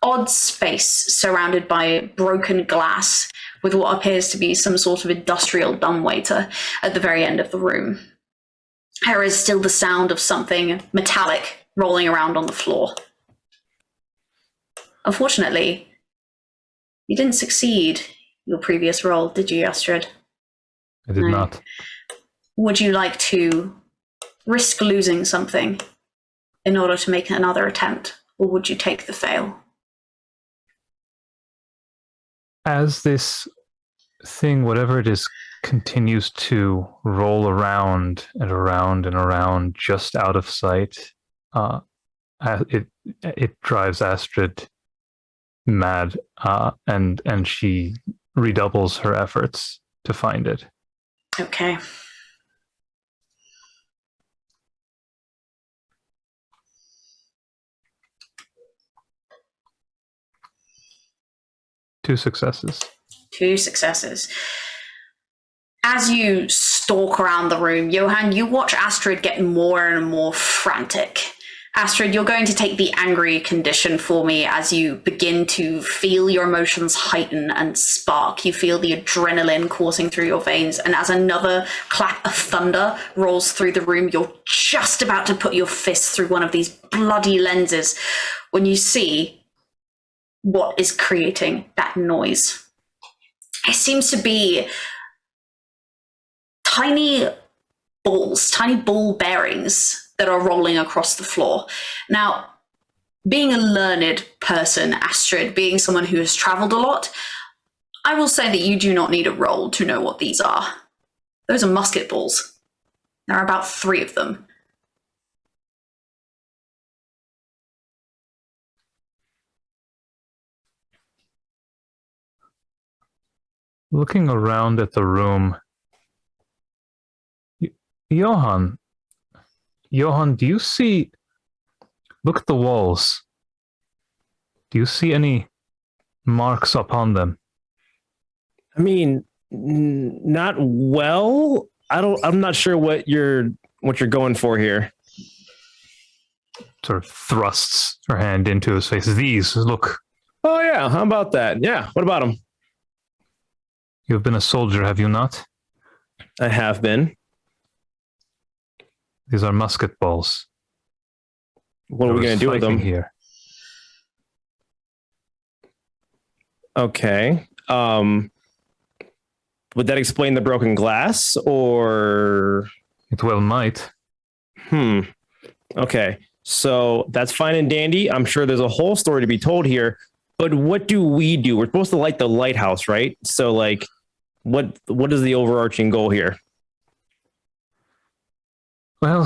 odd space surrounded by broken glass with what appears to be some sort of industrial dumbwaiter at the very end of the room. There is still the sound of something metallic rolling around on the floor. Unfortunately, you didn't succeed your previous roll, did you, Astrid? I did not. Would you like to risk losing something in order to make another attempt, or would you take the fail? As this thing, whatever it is, continues to roll around and around and around just out of sight, it drives Astrid mad, and she redoubles her efforts to find it. Okay. 2 successes. 2 successes. As you stalk around the room, Johan, you watch Astrid get more and more frantic. Astrid, you're going to take the angry condition for me as you begin to feel your emotions heighten and spark. You feel the adrenaline coursing through your veins, and as another clap of thunder rolls through the room, you're just about to put your fist through one of these bloody lenses when you see what is creating that noise. It seems to be tiny balls, tiny ball bearings that are rolling across the floor. Now, being a learned person, Astrid, being someone who has traveled a lot, I will say that you do not need a roll to know what these are. Those are musket balls. There are about 3 of them. Looking around at the room, Johan, do you see... Look at the walls. Do you see any marks upon them? I mean, not well. I'm not sure what you're going for here. Sort of thrusts her hand into his face. These, look. Oh yeah, how about that? Yeah, what about them? You've been a soldier, have you not? I have been. These are musket balls. What are we going to do with them here? Okay. Would that explain the broken glass, or? It well might. Okay. So that's fine and dandy. I'm sure there's a whole story to be told here, but what do? We're supposed to light the lighthouse, right? So like, what is the overarching goal here? Well,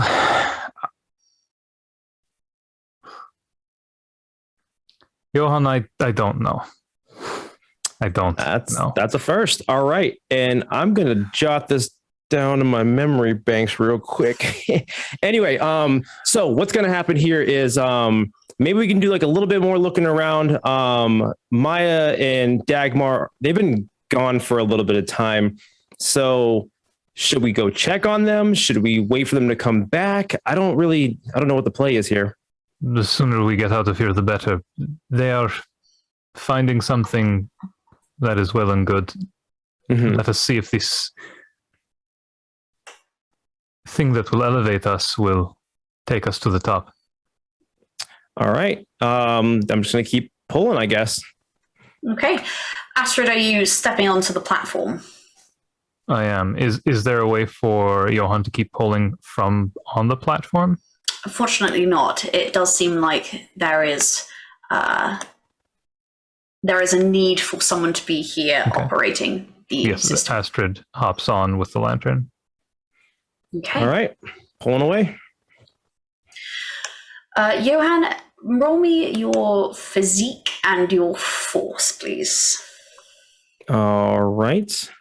Johan, I don't know. I don't know. That's a first. All right. And I'm going to jot this down in my memory banks real quick. Anyway, so what's going to happen here is maybe we can do like a little bit more looking around. Maya and Dagmar, they've been gone for a little bit of time. So should we go check on them? Should we wait for them to come back? I don't know what the play is here. The sooner we get out of here, the better. They are finding something that is well and good. Mm-hmm. Let us see if this thing that will elevate us will take us to the top. All right. I'm just going to keep pulling, I guess. Okay. Astrid, are you stepping onto the platform? I am. Is there a way for Johan to keep pulling from on the platform? Unfortunately not. It does seem like there is a need for someone to be here operating the system. Astrid hops on with the lantern. Okay. All right. Pulling away. Johan, roll me your physique and your force, please. All right.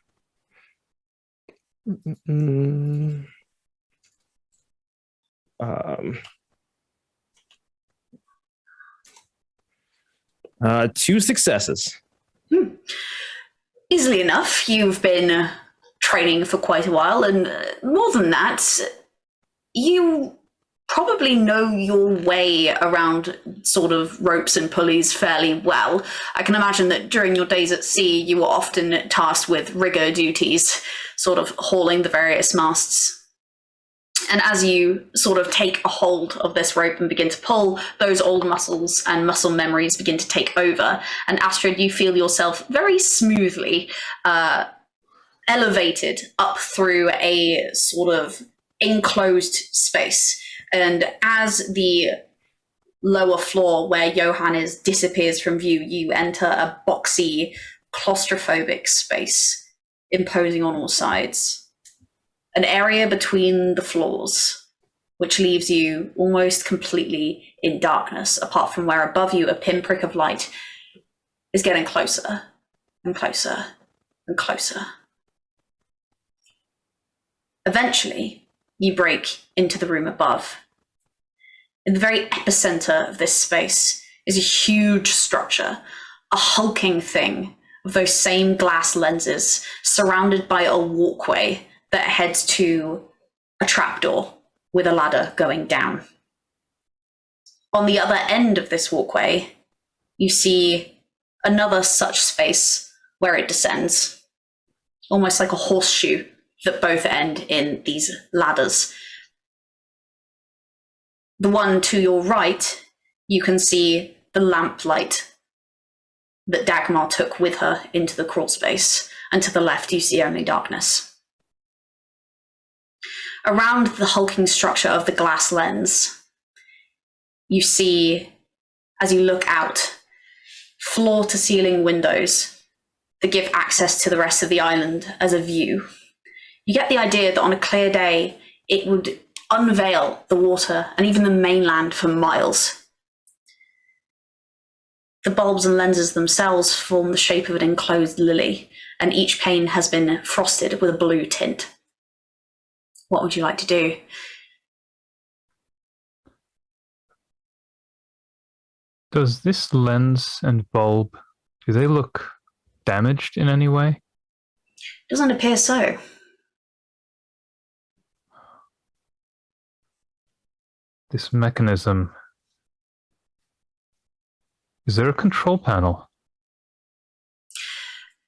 2 successes. Easily enough. You've been training for quite a while, and more than that, you probably know your way around sort of ropes and pulleys fairly well. I can imagine that during your days at sea, you were often tasked with rigger duties, sort of hauling the various masts. And as you sort of take a hold of this rope and begin to pull, those old muscles and muscle memories begin to take over. And Astrid, you feel yourself very smoothly elevated up through a sort of enclosed space. And as the lower floor where Johan is disappears from view, you enter a boxy, claustrophobic space, imposing on all sides. An area between the floors, which leaves you almost completely in darkness, apart from where above you a pinprick of light is getting closer and closer and closer. Eventually, you break into the room above. In the very epicenter of this space is a huge structure, a hulking thing of those same glass lenses, surrounded by a walkway that heads to a trapdoor with a ladder going down. On the other end of this walkway, you see another such space where it descends, almost like a horseshoe that both end in these ladders. The one to your right, you can see the lamplight that Dagmar took with her into the crawl space, and to the left you see only darkness. Around the hulking structure of the glass lens, you see, as you look out, floor-to-ceiling windows that give access to the rest of the island as a view. You get the idea that on a clear day, it would unveil the water and even the mainland for miles. The bulbs and lenses themselves form the shape of an enclosed lily, and each pane has been frosted with a blue tint. What would you like to do? Does this lens and bulb, do they look damaged in any way? Doesn't appear so. This mechanism, is there a control panel?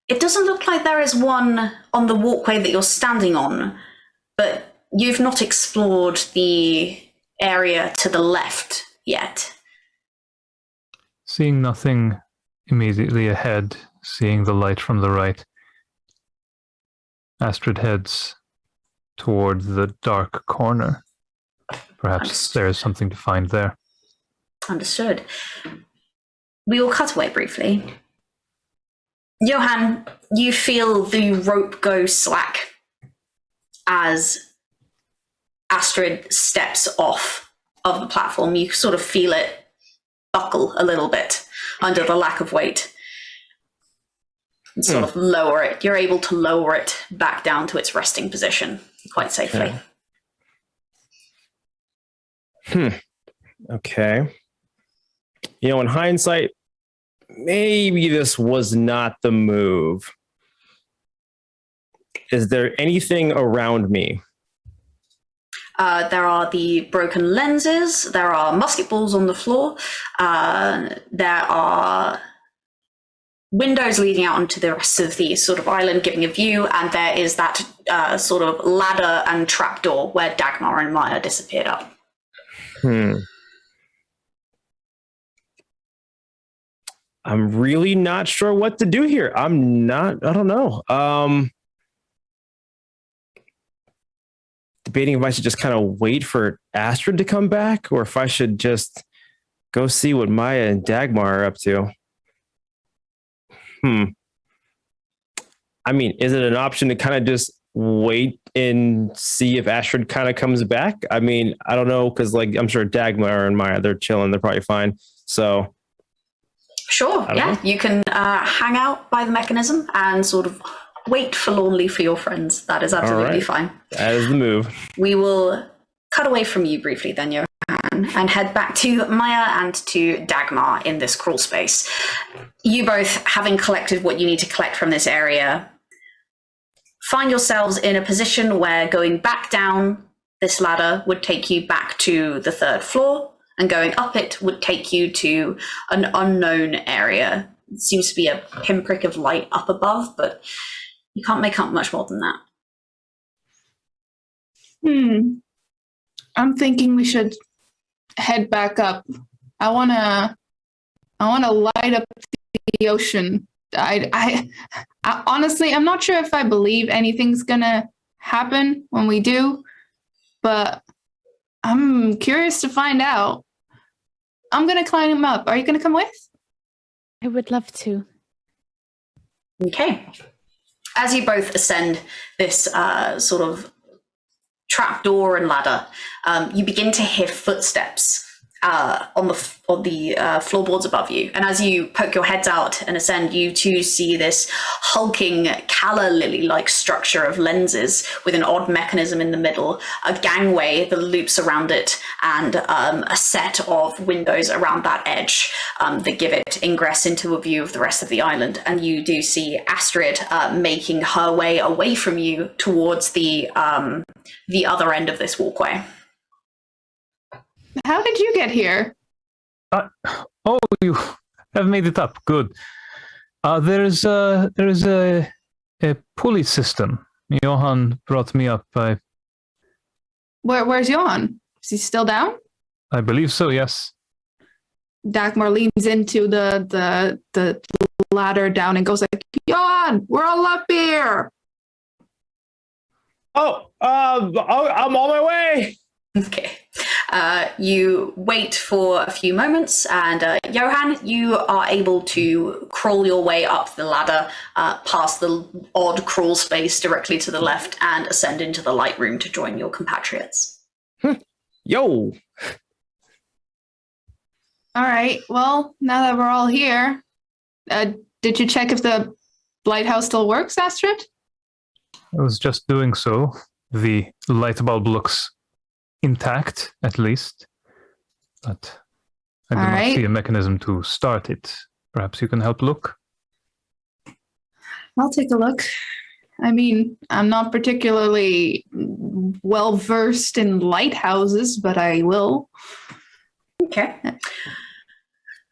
It doesn't look like there is one on the walkway that you're standing on, but you've not explored the area to the left yet. Seeing nothing immediately ahead, seeing the light from the right, Astrid heads toward the dark corner. Perhaps there is something to find there. Understood. We will cut away briefly. Johan, you feel the rope go slack as Astrid steps off of the platform. You sort of feel it buckle a little bit under the lack of weight and sort of lower it. You're able to lower it back down to its resting position quite safely. Okay. You know, in hindsight, maybe this was not the move. Is there anything around me? There are the broken lenses, there are musket balls on the floor, there are windows leading out onto the rest of the sort of island giving a view, and there is that sort of ladder and trapdoor where Dagmar and Maya disappeared up. I'm really not sure what to do here. I don't know. Debating if I should just kind of wait for Astrid to come back, or if I should just go see what Maya and Dagmar are up to. I mean, is it an option to kind of just wait and see if Astrid kind of comes back? I mean, I don't know, because like I'm sure Dagmar and Maya, they're chilling, they're probably fine. So sure, yeah, know. You can hang out by the mechanism and sort of wait forlornly for your friends. That is absolutely fine. That is the move. We will cut away from you briefly then, Johan, and head back to Maya and to Dagmar in this crawl space. You both, having collected what you need to collect from this area, find yourselves in a position where going back down this ladder would take you back to the third floor, and going up it would take you to an unknown area. It seems to be a pinprick of light up above, but you can't make out much more than that. I'm thinking we should head back up. I wanna light up the ocean. I honestly, I'm not sure if I believe anything's gonna happen when we do, but I'm curious to find out. I'm gonna climb up. Are you gonna come with? I would love to. Okay. As you both ascend this sort of trapdoor and ladder, you begin to hear footsteps on the floorboards above you. And as you poke your heads out and ascend, you too see this hulking calla lily-like structure of lenses with an odd mechanism in the middle, a gangway that loops around it, and a set of windows around that edge that give it ingress into a view of the rest of the island. And you do see Astrid making her way away from you towards the other end of this walkway. How did you get here? Oh, you have made it up. Good. There is a pulley system. Johan brought me up. Where's Johan? Is he still down? I believe so. Yes. Dagmar leans into the ladder down and goes like, Johan, we're all up here. I'm on my way. Okay. You wait for a few moments, and Johan, you are able to crawl your way up the ladder, past the odd crawl space directly to the left, and ascend into the light room to join your compatriots. Yo. All right. Well, now that we're all here, did you check if the lighthouse still works, Astrid? I was just doing so. The light bulb looks intact, at least, but I do not see a mechanism to start it. Perhaps you can help look? I'll take a look. I mean, I'm not particularly well versed in lighthouses, but I will. Okay.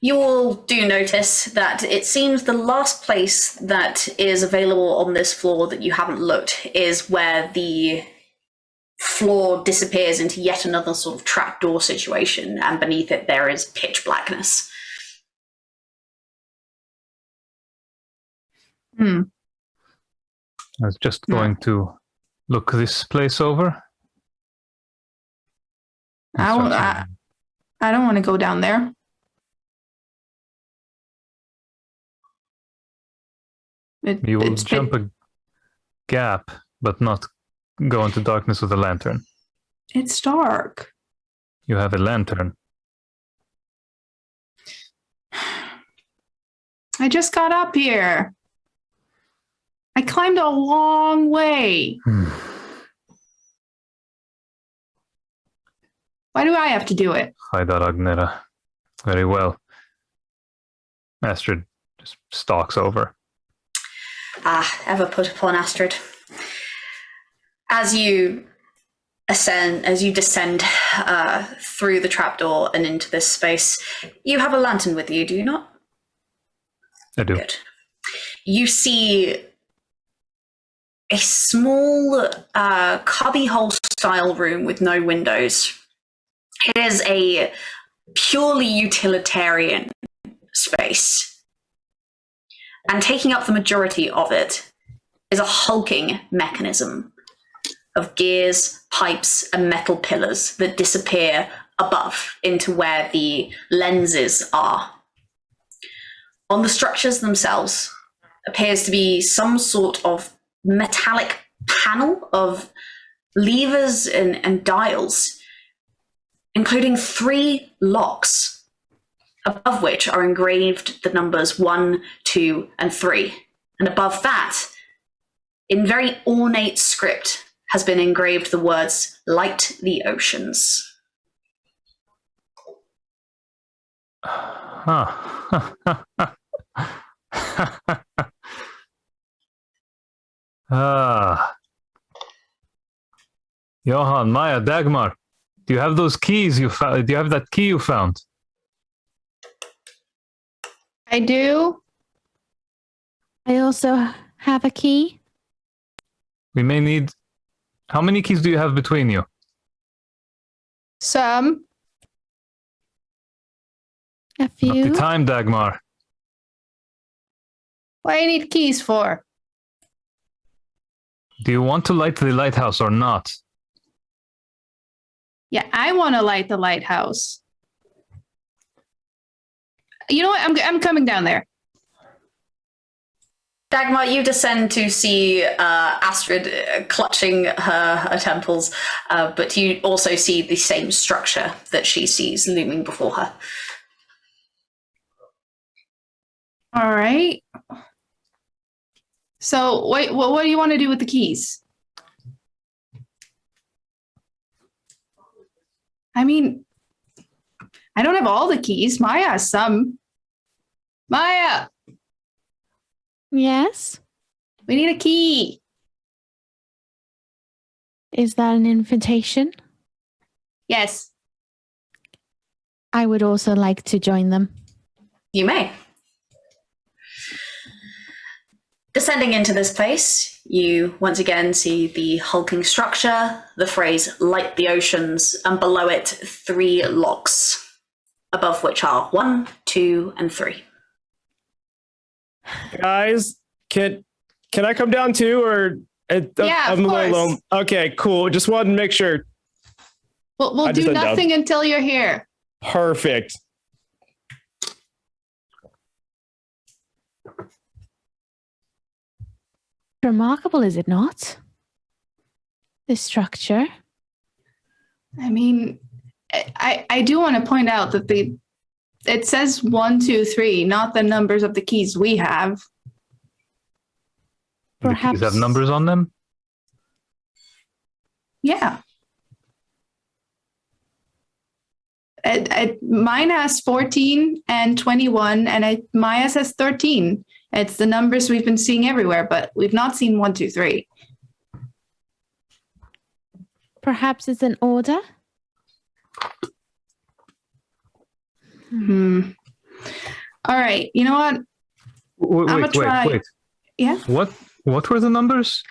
You all do notice that it seems the last place that is available on this floor that you haven't looked is where the floor disappears into yet another sort of trapdoor situation, and beneath it there is pitch blackness. I was just going to look this place over. I don't want to go down there. You will jump a gap, but not go into darkness with a lantern. It's dark. You have a lantern. I just got up here. I climbed a long way. Why do I have to do it? Haidar Agnera. Very well. Astrid just stalks over. Ever put upon Astrid. As you descend through the trapdoor and into this space, you have a lantern with you, do you not? I do. Good. You see a small cubbyhole style room with no windows. It is a purely utilitarian space. And taking up the majority of it is a hulking mechanism of gears, pipes, and metal pillars that disappear above into where the lenses are. On the structures themselves appears to be some sort of metallic panel of levers and dials, including 3 locks, above which are engraved the numbers 1, 2, and 3. And above that, in very ornate script, has been engraved the words, "Light the oceans." Johan, Maya, Dagmar, do you have those keys you found? Do you have that key you found? I do. I also have a key. We may need... How many keys do you have between you? Some. A Not few. the time, Dagmar. What do you need keys for? Do you want to light the lighthouse or not? Yeah, I want to light the lighthouse. You know what? I'm coming down there. Dagmar, you descend to see Astrid clutching her temples, but you also see the same structure that she sees looming before her. All right. So, wait, what do you want to do with the keys? I mean, I don't have all the keys. Maya has some. Maya, Yes? we need a key. Is that an invitation? Yes. I would also like to join them. You may. Descending into this place, you once again see the hulking structure, the phrase "light the oceans," and below it 3 locks, above which are 1, 2, and 3. Guys, can I come down too, or Yeah, I'm of a little course. alone? Okay, cool. Just wanted to make sure. We'll I just do went down. nothing until you're here. Perfect. Remarkable, is it not? This structure. I mean, I do want to point out that it says 1, 2, 3, not the numbers of the keys we have. Perhaps The keys have numbers on them? Yeah. Mine has 14 and 21, and Maya says 13. It's the numbers we've been seeing everywhere, but we've not seen 1, 2, 3. Perhaps it's an order? All right. You know what? I'ma try- Wait. Yeah. What were the numbers?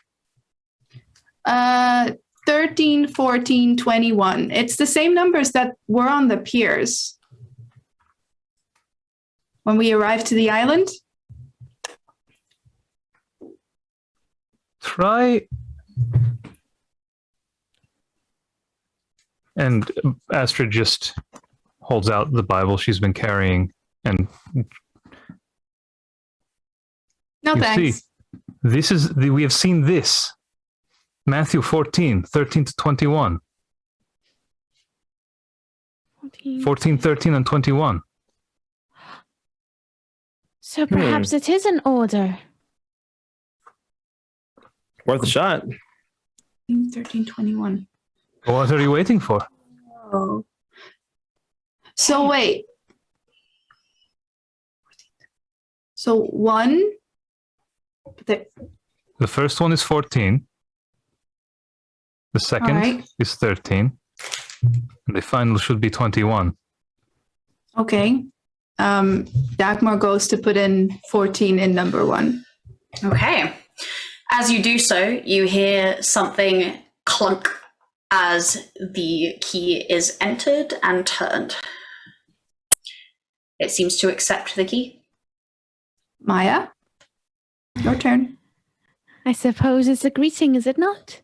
13, 14, 21. It's the same numbers that were on the piers when we arrived to the island. Try. And Astrid just holds out the Bible she's been carrying, and No, you thanks. see, we have seen this. Matthew 14, 13 to 21. 14, 13, and 21. So perhaps it is an order. Worth a shot. 13, 21. What are you waiting for? Oh. So wait. So 1. The first one is 14. The second Alright. is 13. And the final should be 21. Okay. Dagmar goes to put in 14 in number 1. Okay. As you do so, you hear something clunk as the key is entered and turned. It seems to accept the key. Maya, your turn. I suppose it's a greeting, is it not?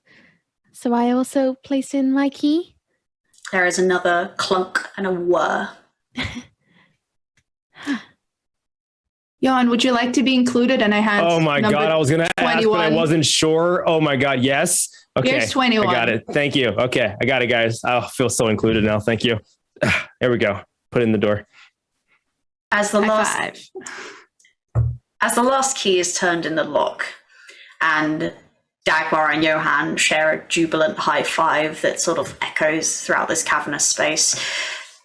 So I also place in my key. There is another clunk and a whir. Jan, would you like to be included? And I had. Oh my number God, I was going to ask, but I 21. wasn't sure. Oh my God, yes. Okay, Here's 21. I got it. Thank you. Okay, I got it, guys. I feel so included now. Thank you. There we go. Put it in the door. As the High last key is turned in the lock, and Dagmar and Johan share a jubilant high five that sort of echoes throughout this cavernous space,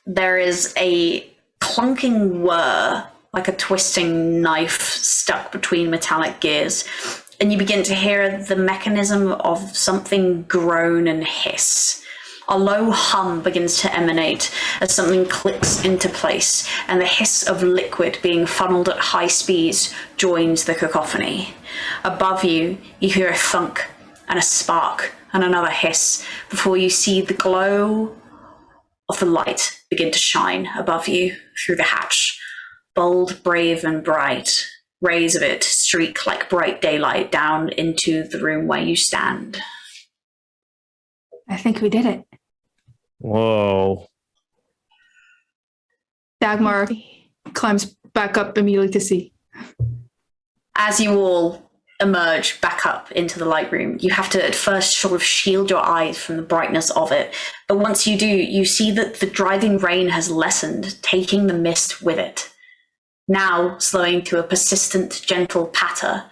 there is a clunking whir, like a twisting knife stuck between metallic gears, and you begin to hear the mechanism of something groan and hiss. A low hum begins to emanate as something clicks into place, and the hiss of liquid being funneled at high speeds joins the cacophony. Above you, you hear a thunk and a spark and another hiss before you see the glow of the light begin to shine above you through the hatch. Bold, brave, and bright. Rays of it streak like bright daylight down into the room where you stand. I think we did it. Whoa. Dagmar climbs back up immediately to see. As you all emerge back up into the light room, you have to at first sort of shield your eyes from the brightness of it. But once you do, you see that the driving rain has lessened, taking the mist with it. Now slowing to a persistent, gentle patter,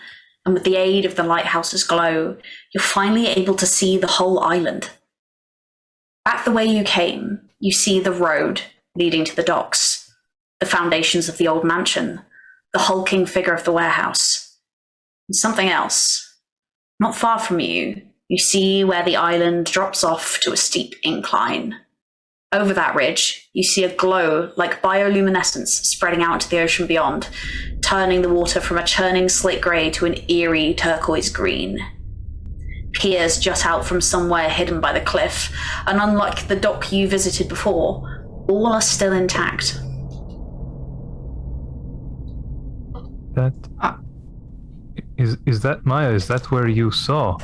and with the aid of the lighthouse's glow, you're finally able to see the whole island. Back the way you came, you see the road leading to the docks, the foundations of the old mansion, the hulking figure of the warehouse, and something else. Not far from you, you see where the island drops off to a steep incline. Over that ridge, you see a glow like bioluminescence spreading out to the ocean beyond, turning the water from a churning slate grey to an eerie turquoise green. Piers jut out from somewhere hidden by the cliff, and unlike the dock you visited before, all are still intact. That is that Maya? Is that where you saw?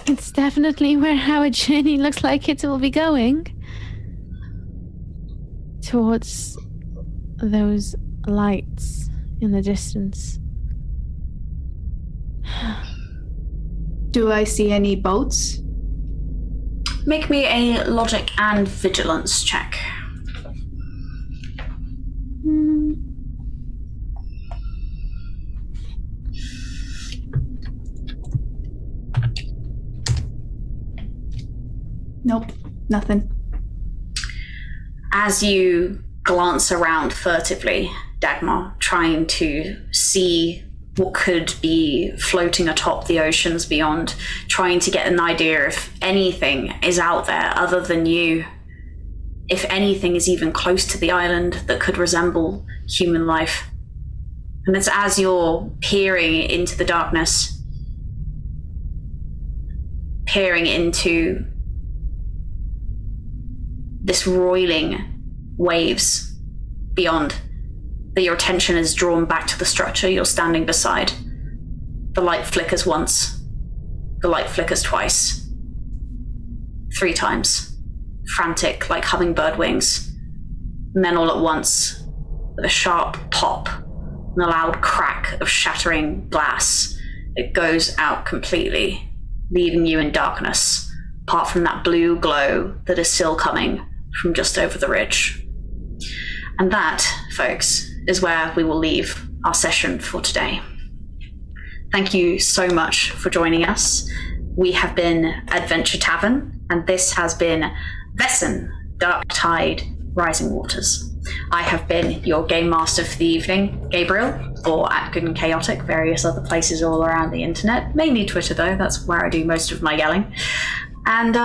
It's definitely where our journey looks like it will be going. Towards those lights in the distance. Do I see any boats? Make me a logic and vigilance check. Nope, nothing. As you glance around furtively, Dagmar, trying to see what could be floating atop the oceans beyond, trying to get an idea if anything is out there other than you, if anything is even close to the island that could resemble human life. And it's as you're peering into the darkness, peering into this roiling waves beyond, that your attention is drawn back to the structure you're standing beside. The light flickers once. The light flickers twice. 3 times. Frantic like hummingbird wings. And then all at once, with a sharp pop and a loud crack of shattering glass, it goes out completely, leaving you in darkness, apart from that blue glow that is still coming from just over the ridge. And that, folks, is where we will leave our session for today. Thank you so much for joining us. We have been Adventure Tavern, and this has been Vaesen, Dark Tide, Rising Waters. I have been your game master for the evening, Gabriel, or at Good and Chaotic, various other places all around the internet, mainly Twitter though, that's where I do most of my yelling. And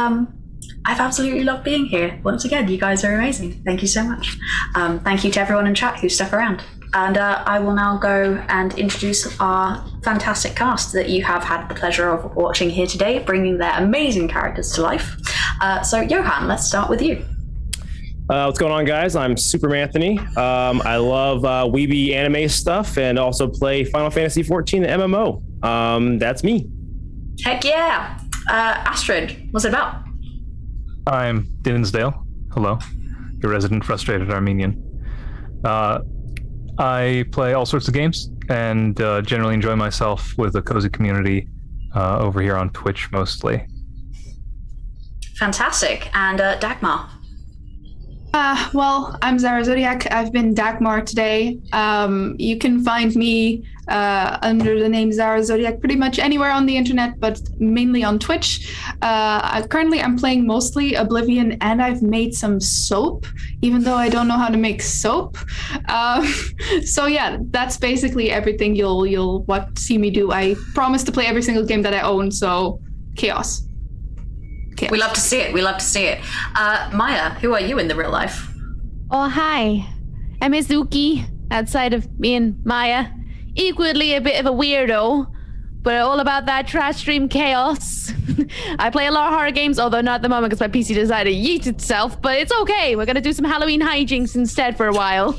I've absolutely loved being here. Once again, you guys are amazing. Thank you so much. Thank you to everyone in chat who stuck around. And I will now go and introduce our fantastic cast that you have had the pleasure of watching here today, bringing their amazing characters to life. So Johan, let's start with you. What's going on, guys? I'm Super Anthony. I love weeby anime stuff and also play Final Fantasy XIV, the MMO. That's me. Heck yeah. Astrid, what's it about? I'm Dinsdale. Hello. Your resident frustrated Armenian. I play all sorts of games and generally enjoy myself with a cozy community over here on Twitch mostly. Fantastic. And Dagmar? Well, I'm Zara Zodiac. I've been Dagmar today. You can find me under the name Zara Zodiac pretty much anywhere on the internet, but mainly on Twitch. Currently, I'm playing mostly Oblivion, and I've made some soap, even though I don't know how to make soap. So yeah, that's basically everything you'll see me do. I promise to play every single game that I own, so chaos. We love to see it. We love to see it. Maya, who are you in the real life? Oh, hi. I'm Izuki, outside of being Maya. Equally a bit of a weirdo, but all about that trash stream chaos. I play a lot of horror games, although not at the moment because my PC decided to yeet itself, but it's okay. We're going to do some Halloween hijinks instead for a while.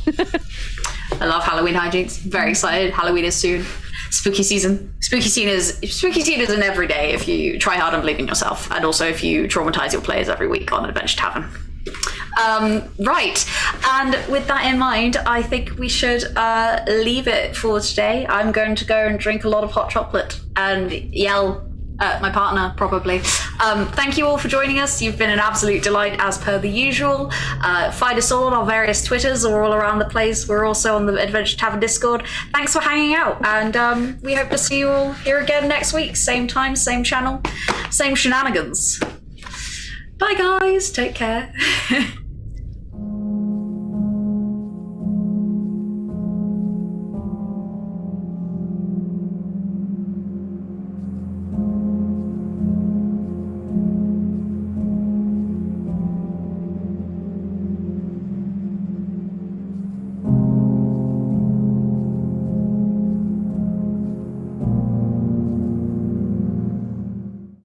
I love Halloween hijinks. Very excited. Halloween is soon. Spooky season. Spooky season is an everyday if you try hard and believe in yourself, and also if you traumatize your players every week on Adventure Tavern. Right, and with that in mind, I think we should leave it for today. I'm going to go and drink a lot of hot chocolate and yell at my partner, probably. Thank you all for joining us. You've been an absolute delight, as per the usual. Find us all on our various Twitters. We're all around the place. We're also on the Adventure Tavern Discord. Thanks for hanging out, and we hope to see you all here again next week. Same time, same channel, same shenanigans. Bye, guys. Take care.